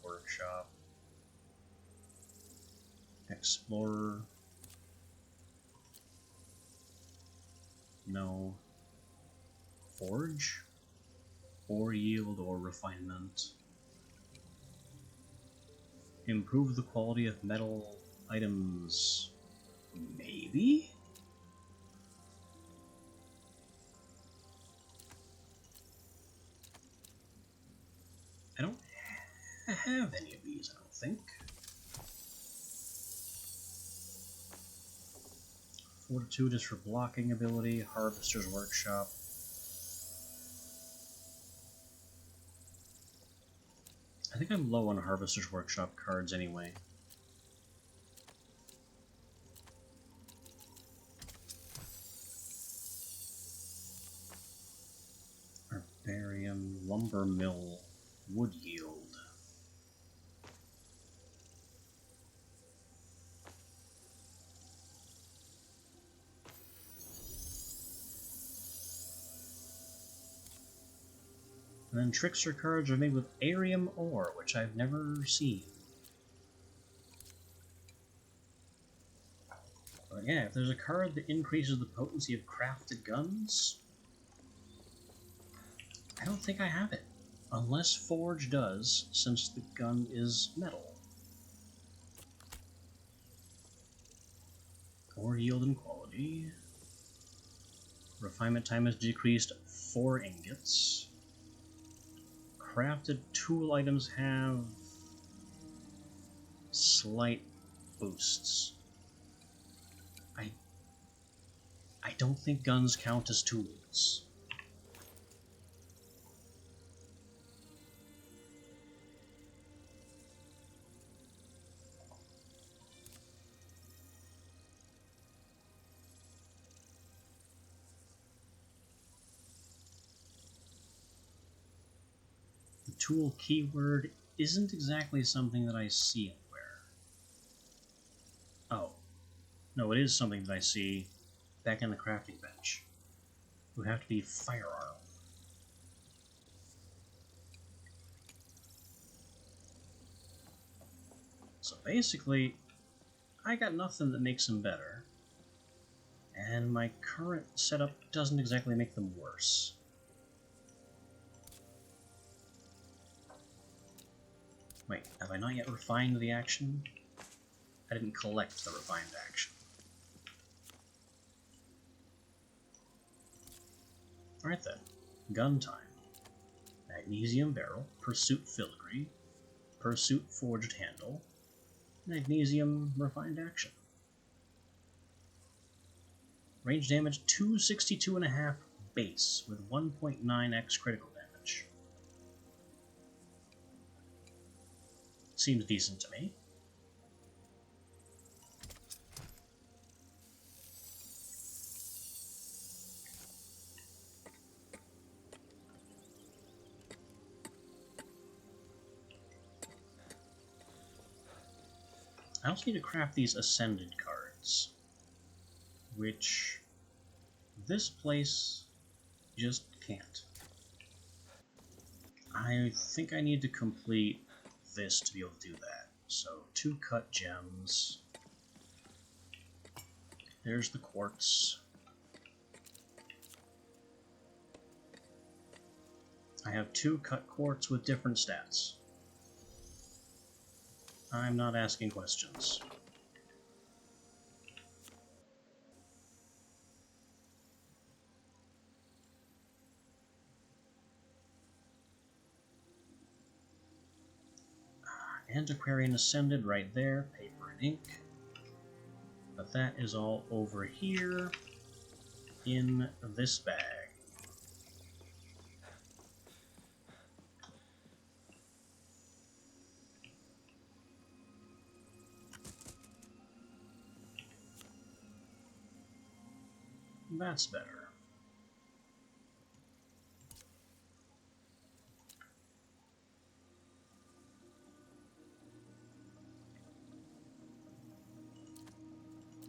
Explorer. No. Forge? Ore yield or refinement. Improve the quality of metal items. Maybe? I don't have any of these, I don't think. Fortitude is for blocking ability, Harvester's Workshop. I think I'm low on Harvester's Workshop cards anyway. Herbarium, Lumber Mill, Wood Yield. And then Trickster cards are made with Arium ore, which I've never seen. But yeah, if there's a card that increases the potency of crafted guns, I don't think I have it. Unless Forge does, since the gun is metal. Ore yield and quality. Refinement time is decreased 4 ingots. Crafted tool items have slight boosts. I don't think guns count as tools. The tool keyword isn't exactly something that I see anywhere. Oh. No, it is something that I see back in the crafting bench. It would have to be firearm. So basically, I got nothing that makes them better, and my current setup doesn't exactly make them worse. Wait, have I not yet refined the action? I didn't collect the refined action. Alright then, gun time. Magnesium barrel, pursuit filigree, pursuit forged handle, Magnesium refined action. Range damage 262.5 base with 1.9x critical damage. Seems decent to me. I also need to craft these Ascended cards, which this place just can't. I think I need to complete this to be able to do that. So 2 cut gems. There's the quartz. I have 2 cut quartz with different stats. I'm not asking questions. Antiquarian Ascended right there, paper and ink. But that is all over here in this bag. That's better.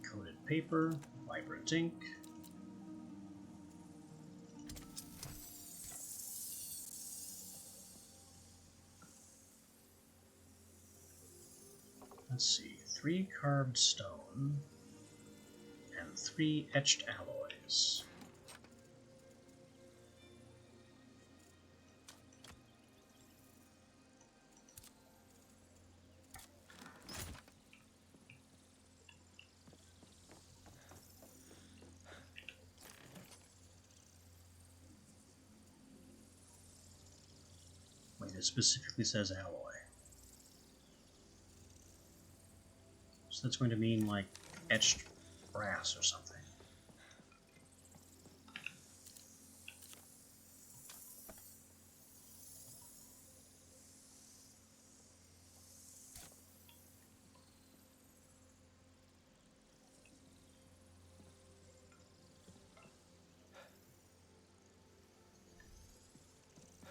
Coated paper, vibrant ink. Let's see, 3 carved stone and 3 etched alloys. Wait, it specifically says alloy. So that's going to mean like etched brass or something.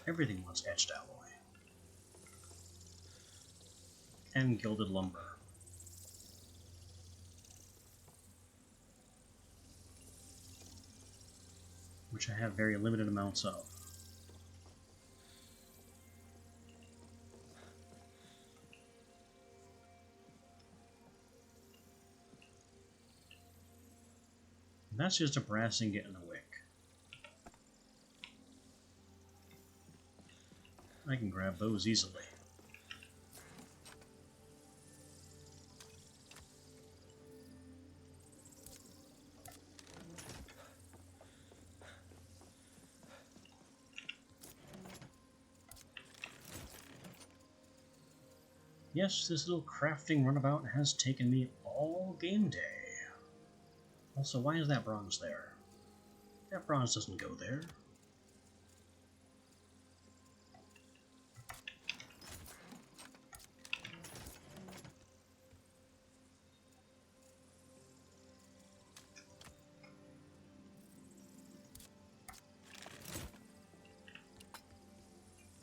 Everything wants etched alloy. And gilded lumber. Which I have very limited amounts of. And that's just a brass ingot and a wick. I can grab those easily. Yes, this little crafting runabout has taken me all game day. Also, why is that bronze there? That bronze doesn't go there.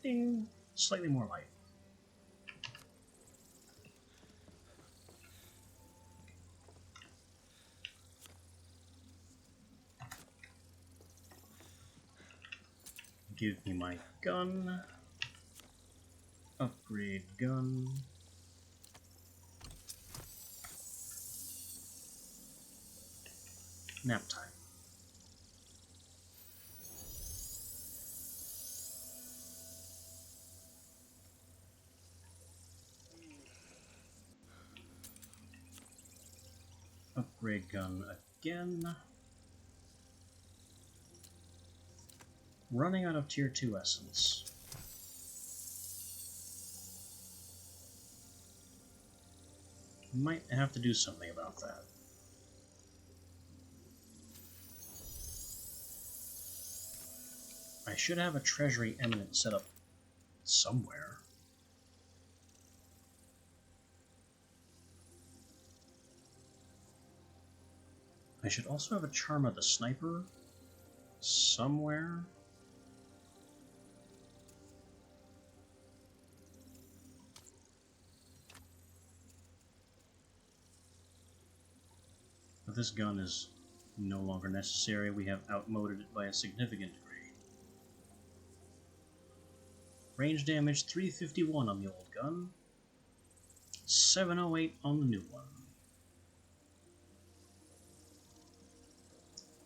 Ding! Slightly more light. Give me my gun. Upgrade gun. Nap time. Upgrade gun again. Running out of tier 2 essence. Might have to do something about that. I should have a Treasury Eminent set up somewhere. I should also have a Charm of the Sniper somewhere. But this gun is no longer necessary. We have outmoded it by a significant degree. Range damage 351 on the old gun, 708 on the new one.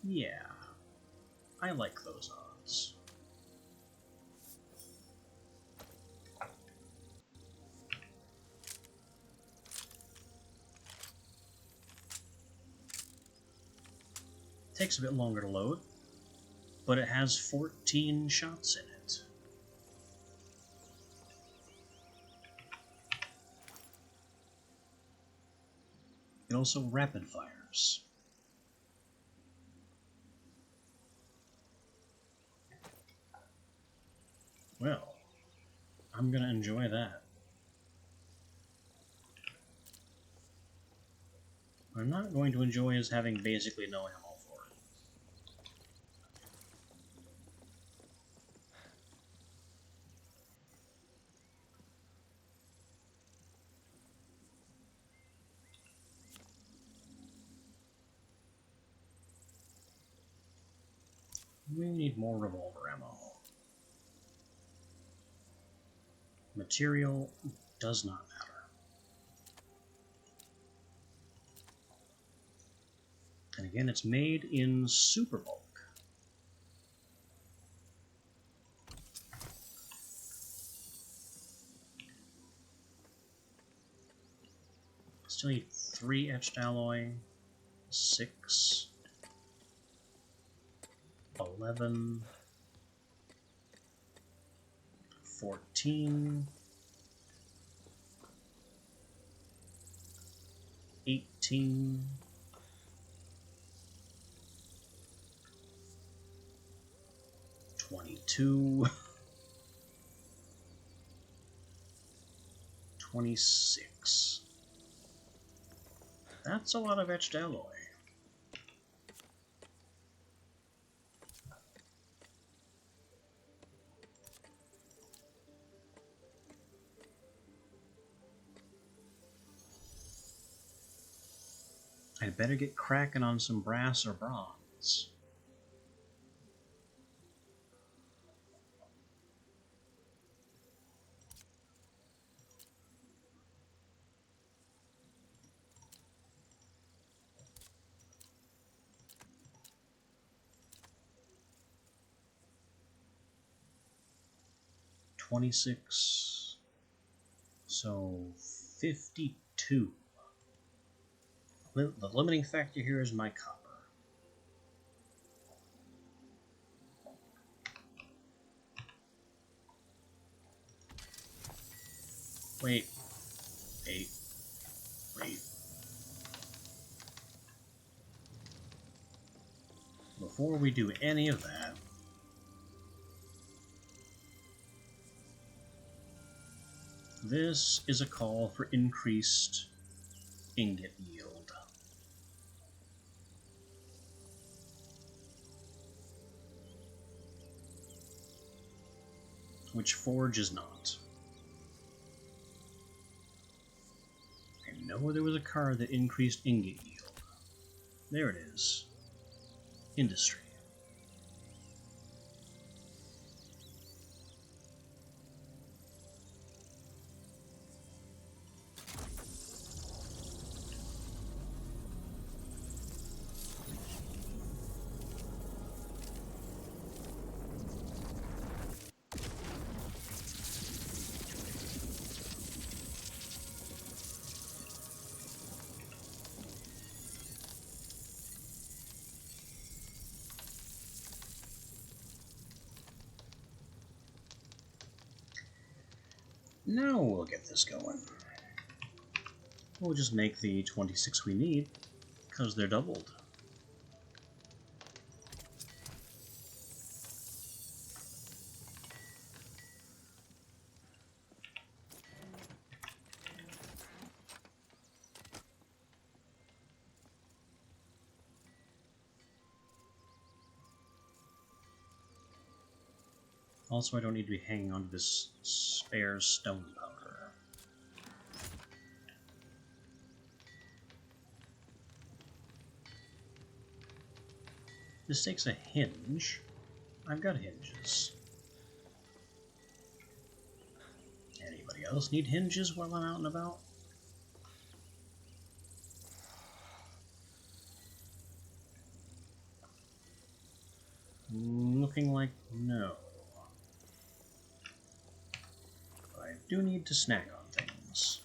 Yeah, I like those odds. Takes a bit longer to load, but it has 14 shots in it. It also rapid fires. Well, I'm gonna enjoy that. What I'm not going to enjoy is having basically no ammo for it. We need more revolver ammo. Material does not matter. And again, it's made in super bulk. Still need 3 etched alloy, 6, 11, 14, 18, 22, 26. That's a lot of etched alloy. I'd better get cracking on some brass or bronze. $26, so 52. The limiting factor here is my copper. Wait. Before we do any of that, this is a call for increased ingot yield. Which Forge is not. I know there was a card that increased ingot yield. There it is. Industry. Now we'll get this going. We'll just make the 26 we need, because they're doubled. Also, I don't need to be hanging on to this spare stone powder. This takes a hinge. I've got hinges. Anybody else need hinges while I'm out and about? Looking like no. But I do need to snack on things.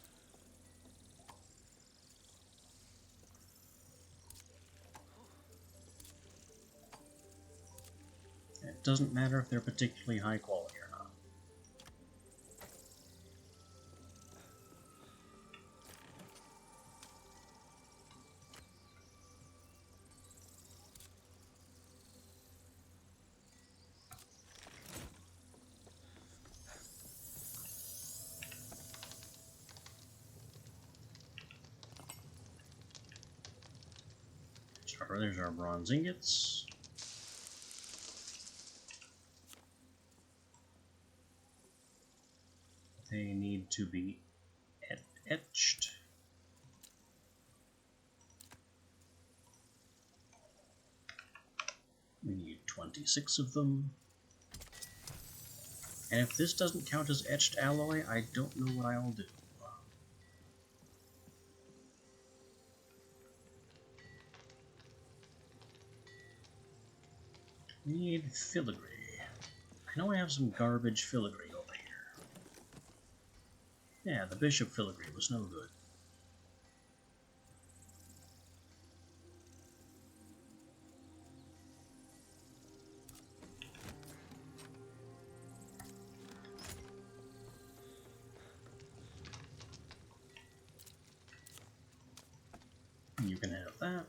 It doesn't matter if they're particularly high quality or not. There's our bronze ingots. They need to be etched. We need 26 of them. And if this doesn't count as etched alloy, I don't know what I'll do. We need filigree. I know I have some garbage filigree over here. Yeah, the bishop filigree was no good. You can have that.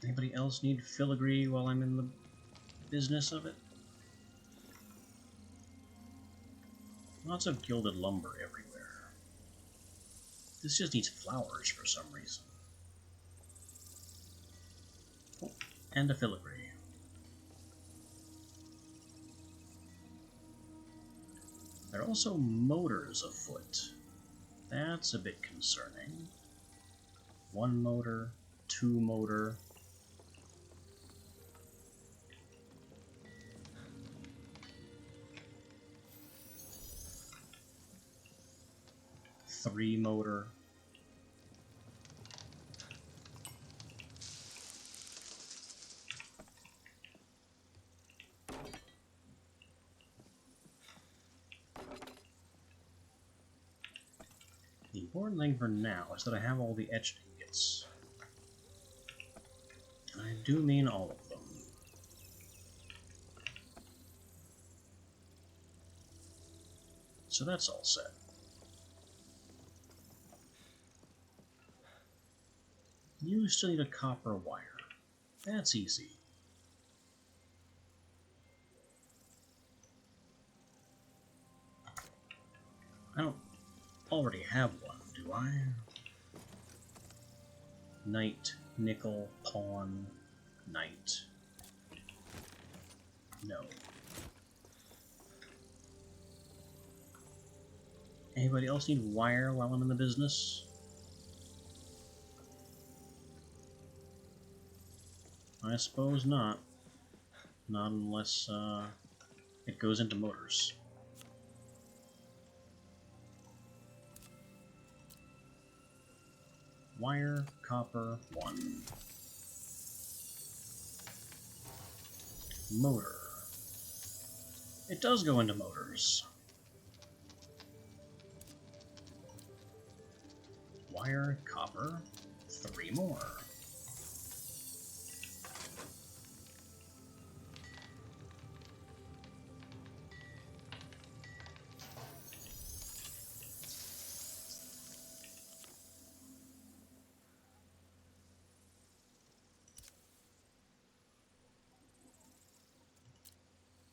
Anybody else need filigree while I'm in the business of it? Lots of gilded lumber everywhere. This just needs flowers for some reason. Oh, and a filigree. There are also motors afoot. That's a bit concerning. 1 motor, 2 motor. Three motor. The important thing for now is that I have all the etched ingots. And I do mean all of them. So that's all set. You still need a copper wire. That's easy. I don't already have one, do I? Knight, nickel, pawn, knight. No. Anybody else need wire while I'm in the business? I suppose not. Not unless it goes into motors. Wire, copper, 1. Motor. It does go into motors. Wire, copper, 3 more.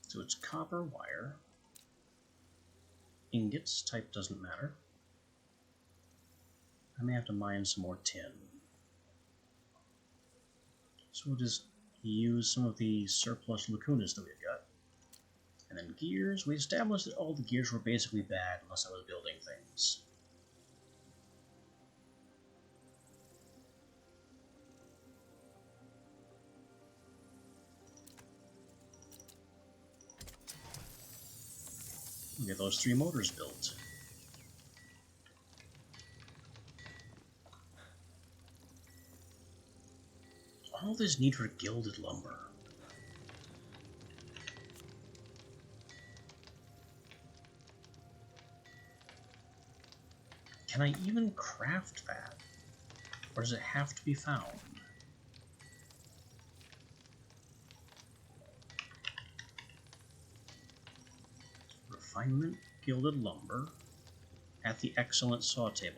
So it's copper wire. Ingots, type doesn't matter. I may have to mine some more tin. So we'll just use some of the surplus lacunas that we've got. And then gears, we established that all the gears were basically bad unless I was building things. We get those 3 motors built. All this need for gilded lumber. Can I even craft that? Or does it have to be found? Refinement gilded lumber at the excellent saw table.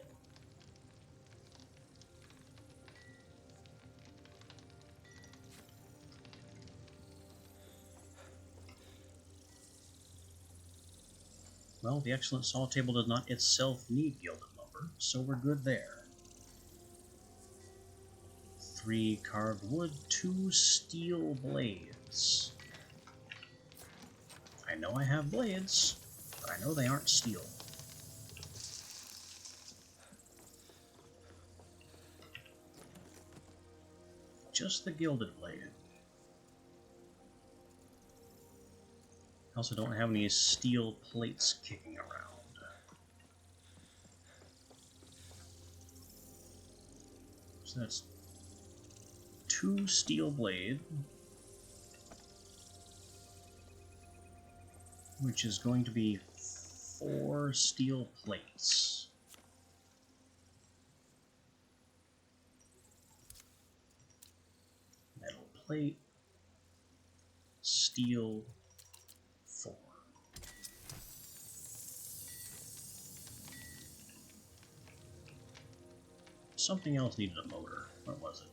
Well, the excellent saw table does not itself need gilded lumber, so we're good there. 3 carved wood, 2 steel blades. I know I have blades, but I know they aren't steel. Just the gilded blade. I also don't have any steel plates kicking around. So that's 2 steel blade, which is going to be 4 steel plates. Metal plate, steel, 4. Something else needed a motor. What was it?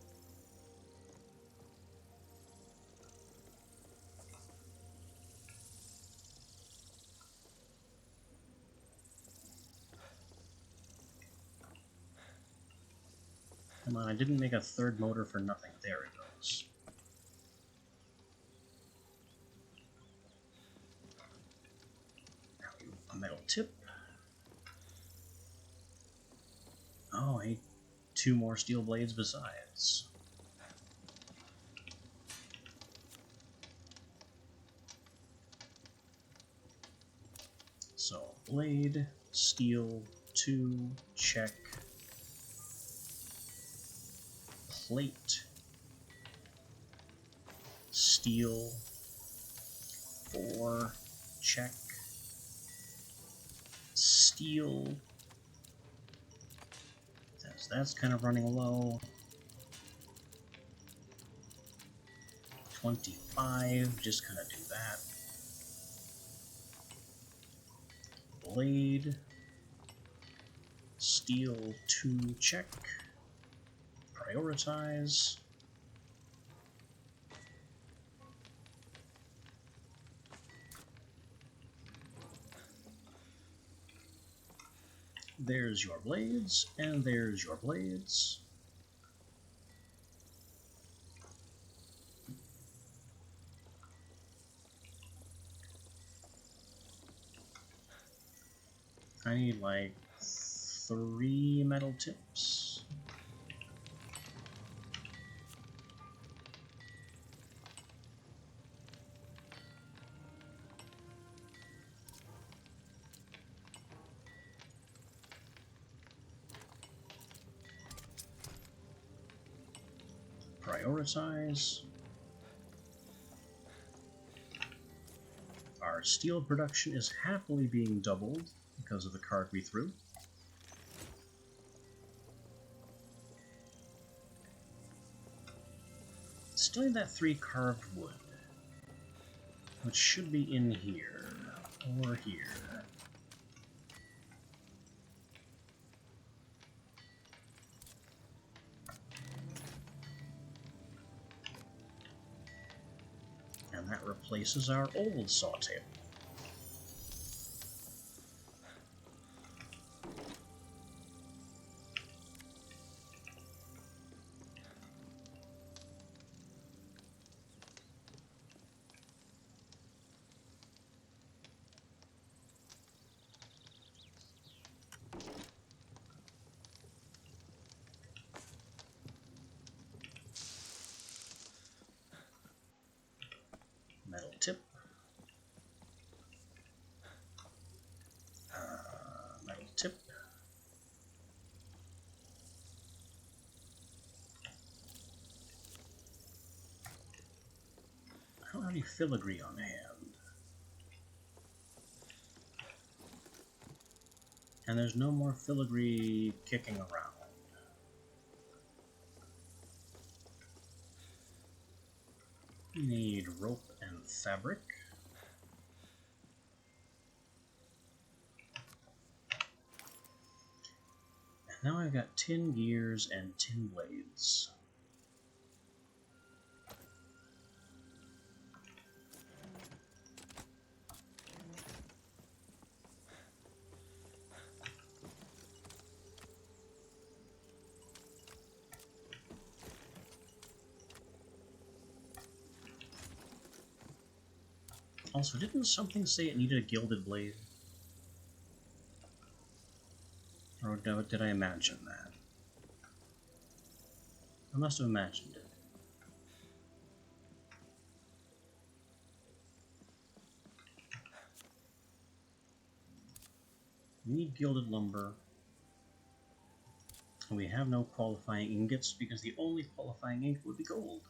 Come on, I didn't make a 3rd motor for nothing. There it goes. Now a metal tip. Oh, I need 2 more steel blades besides. So, blade, steel, 2, check. Plate, steel, 4, check. Steel. That's kind of running low. 25, just kind of do that. Blade, steel, 2, check. Prioritize. There's your blades, and there's your blades. I need like 3 metal tips. Prioritize. Our steel production is happily being doubled because of the card we threw. Still need that 3 carved wood, which should be in here, or here. And And that replaces our old saw table. Metal tip. Metal tip. I don't have any filigree on hand. And there's no more filigree kicking around. We need rope and fabric. And now I've got tin gears and tin blades. Also, didn't something say it needed a gilded blade? Or did I imagine that? I must have imagined it. We need gilded lumber. And we have no qualifying ingots because the only qualifying ingot would be gold.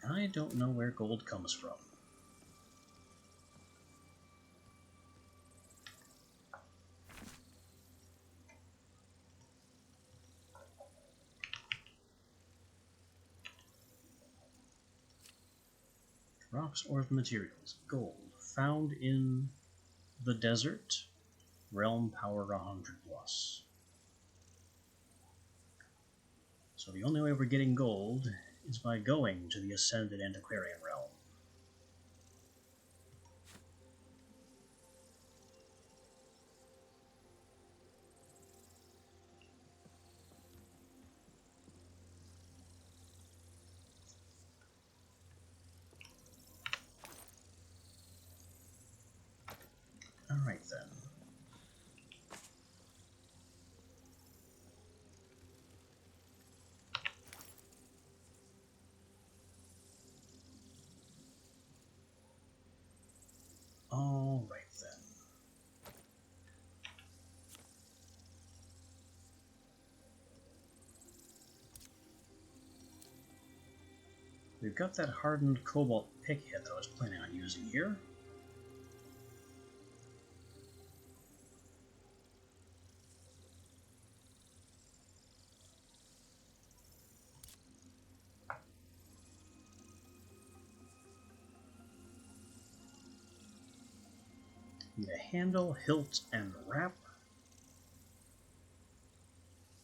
And I don't know where gold comes from. Rocks, ores, materials. Gold. Found in the desert. Realm power 100 plus. So the only way we're getting gold is by going to the Ascended Antiquarian Realm. Alright then. Alright then. We've got that hardened cobalt pickhead that I was planning on using here. Need a handle, hilt, and wrap.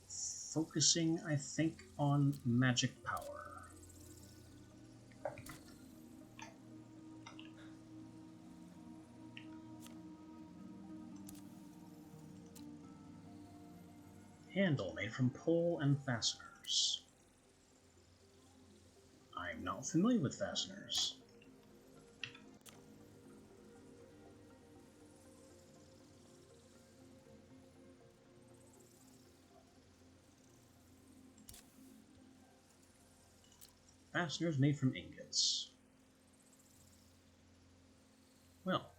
Focusing, I think, on magic power. Handle made from pole and fasteners. I'm not familiar with fasteners. Fasteners made from ingots. Well,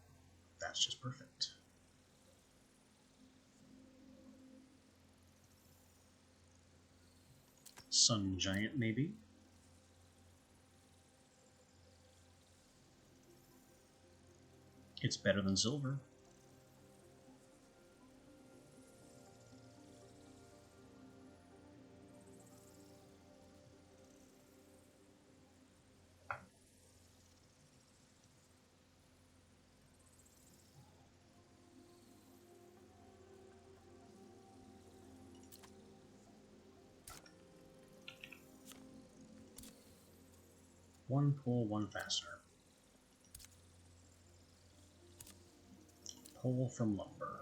that's just perfect. Sun Giant, maybe? It's better than silver. One pull, one fastener. Pull from lumber.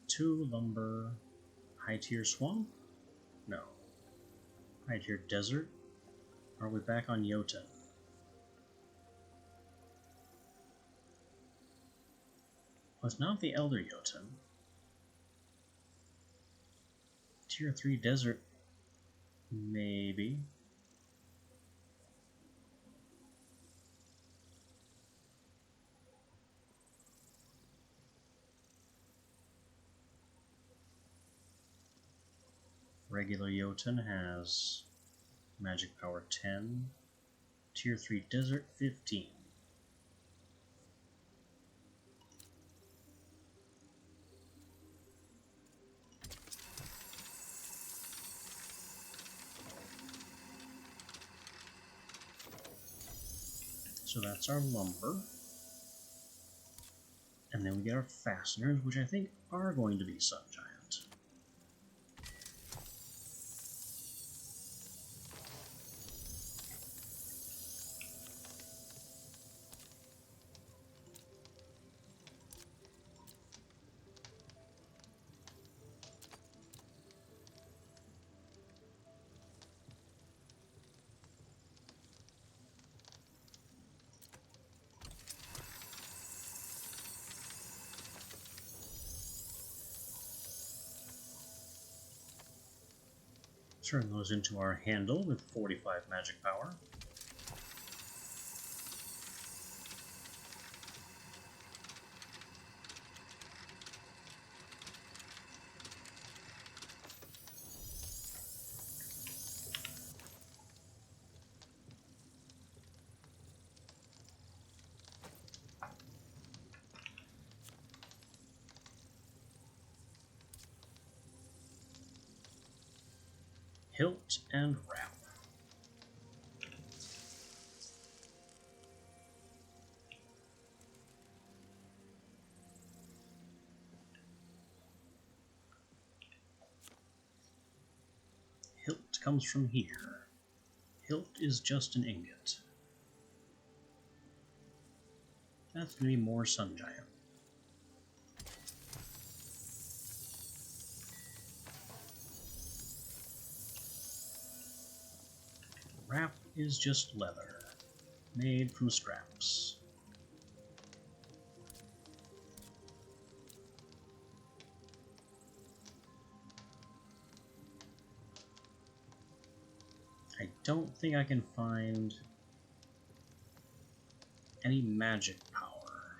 Two lumber. High tier swamp? No. High tier desert? Are we back on Jotun? Was not the Elder Jotun. Tier 3 desert? Maybe. Regular Jotun has magic power 10. Tier 3 desert 15. So that's our lumber. And then we get our fasteners, which I think are going to be Sun Giant. Turn those into our handle with 45 magic power. Hilt and wrap. Hilt comes from here. Hilt is just an ingot. That's going to be more Sun Giant. Wrap is just leather, made from scraps. I don't think I can find any magic power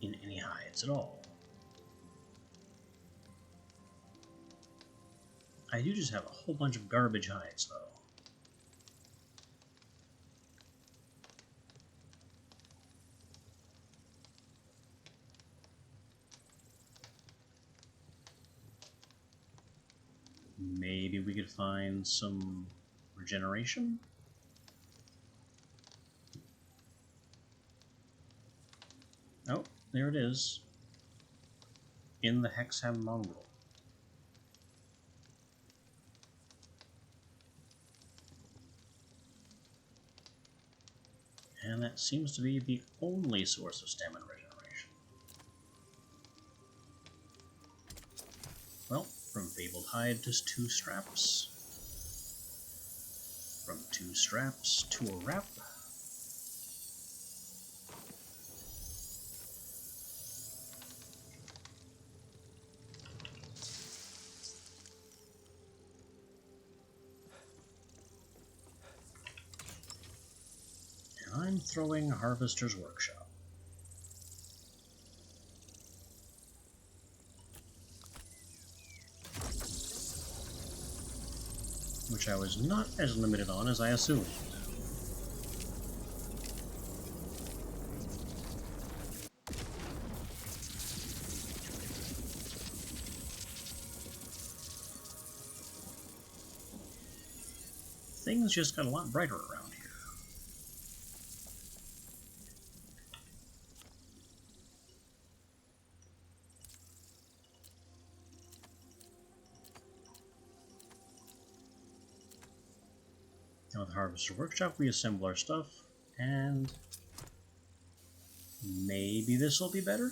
in any hides at all. I do just have a whole bunch of garbage hides, though. Maybe we could find some regeneration? Oh, there it is. In the Hexham Mongrel. And that seems to be the only source of stamina regeneration. Well, from Fabled Hide to 2 straps. From 2 straps to a wrap. And I'm throwing Harvester's Workshop. Which I was not as limited on as I assumed. things just got a lot brighter around here. Now with the Harvester Workshop, we assemble our stuff, and maybe this will be better?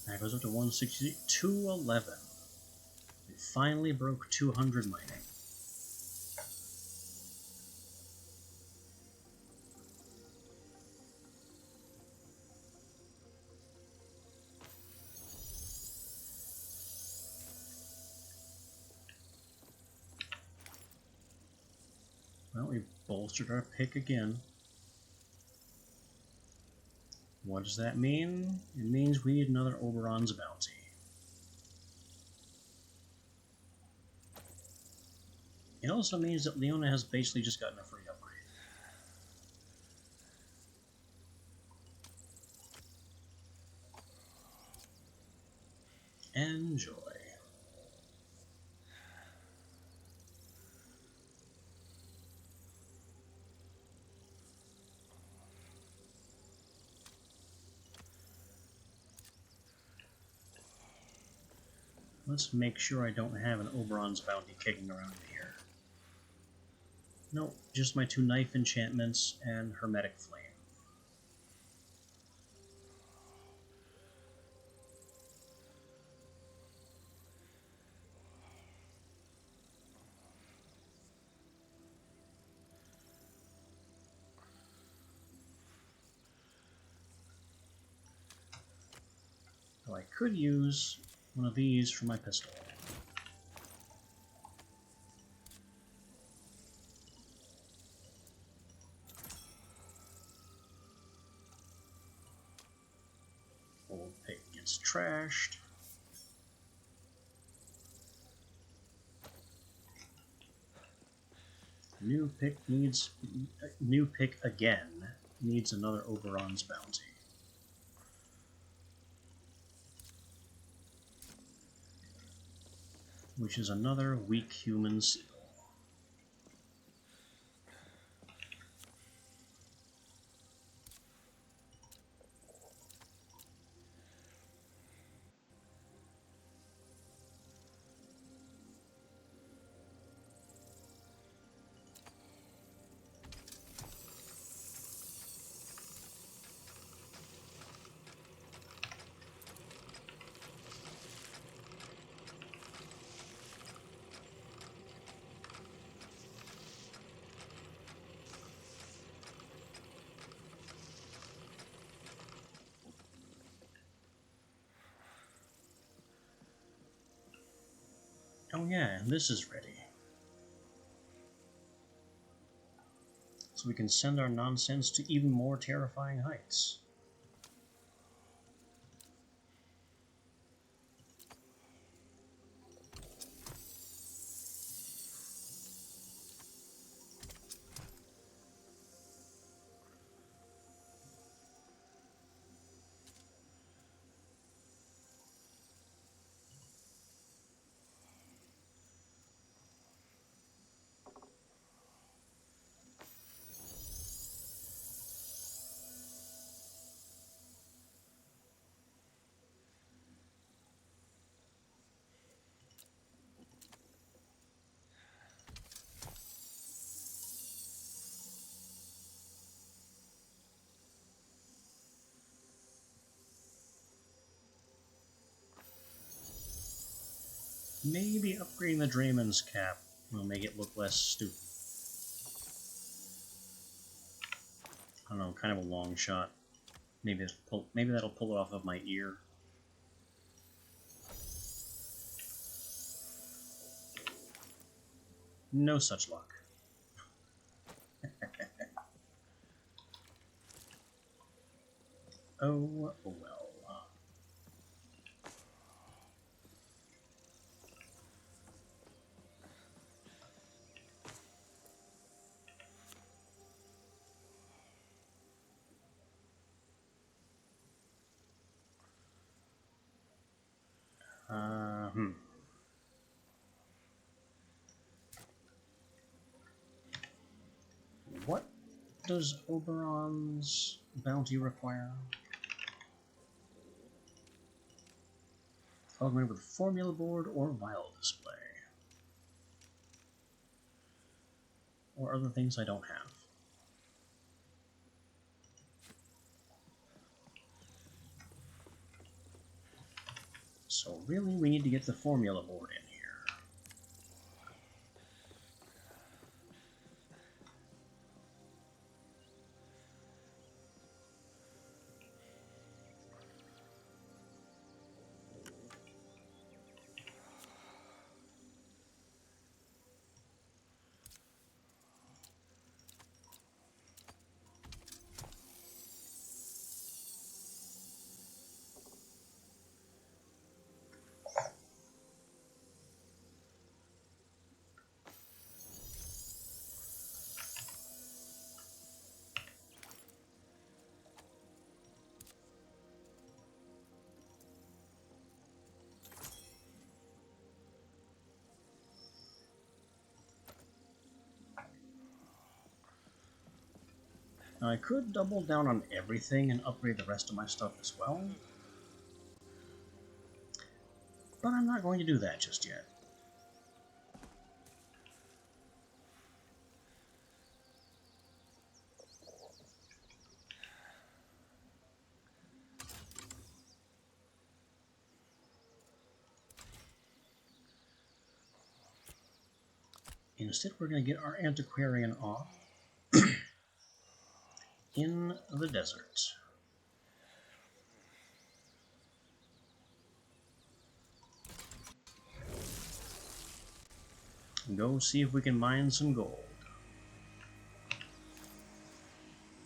That goes up to 160, 211. We finally broke 200 mining. Well, we bolstered our pick again. What does that mean? It means we need another Oberon's bounty. It also means that Leona has basically just gotten a free upgrade. Enjoy. Let's make sure I don't have an Oberon's bounty kicking around in here. Nope, just my 2 knife enchantments and Hermetic Flame. Though I could use one of these for my pistol. Old pick gets trashed. New pick again needs another Oberon's bounty. Which is another weak human seal. Oh yeah, and this is ready. So we can send our nonsense to even more terrifying heights. Maybe upgrading the Drayman's cap will make it look less stupid. I don't know, kind of a long shot. Maybe that'll pull it off of my ear. No such luck. Oh well. What does Oberon's bounty require? Augmented with formula board or vial display. Or other things I don't have. So really, we need to get the formula board in here. Now, I could double down on everything and upgrade the rest of my stuff as well, but I'm not going to do that just yet. Instead, we're going to get our antiquarian off in the desert. Go see if we can mine some gold.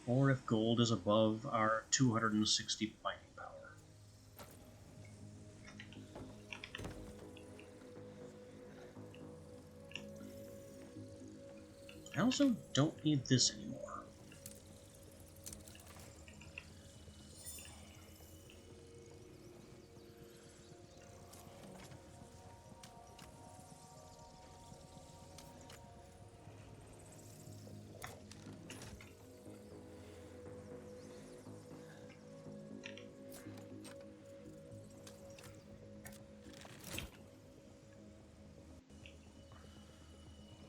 Or if gold is above our 260 mining power. I also don't need this anymore.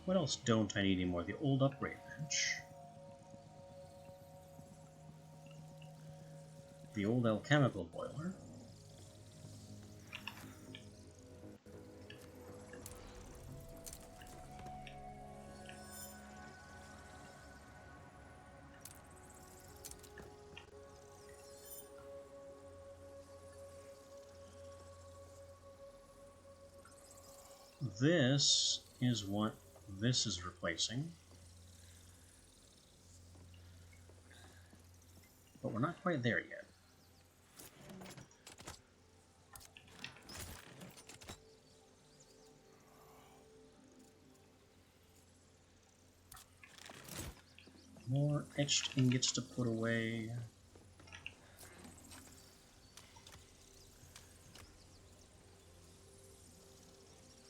What else don't I need anymore? The old upgrade bench. The old alchemical boiler. This is what this is replacing. But we're not quite there yet. More etched ingots to put away.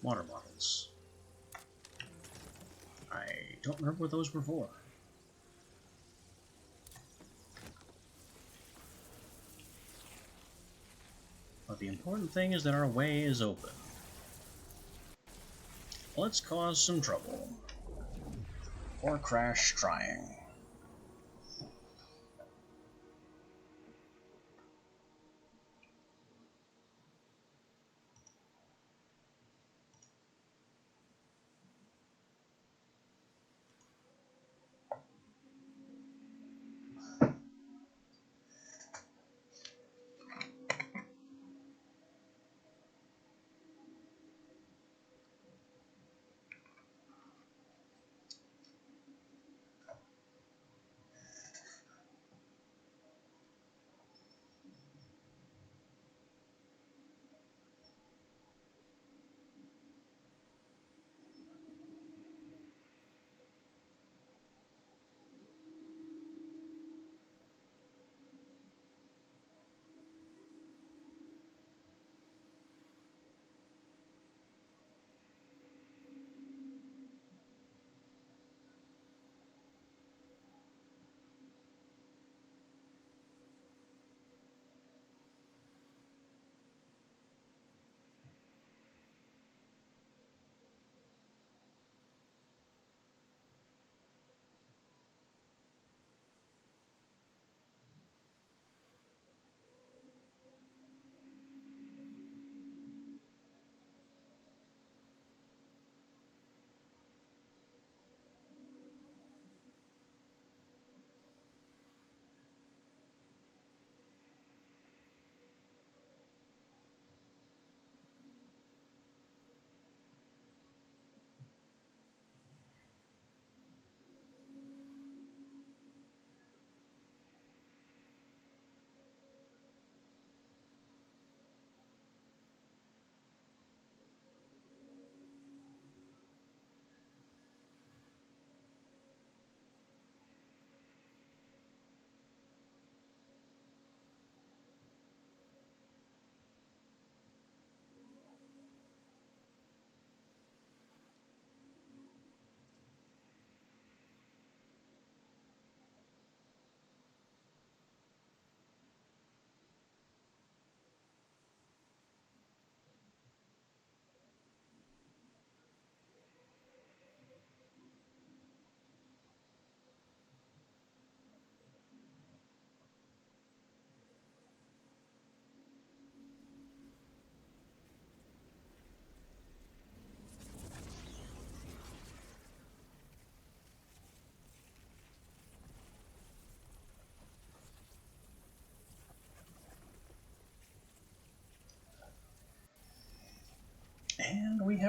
Water bottles. I don't remember what those were for. But the important thing is that our way is open. Let's cause some trouble. Or crash trying.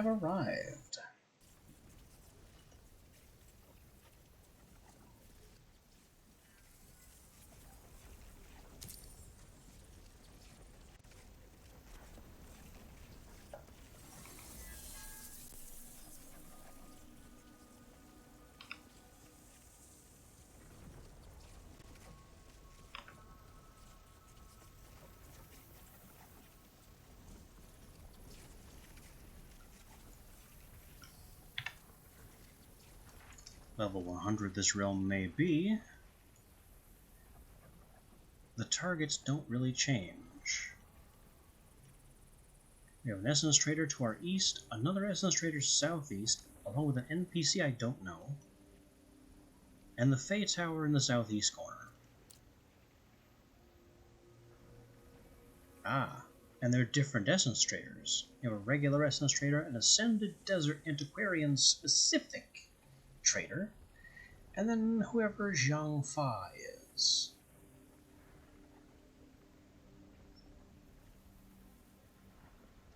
have arrived. Level 100 this realm may be, the targets don't really change. We have an Essence Trader to our east, another Essence Trader southeast, along with an NPC I don't know, and the Fey Tower in the southeast corner. Ah, and they're different Essence Traders. You have a regular Essence Trader, an Ascended Desert Antiquarian specific Trader, and then whoever Zhang Fa is.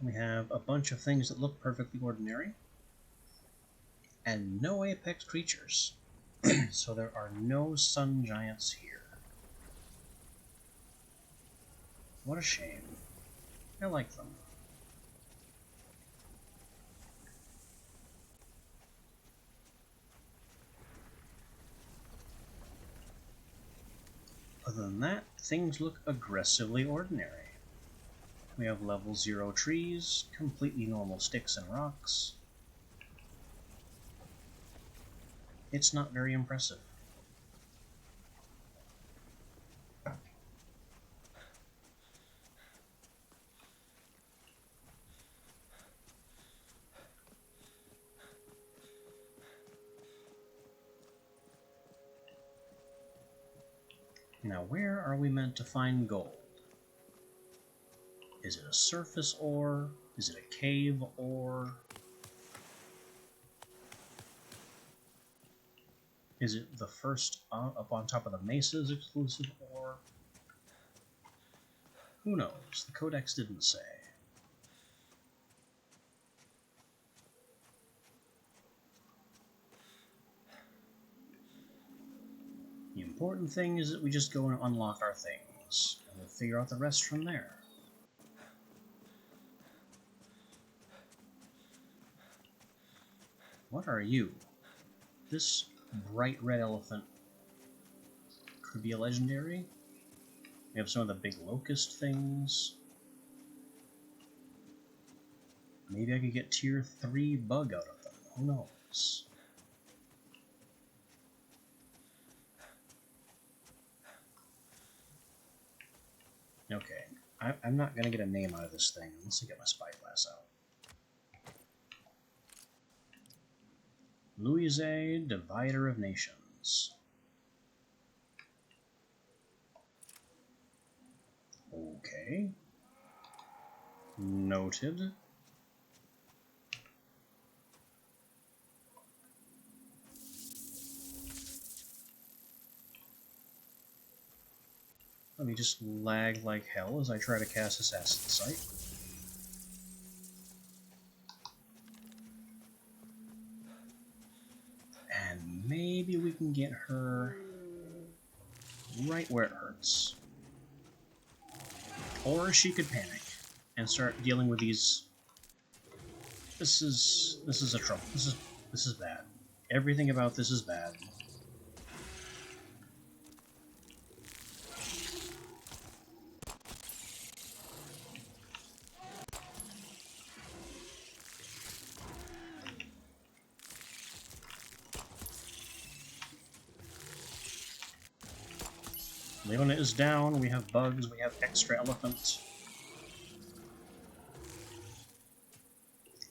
We have a bunch of things that look perfectly ordinary, and no apex creatures. So there are no sun giants here. What a shame. I like them. Other than that, things look aggressively ordinary. We have level 0 trees, completely normal sticks and rocks. It's not very impressive. Now, where are we meant to find gold? Is it a surface ore? Is it a cave ore? Is it the first up on top of the mesas exclusive ore? Who knows? The codex didn't say. The important thing is that we just go and unlock our things, and we'll figure out the rest from there. What are you? This bright red elephant could be a legendary. We have some of the big locust things. Maybe I could get tier 3 bug out of them. Who knows? Okay, I'm not going to get a name out of this thing unless I get my spyglass out. Louise, Divider of Nations. Okay. Noted. Let me just lag like hell as I try to cast Assassin's Sight. And maybe we can get her right where it hurts. Or she could panic and start dealing with these. This is a trouble. This is bad. Everything about this is bad. Leona is down, we have bugs, we have extra elephant.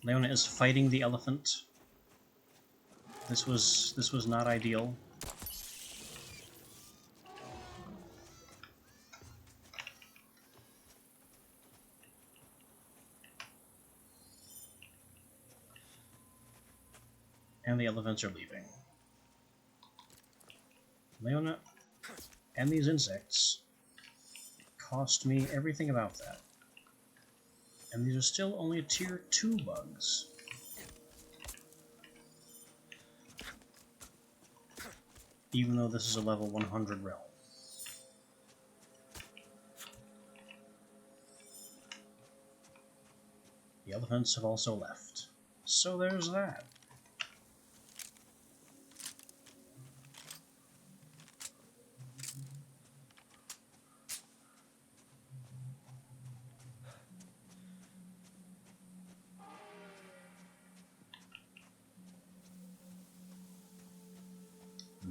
Leona is fighting the elephant. This was not ideal. And the elephants are leaving. Leona and these insects cost me everything about that. And these are still only tier 2 bugs. even though this is a level 100 realm. The elephants have also left. So there's that.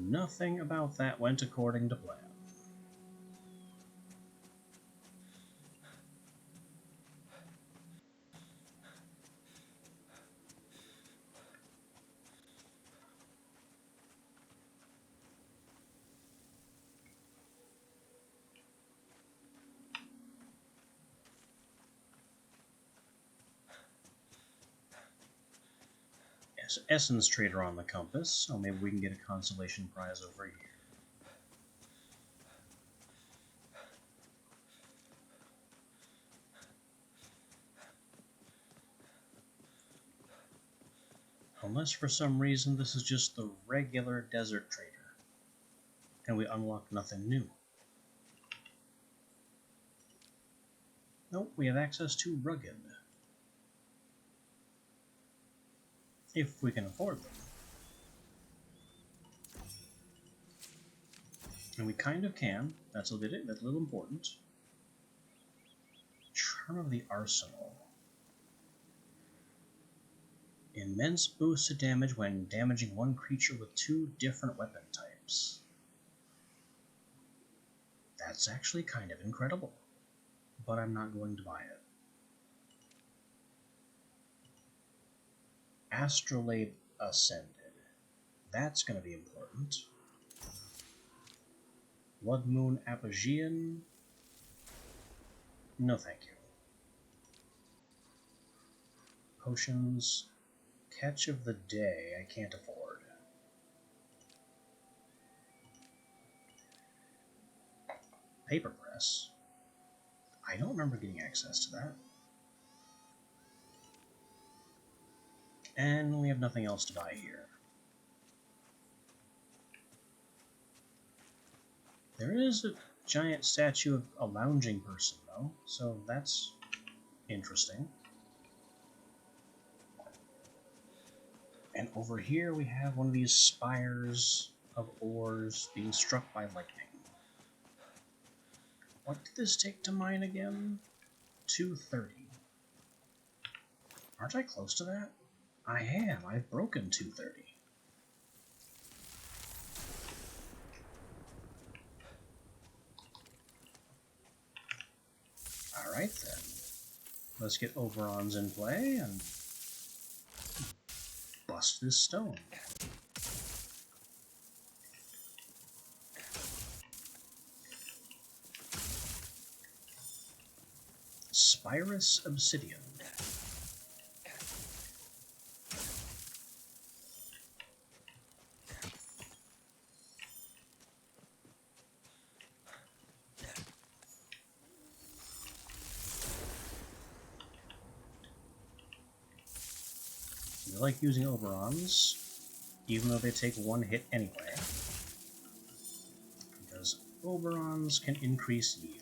Nothing about that went according to plan. Essence Trader on the compass, so maybe we can get a consolation prize over here. Unless for some reason this is just the regular Desert Trader, and we unlock nothing new. Nope, we have access to Rugged. If we can afford them. And we kind of can. That's a little important. Charm of the Arsenal. Immense boost to damage when damaging one creature with 2 different weapon types. That's actually kind of incredible. But I'm not going to buy it. Astrolabe Ascended. That's going to be important. Blood Moon Apogean. No thank you. Potions. Catch of the Day I can't afford. Paper Press. I don't remember getting access to that. And we have nothing else to buy here. There is a giant statue of a lounging person, though, so that's interesting. And over here we have one of these spires of ores being struck by lightning. What did this take to mine again? 230. Aren't I close to that? I am. I've broken 230. Alright then. Let's get Oberons in play and bust this stone. Spirus Obsidian. I like using Oberons, even though they take 1 hit anyway, because Oberons can increase yield.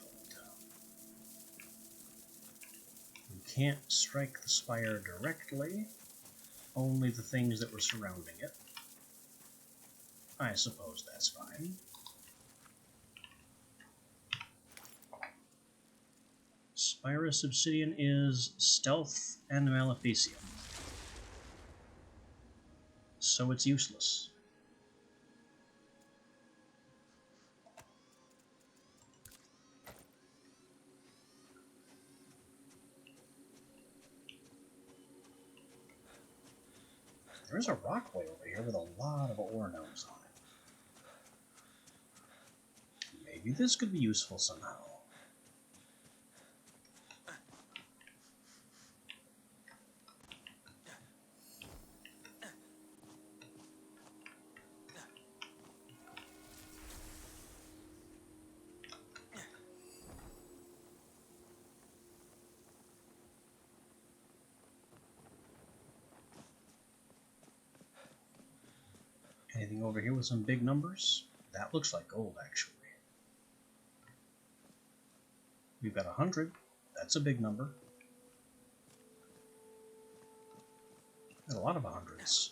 You can't strike the spire directly, only the things that were surrounding it. I suppose that's fine. Spirus Obsidian is Stealth and Maleficium, so it's useless. There's a rockway over here with a lot of ore nodes on it. Maybe this could be useful somehow. Anything over here with some big numbers? That looks like gold, actually. We've got 100. That's a big number. Got a lot of 100s.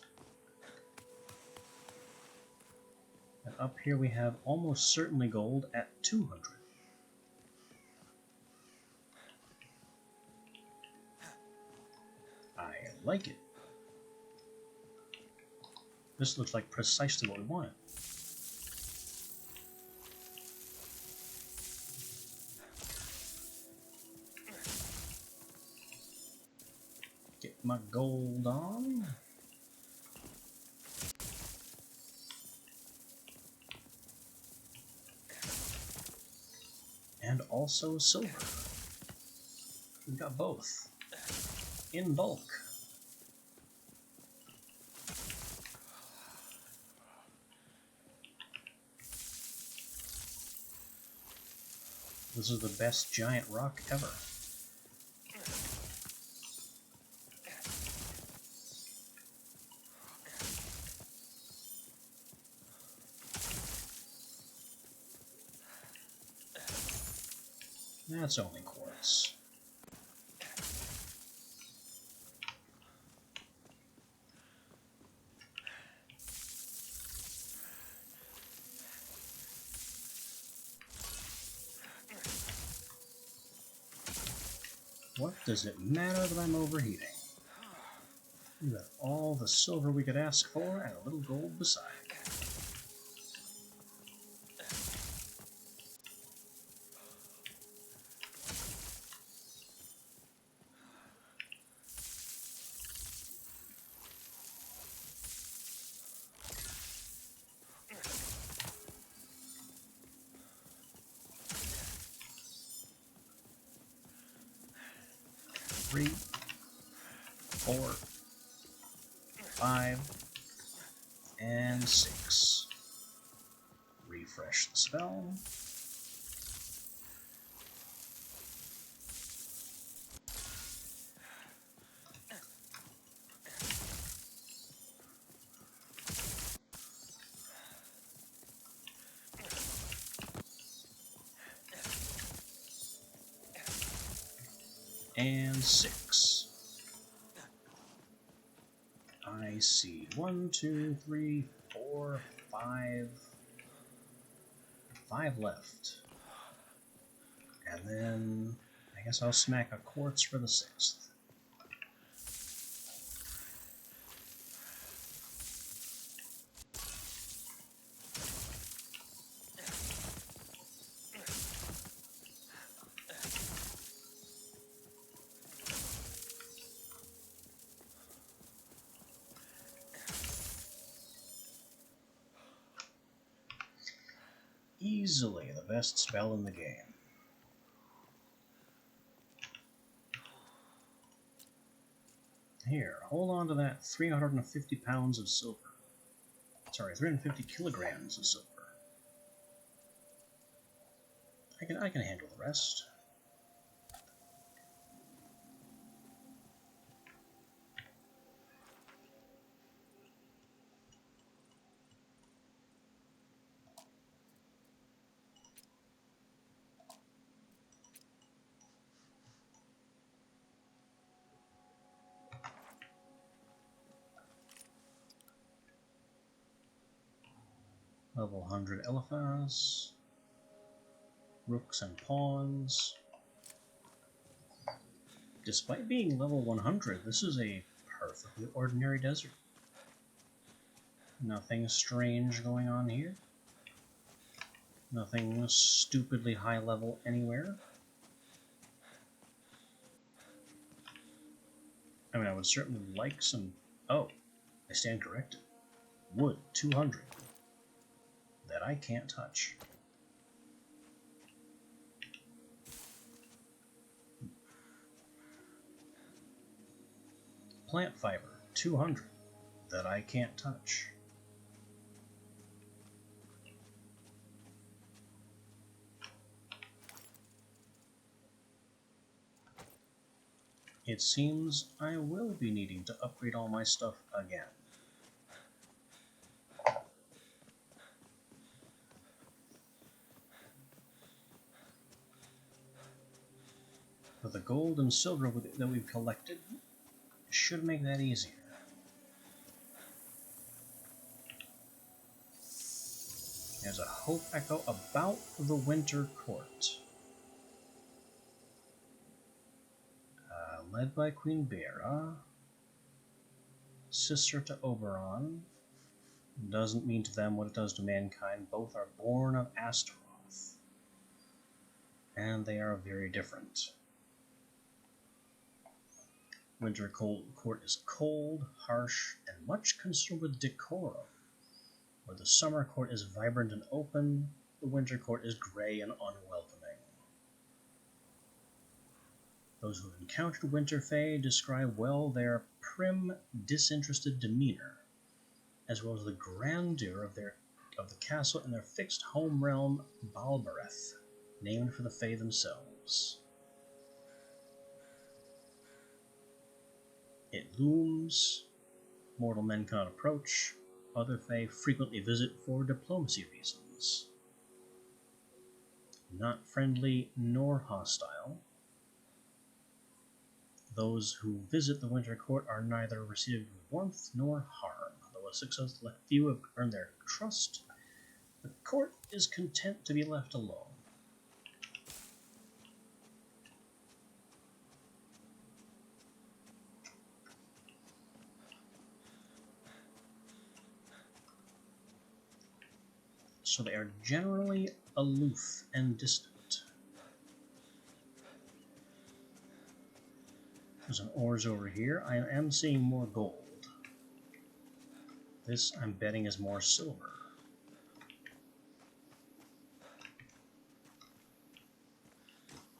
And up here we have almost certainly gold at 200. I like it. This looks like precisely what we wanted. Get my gold on. And also silver. We've got both. In bulk. This is the best giant rock ever. That's only quartz. What does it matter that I'm overheating? We got all the silver we could ask for and a little gold beside. Three, 4, 5, and 6. Refresh the spell. And 6. I see 1, 2, 3, 4, 5. 5 left. And then I guess I'll smack a quartz for the 6th. Easily the best spell in the game. Here, hold on to that 350 pounds of silver. Sorry, 350 kilograms of silver. I can handle the rest. Level 100 elephants, rooks and pawns. Despite being level 100, this is a perfectly ordinary desert. Nothing strange going on here. Nothing stupidly high level anywhere. I mean, I would certainly like some... Oh, I stand corrected. Wood, 200. That I can't touch. Plant fiber, 200. That I can't touch. It seems I will be needing to upgrade all my stuff again. with the gold and silver that we've collected, should make that easier. There's a hope echo about the Winter Court. Led by Queen Beera, sister to Oberon. Doesn't mean to them what it does to mankind. Both are born of Astaroth, and they are very different. Winter Court is cold, harsh, and much concerned with decorum. Where the Summer Court is vibrant and open, the Winter Court is gray and unwelcoming. Those who have encountered Winter Fae describe well their prim, disinterested demeanor, as well as the grandeur of the castle and their fixed home realm, Balbareth, named for the Fae themselves. It looms, mortal men cannot approach, other Fae frequently visit for diplomacy reasons. Not friendly nor hostile, those who visit the Winter Court are neither received with warmth nor harm. Though a successful few have earned their trust, the court is content to be left alone. So they are generally aloof and distant. There's an ores over here. I am seeing more gold. This, I'm betting, is more silver.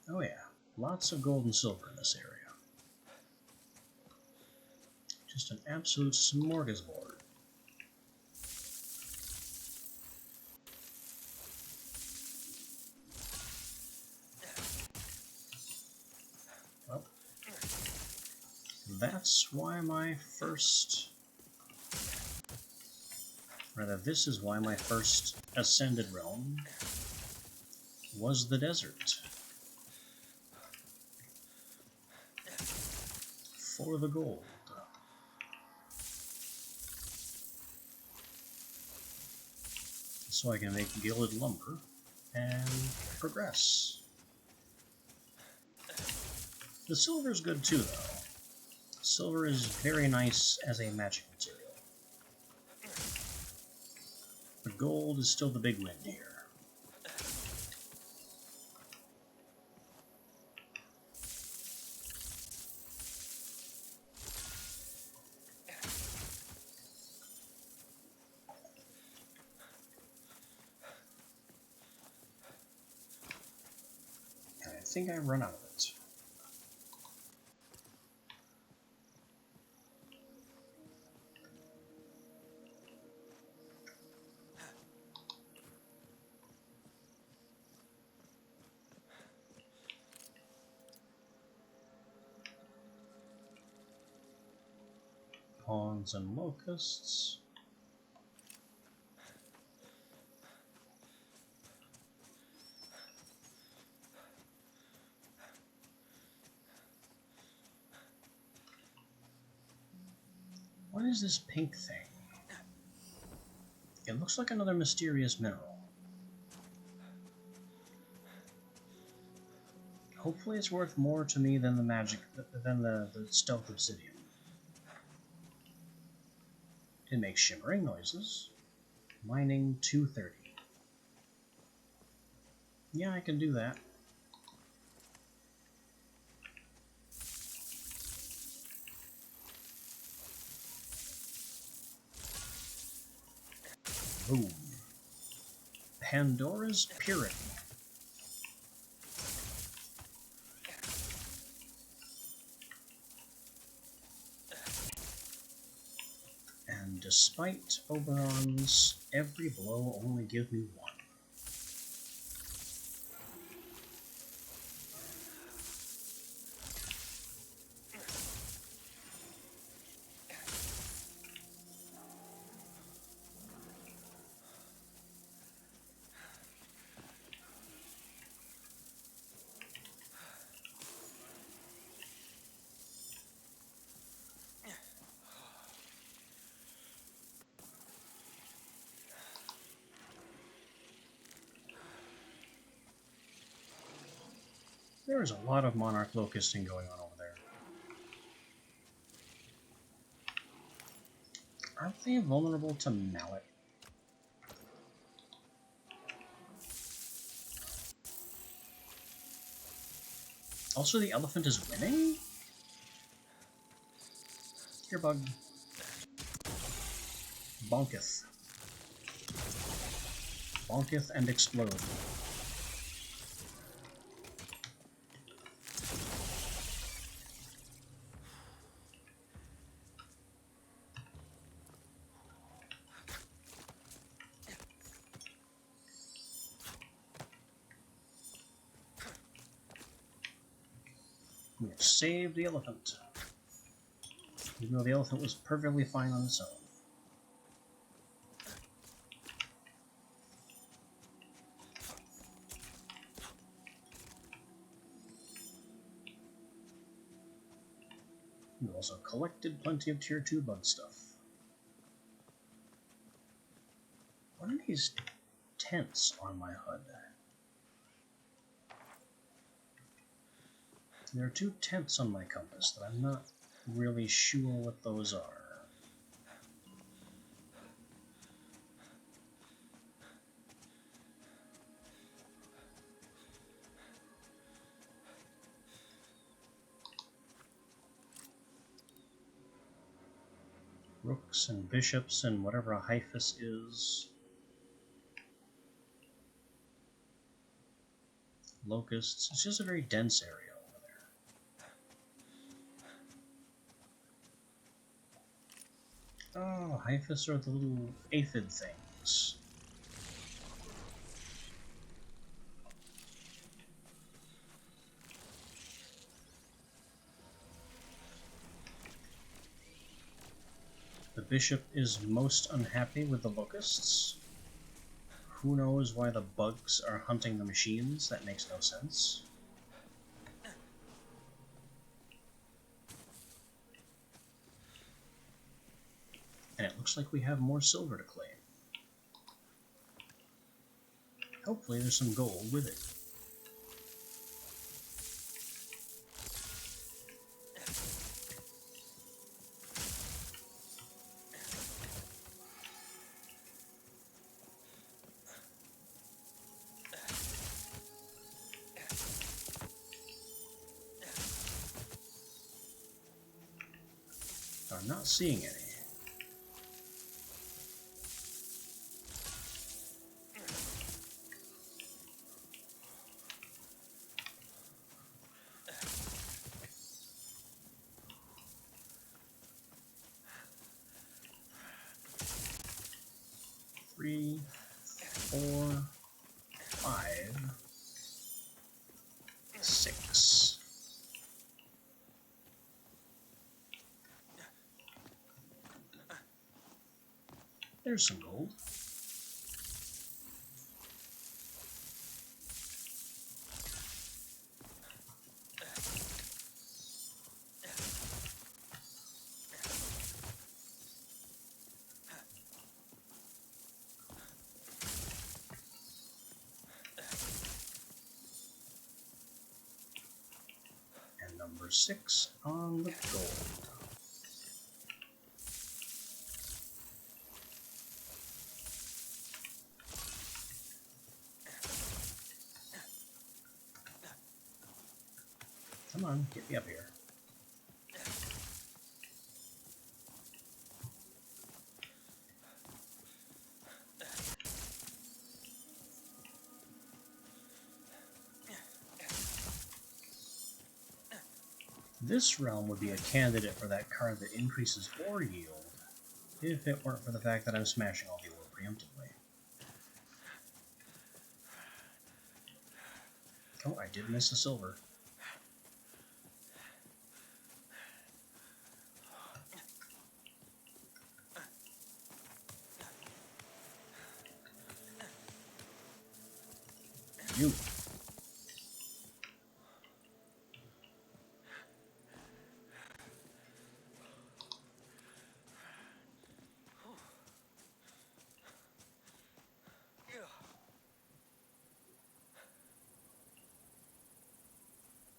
Oh yeah, lots of gold and silver in this area. Just an absolute smorgasbord. Well, that's why my first... Rather, this is why my first ascended realm was the desert. For the gold. So I can make gilded lumber and progress. The silver is good too, though. Silver is very nice as a magic material. The gold is still the big win here. I think I've run out of it. Pawns and locusts. What is this pink thing? It looks like another mysterious mineral. Hopefully it's worth more to me than the stealth obsidian. It makes shimmering noises. Mining 230. Yeah, I can do that. Boom. Pandora's Purity. And despite Oberon's every blow only give me one. There is a lot of monarch locusting going on over there. Aren't they vulnerable to mallet? Also, the elephant is winning? Here, bug. Bonketh. Bonketh and explode. We have saved the elephant. Even though the elephant was perfectly fine on its own. We also collected plenty of tier 2 bug stuff. What are these tents on my HUD? There are 2 tents on my compass that I'm not really sure what those are. Rooks and bishops and whatever a hyphus is. Locusts. It's just a very dense area over there. Oh, hyphus are the little aphid things. The bishop is most unhappy with the locusts. Who knows why the bugs are hunting the machines? That makes no sense. And it looks like we have more silver to claim. Hopefully there's some gold with it. I'm not seeing any. Three, 4, 5, 6. There's some gold. And number 6 on the gold. Come on, get me up here. This realm would be a candidate for that card that increases ore yield, if it weren't for the fact that I'm smashing all the ore preemptively. Oh, I did miss the silver. You.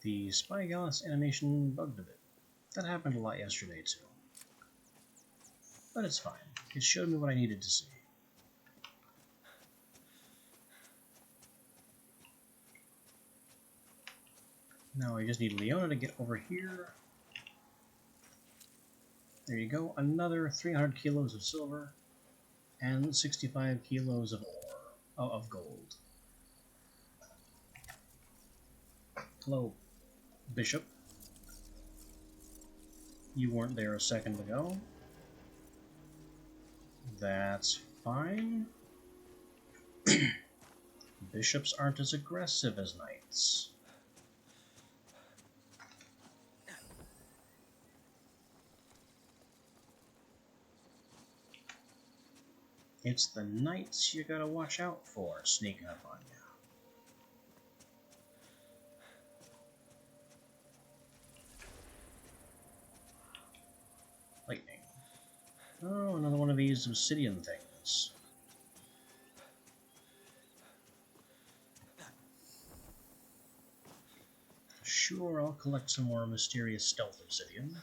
The Spyglass animation bugged a bit. That happened a lot yesterday too. But it's fine. It showed me what I needed to see. Now I just need Leona to get over here. There you go. Another 300 kilos of silver and 65 kilos of ore, of gold. Hello, Bishop. You weren't there a second ago. That's fine. Bishops aren't as aggressive as knights. It's the knights you gotta watch out for sneaking up on you. Lightning. Oh, another one of these obsidian things. Sure, I'll collect some more mysterious stealth obsidian.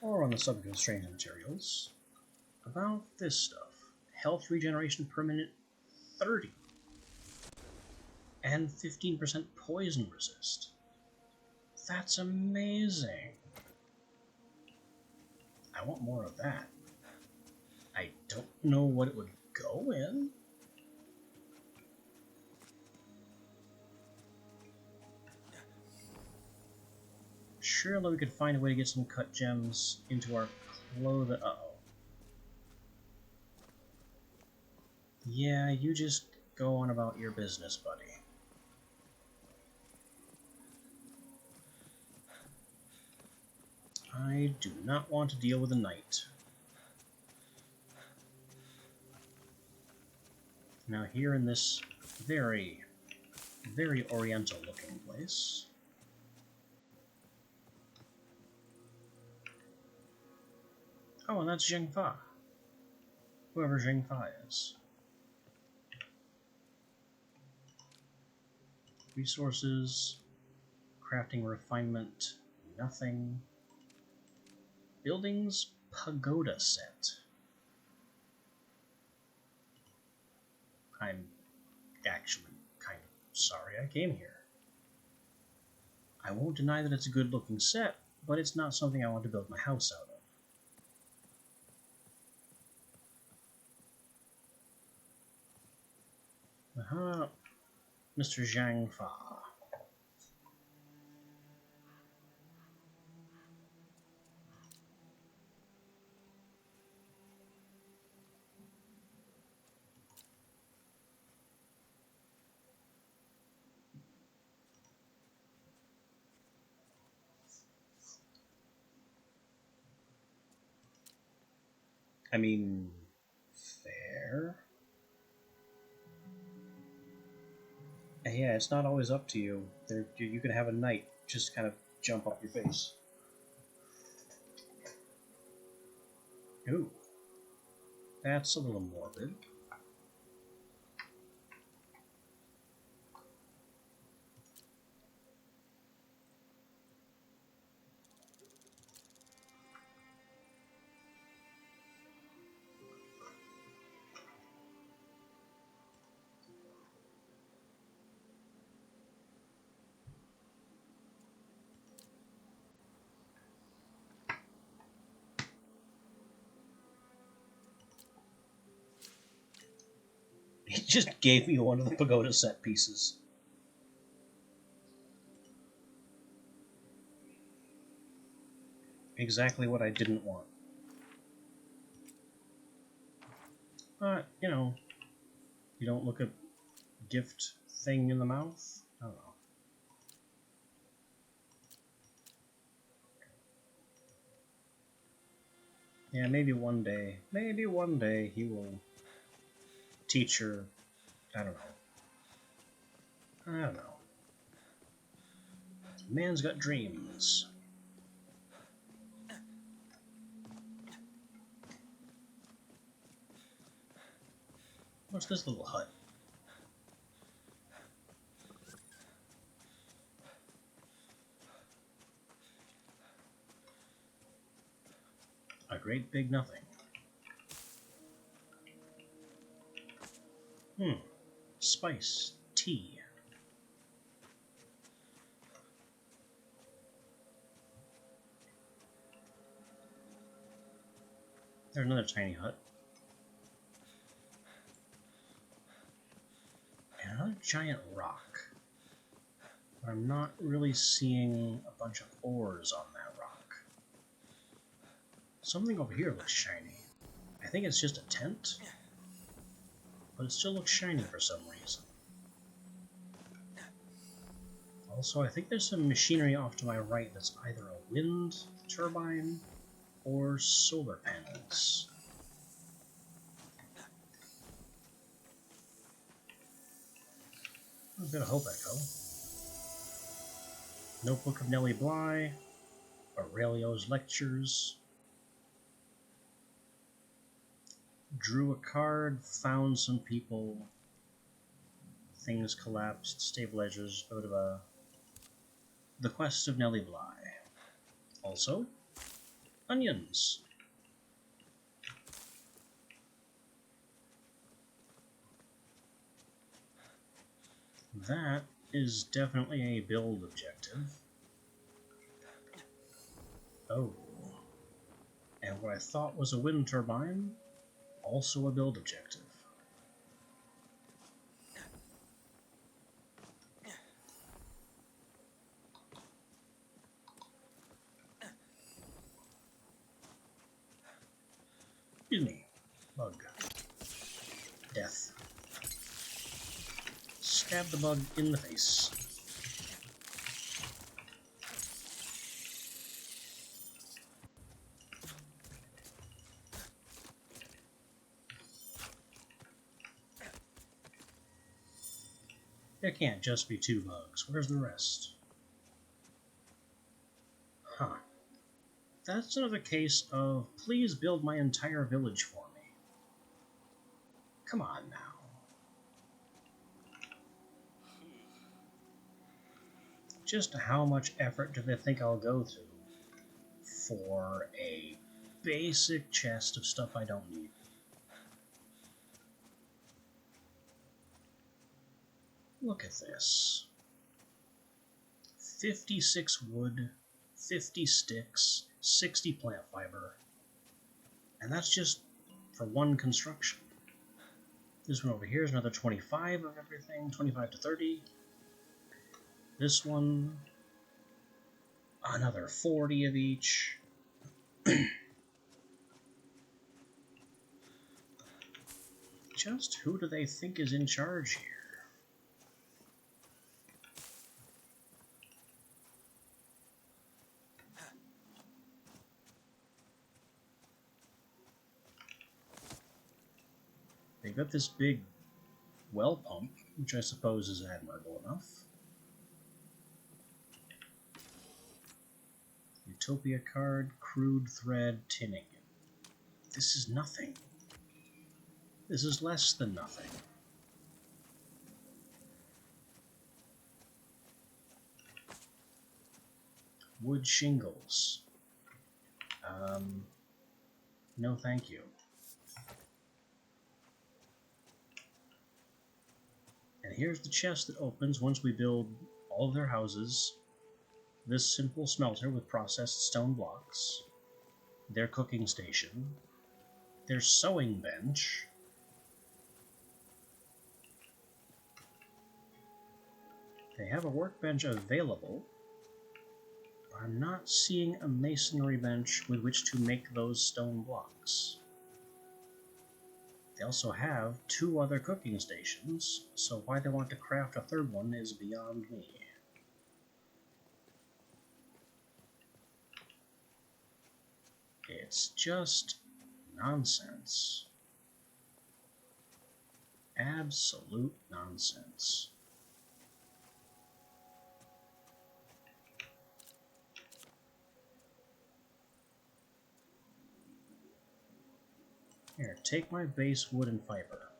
Or on the subject of strange materials, about this stuff. Health regeneration per minute 30. And 15% poison resist. That's amazing. I want more of that. I don't know what it would go in. Surely we could find a way to get some cut gems into our clothing. Uh-oh. Yeah, you just go on about your business, buddy. I do not want to deal with a knight. Now here in this very, very oriental looking place. Oh, and that's Zhengfa. Whoever Zhengfa is. Resources, crafting refinement, nothing. Buildings pagoda set. I'm actually kind of sorry I came here. I won't deny that it's a good looking set, but it's not something I want to build my house out of. Aha, Mr. Zhangfa. I mean, fair. Yeah, it's not always up to you. You can have a knight just kind of jump up your face. Ooh. That's a little morbid. He just gave me one of the pagoda set pieces. Exactly what I didn't want. But, you know, you don't look a gift thing in the mouth? I don't know. Yeah, maybe one day he will teach her. I don't know. Man's got dreams. What's this little hut? A great big nothing. Spice. Tea. There's another tiny hut. And another giant rock. But I'm not really seeing a bunch of ores on that rock. Something over here looks shiny. I think it's just a tent, but it still looks shiny for some reason. Also, I think there's some machinery off to my right that's either a wind turbine or solar panels. A bit of hope, Echo. Notebook of Nellie Bly, Aurelio's lectures. Drew a card, found some people. Things collapsed, stabilizers, blah blah blah. The Quest of Nellie Bly. Also, onions. That is definitely a build objective. Oh. And what I thought was a wind turbine, also a build objective. Excuse me. Bug. Death. Stab the bug in the face. There can't just be 2 bugs. Where's the rest? Huh. That's another case of, please build my entire village for me. Come on now. Just how much effort do they think I'll go through for a basic chest of stuff I don't need? Look at this. 56 wood, 50 sticks, 60 plant fiber, and that's just for one construction. This one over here is another 25 of everything, 25 to 30. This one, another 40 of each. Just who do they think is in charge here? They've got this big well pump, which I suppose is admirable enough. Utopia card, crude thread, tinning. This is nothing. This is less than nothing. Wood shingles. No thank you. And here's the chest that opens once we build all of their houses. This simple smelter with processed stone blocks. Their cooking station. Their sewing bench. They have a workbench available. But I'm not seeing a masonry bench with which to make those stone blocks. They also have 2 other cooking stations, so why they want to craft a 3rd one is beyond me. It's just nonsense. Absolute nonsense. Here, take my base wood and fiber.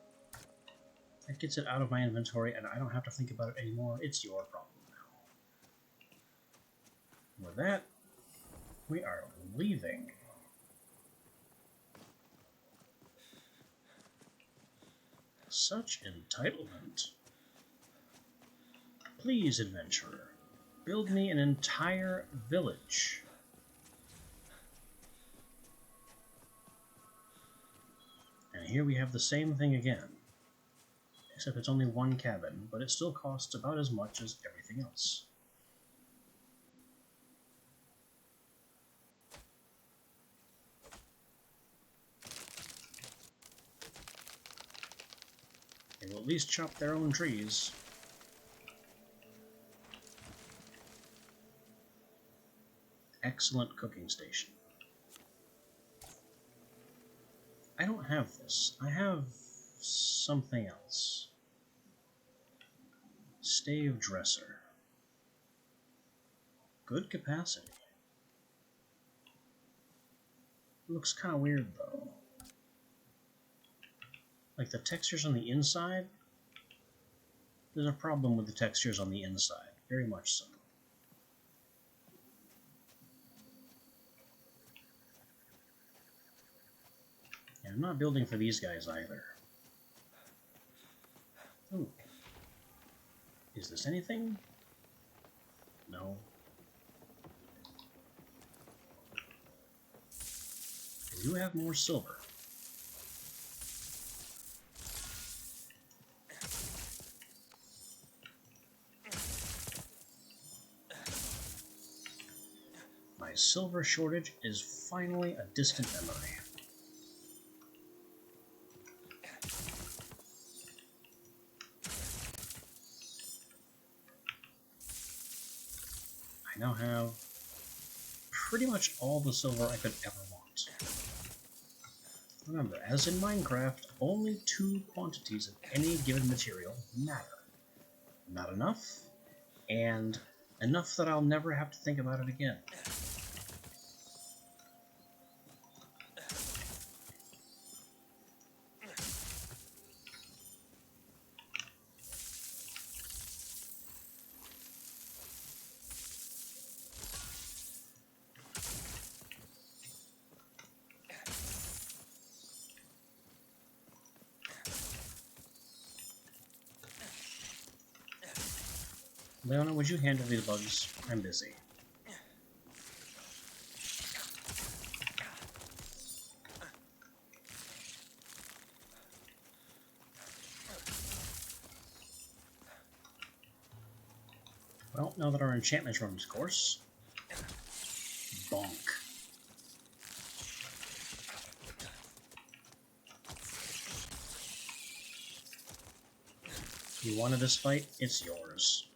That gets it out of my inventory, and I don't have to think about it anymore. It's your problem now. With that, we are leaving. Such entitlement. Please, adventurer, build me an entire village. And here we have the same thing again. Except it's only 1 cabin, but it still costs about as much as everything else. They will at least chop their own trees. Excellent cooking station. I don't have this. I have something else. Stave dresser. Good capacity. Looks kind of weird though. Like the textures on the inside, there's a problem with the textures on the inside. Very much so. And I'm not building for these guys either. Ooh. Is this anything? No. I do have more silver. My silver shortage is finally a distant memory. I now have pretty much all the silver I could ever want. Remember, as in Minecraft, only 2 quantities of any given material matter. Not enough, and enough that I'll never have to think about it again. Leona, would you handle these bugs? I'm busy. Well, now that our enchantment runs course, bonk. You wanted this fight? It's yours.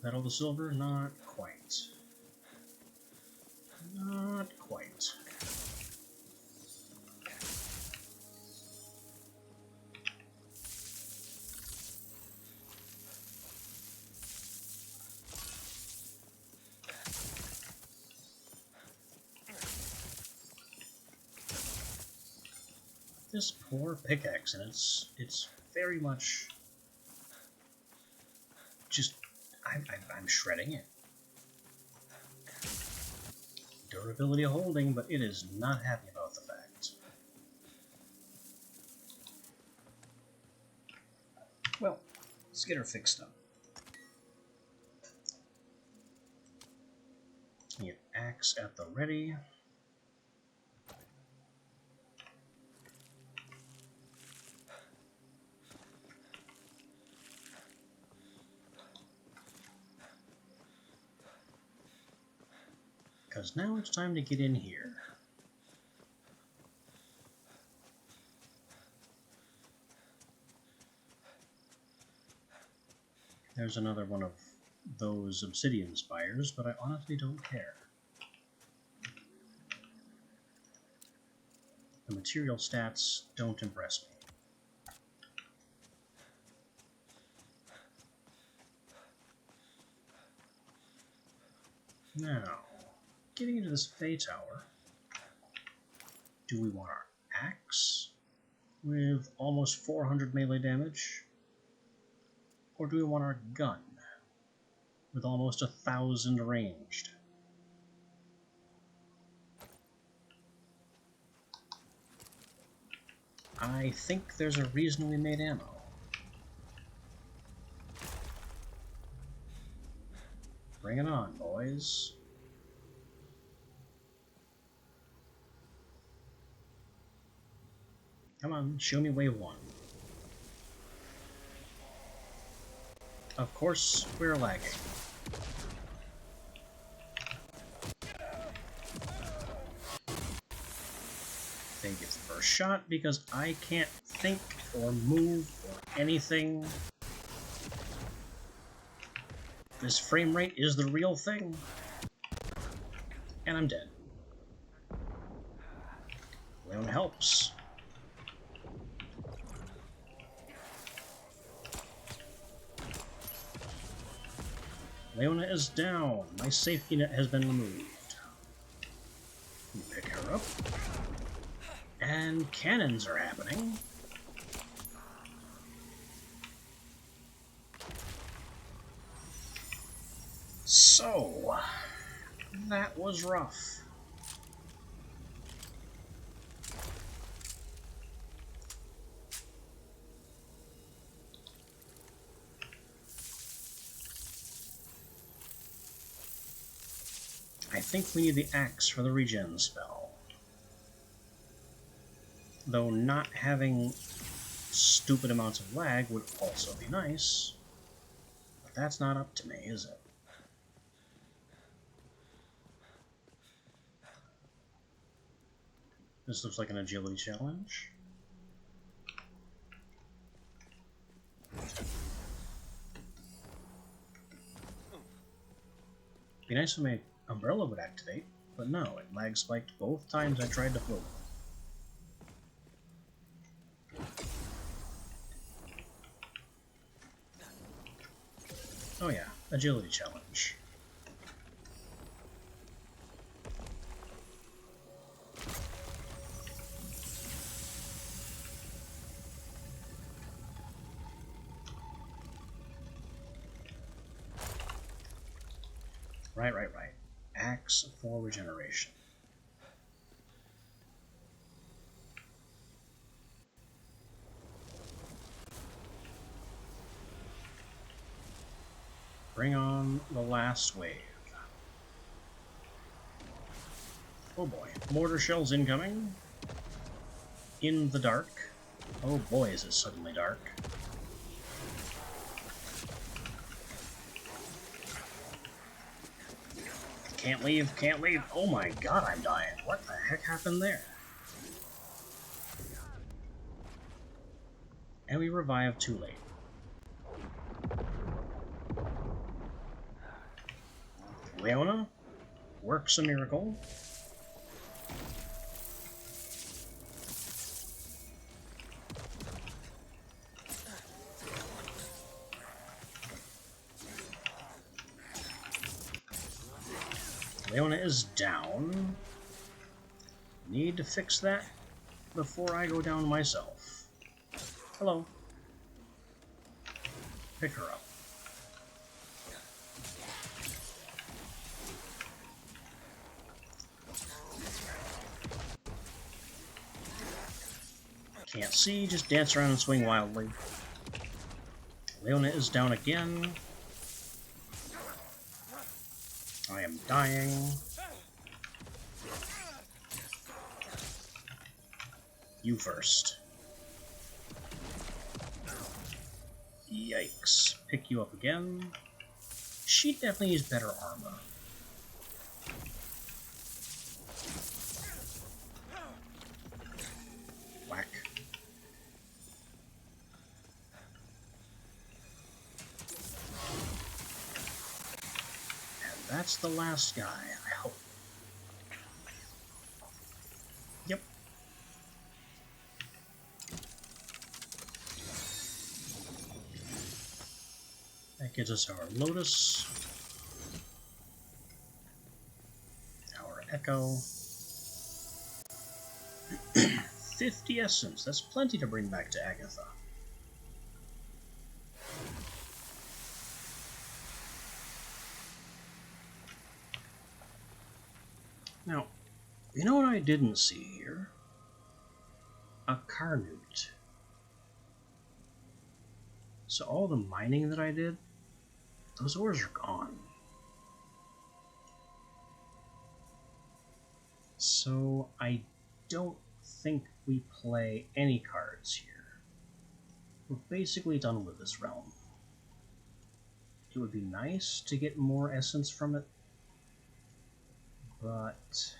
That all the silver? Not quite. Not quite. This poor pickaxe, and it's very much just I'm shredding it. Durability holding, but it is not happy about Let's get her fixed up. Get axe at the ready. Because now it's time to get in here. There's another one of those obsidian spires, but I honestly don't care. The material stats don't impress me. Now, getting into this Fey Tower, do we want our axe with almost 400 melee damage? Or do we want our gun with almost 1,000 ranged? I think there's a reason we made ammo. Bring it on, boys. Come on, show me wave 1. Of course, we're lagging. They get the first shot because I can't think or move or anything. This frame rate is the real thing. And I'm dead. Leona helps. Leona is down. My safety net has been removed. Pick her up. And cannons are happening. So, that was rough. I think we need the axe for the regen spell. Though not having stupid amounts of lag would also be nice. But that's not up to me, is it? This looks like an agility challenge. Be nice if my umbrella would activate, but no, it lag spiked both times I tried to float. Oh yeah, agility challenge. Right. Axe for regeneration. Bring on the last wave. Oh boy. Mortar shells incoming. In the dark. Oh boy, is it suddenly dark. Can't leave, can't leave. Oh my god, I'm dying. What the heck happened there? And we revived too late. Leona works a miracle. Leona is down. Need to fix that before I go down myself. Hello. Pick her up. Can't see, just dance around and swing wildly. Leona is down again. I am dying. You first. Yikes. Pick you up again. She definitely needs better armor. Whack. And that's the last guy, I hope. Yep. That gives us our Lotus, our Echo, 50 Essence. That's plenty to bring back to Agatha. Now, you know what I didn't see here? A Carnute. So all the mining that I did, those ores are gone. So I don't think we play any cards here. We're basically done with this realm. It would be nice to get more essence from it, but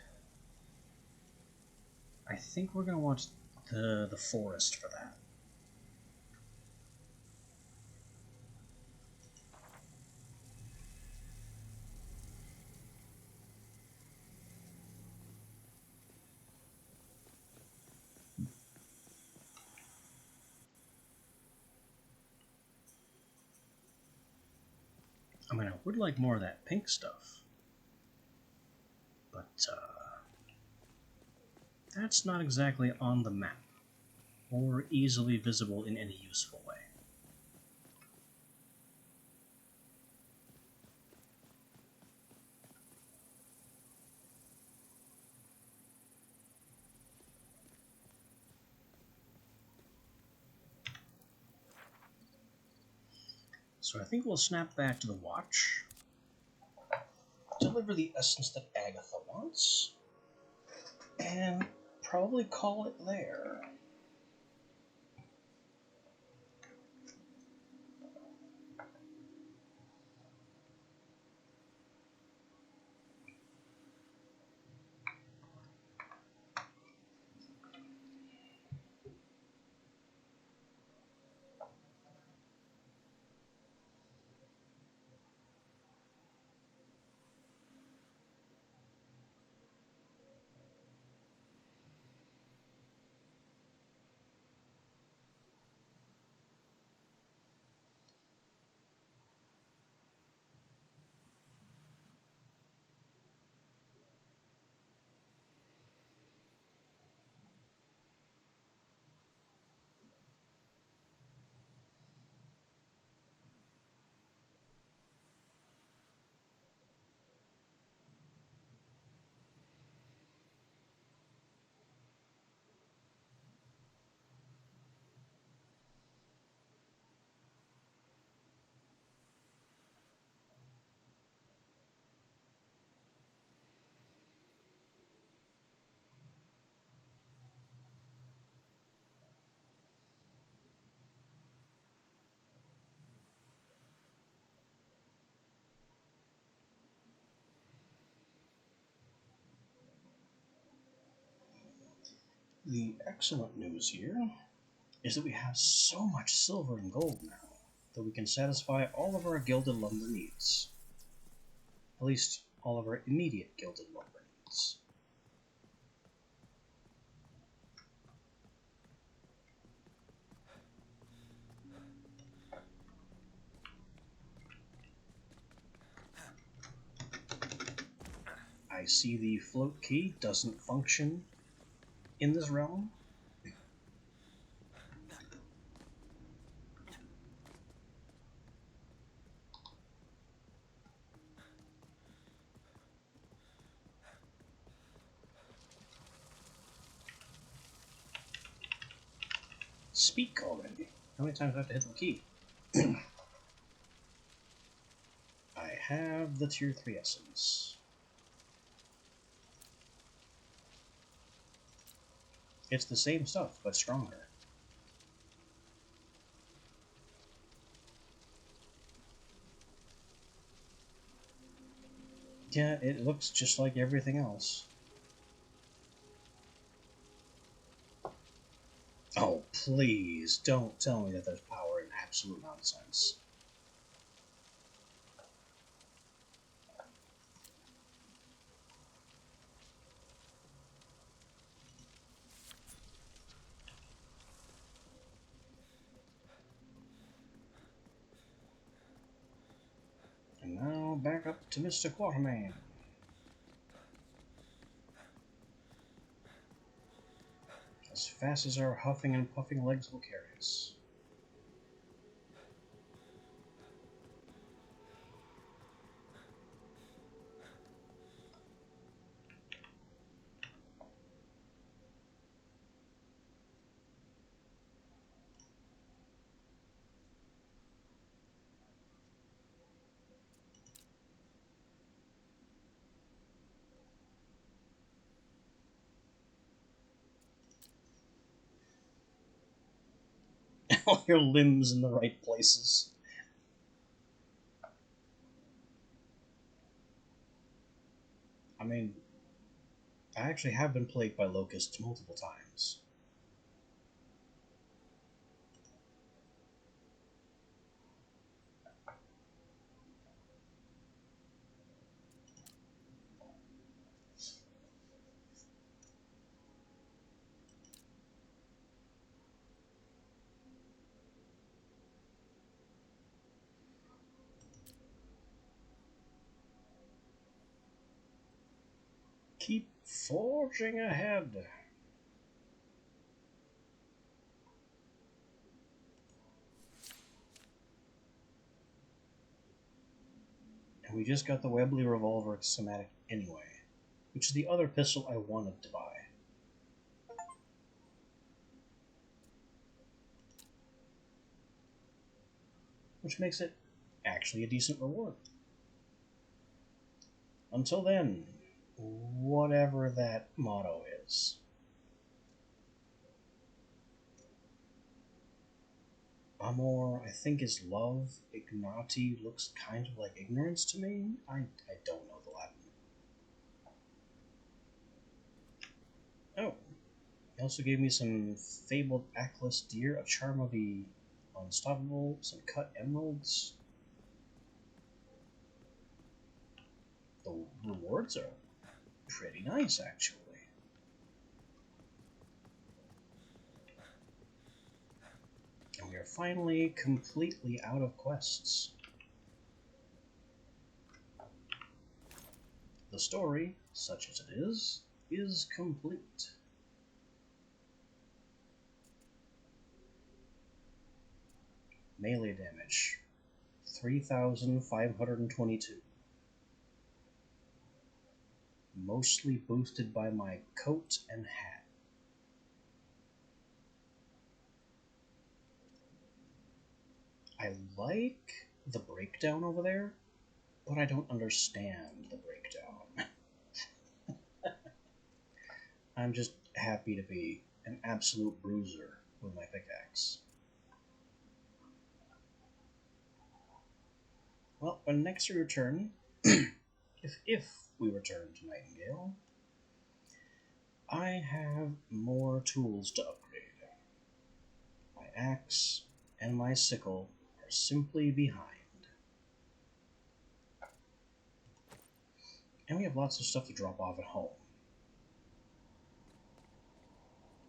I think we're going to want the forest for that. I mean, I would like more of that pink stuff, but that's not exactly on the map, or easily visible in any useful way. So I think we'll snap back to the watch, deliver the essence that Agatha wants, and probably call it there. The excellent news here is that we have so much silver and gold now that we can satisfy all of our gilded lumber needs. At least all of our immediate gilded lumber needs. I see the float key doesn't function in this realm. Speak already. How many times do I have to hit the key? have the tier 3 essence. It's the same stuff, but stronger. Yeah, it looks just like everything else. Oh, please, don't tell me that there's power in absolute nonsense. And now, back up to Mr. Quartermain. As fast as our huffing and puffing legs will carry us. All your limbs in the right places. I mean, I actually have been plagued by locusts multiple times. Keep forging ahead. And we just got the Webley Revolver schematic anyway, which is the other pistol I wanted to buy. Which makes it actually a decent reward. Until then, whatever that motto is. Amor, I think, is love. Ignati looks kind of like ignorance to me. I don't know the Latin. Oh, he also gave me some fabled Atlas deer, a charm of the unstoppable, some cut emeralds. The rewards are pretty nice, actually. And we are finally completely out of quests. The story, such as it is complete. Melee damage, 3,522. Mostly boosted by my coat and hat. I like the breakdown over there, but I don't understand the breakdown. I'm just happy to be an absolute bruiser with my pickaxe. Well, when next we return, if we return to Nightingale, I have more tools to upgrade. My axe and my sickle are simply behind. And we have lots of stuff to drop off at home.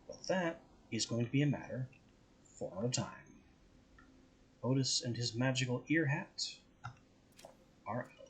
But that is going to be a matter for another time. Otis and his magical ear hat are out.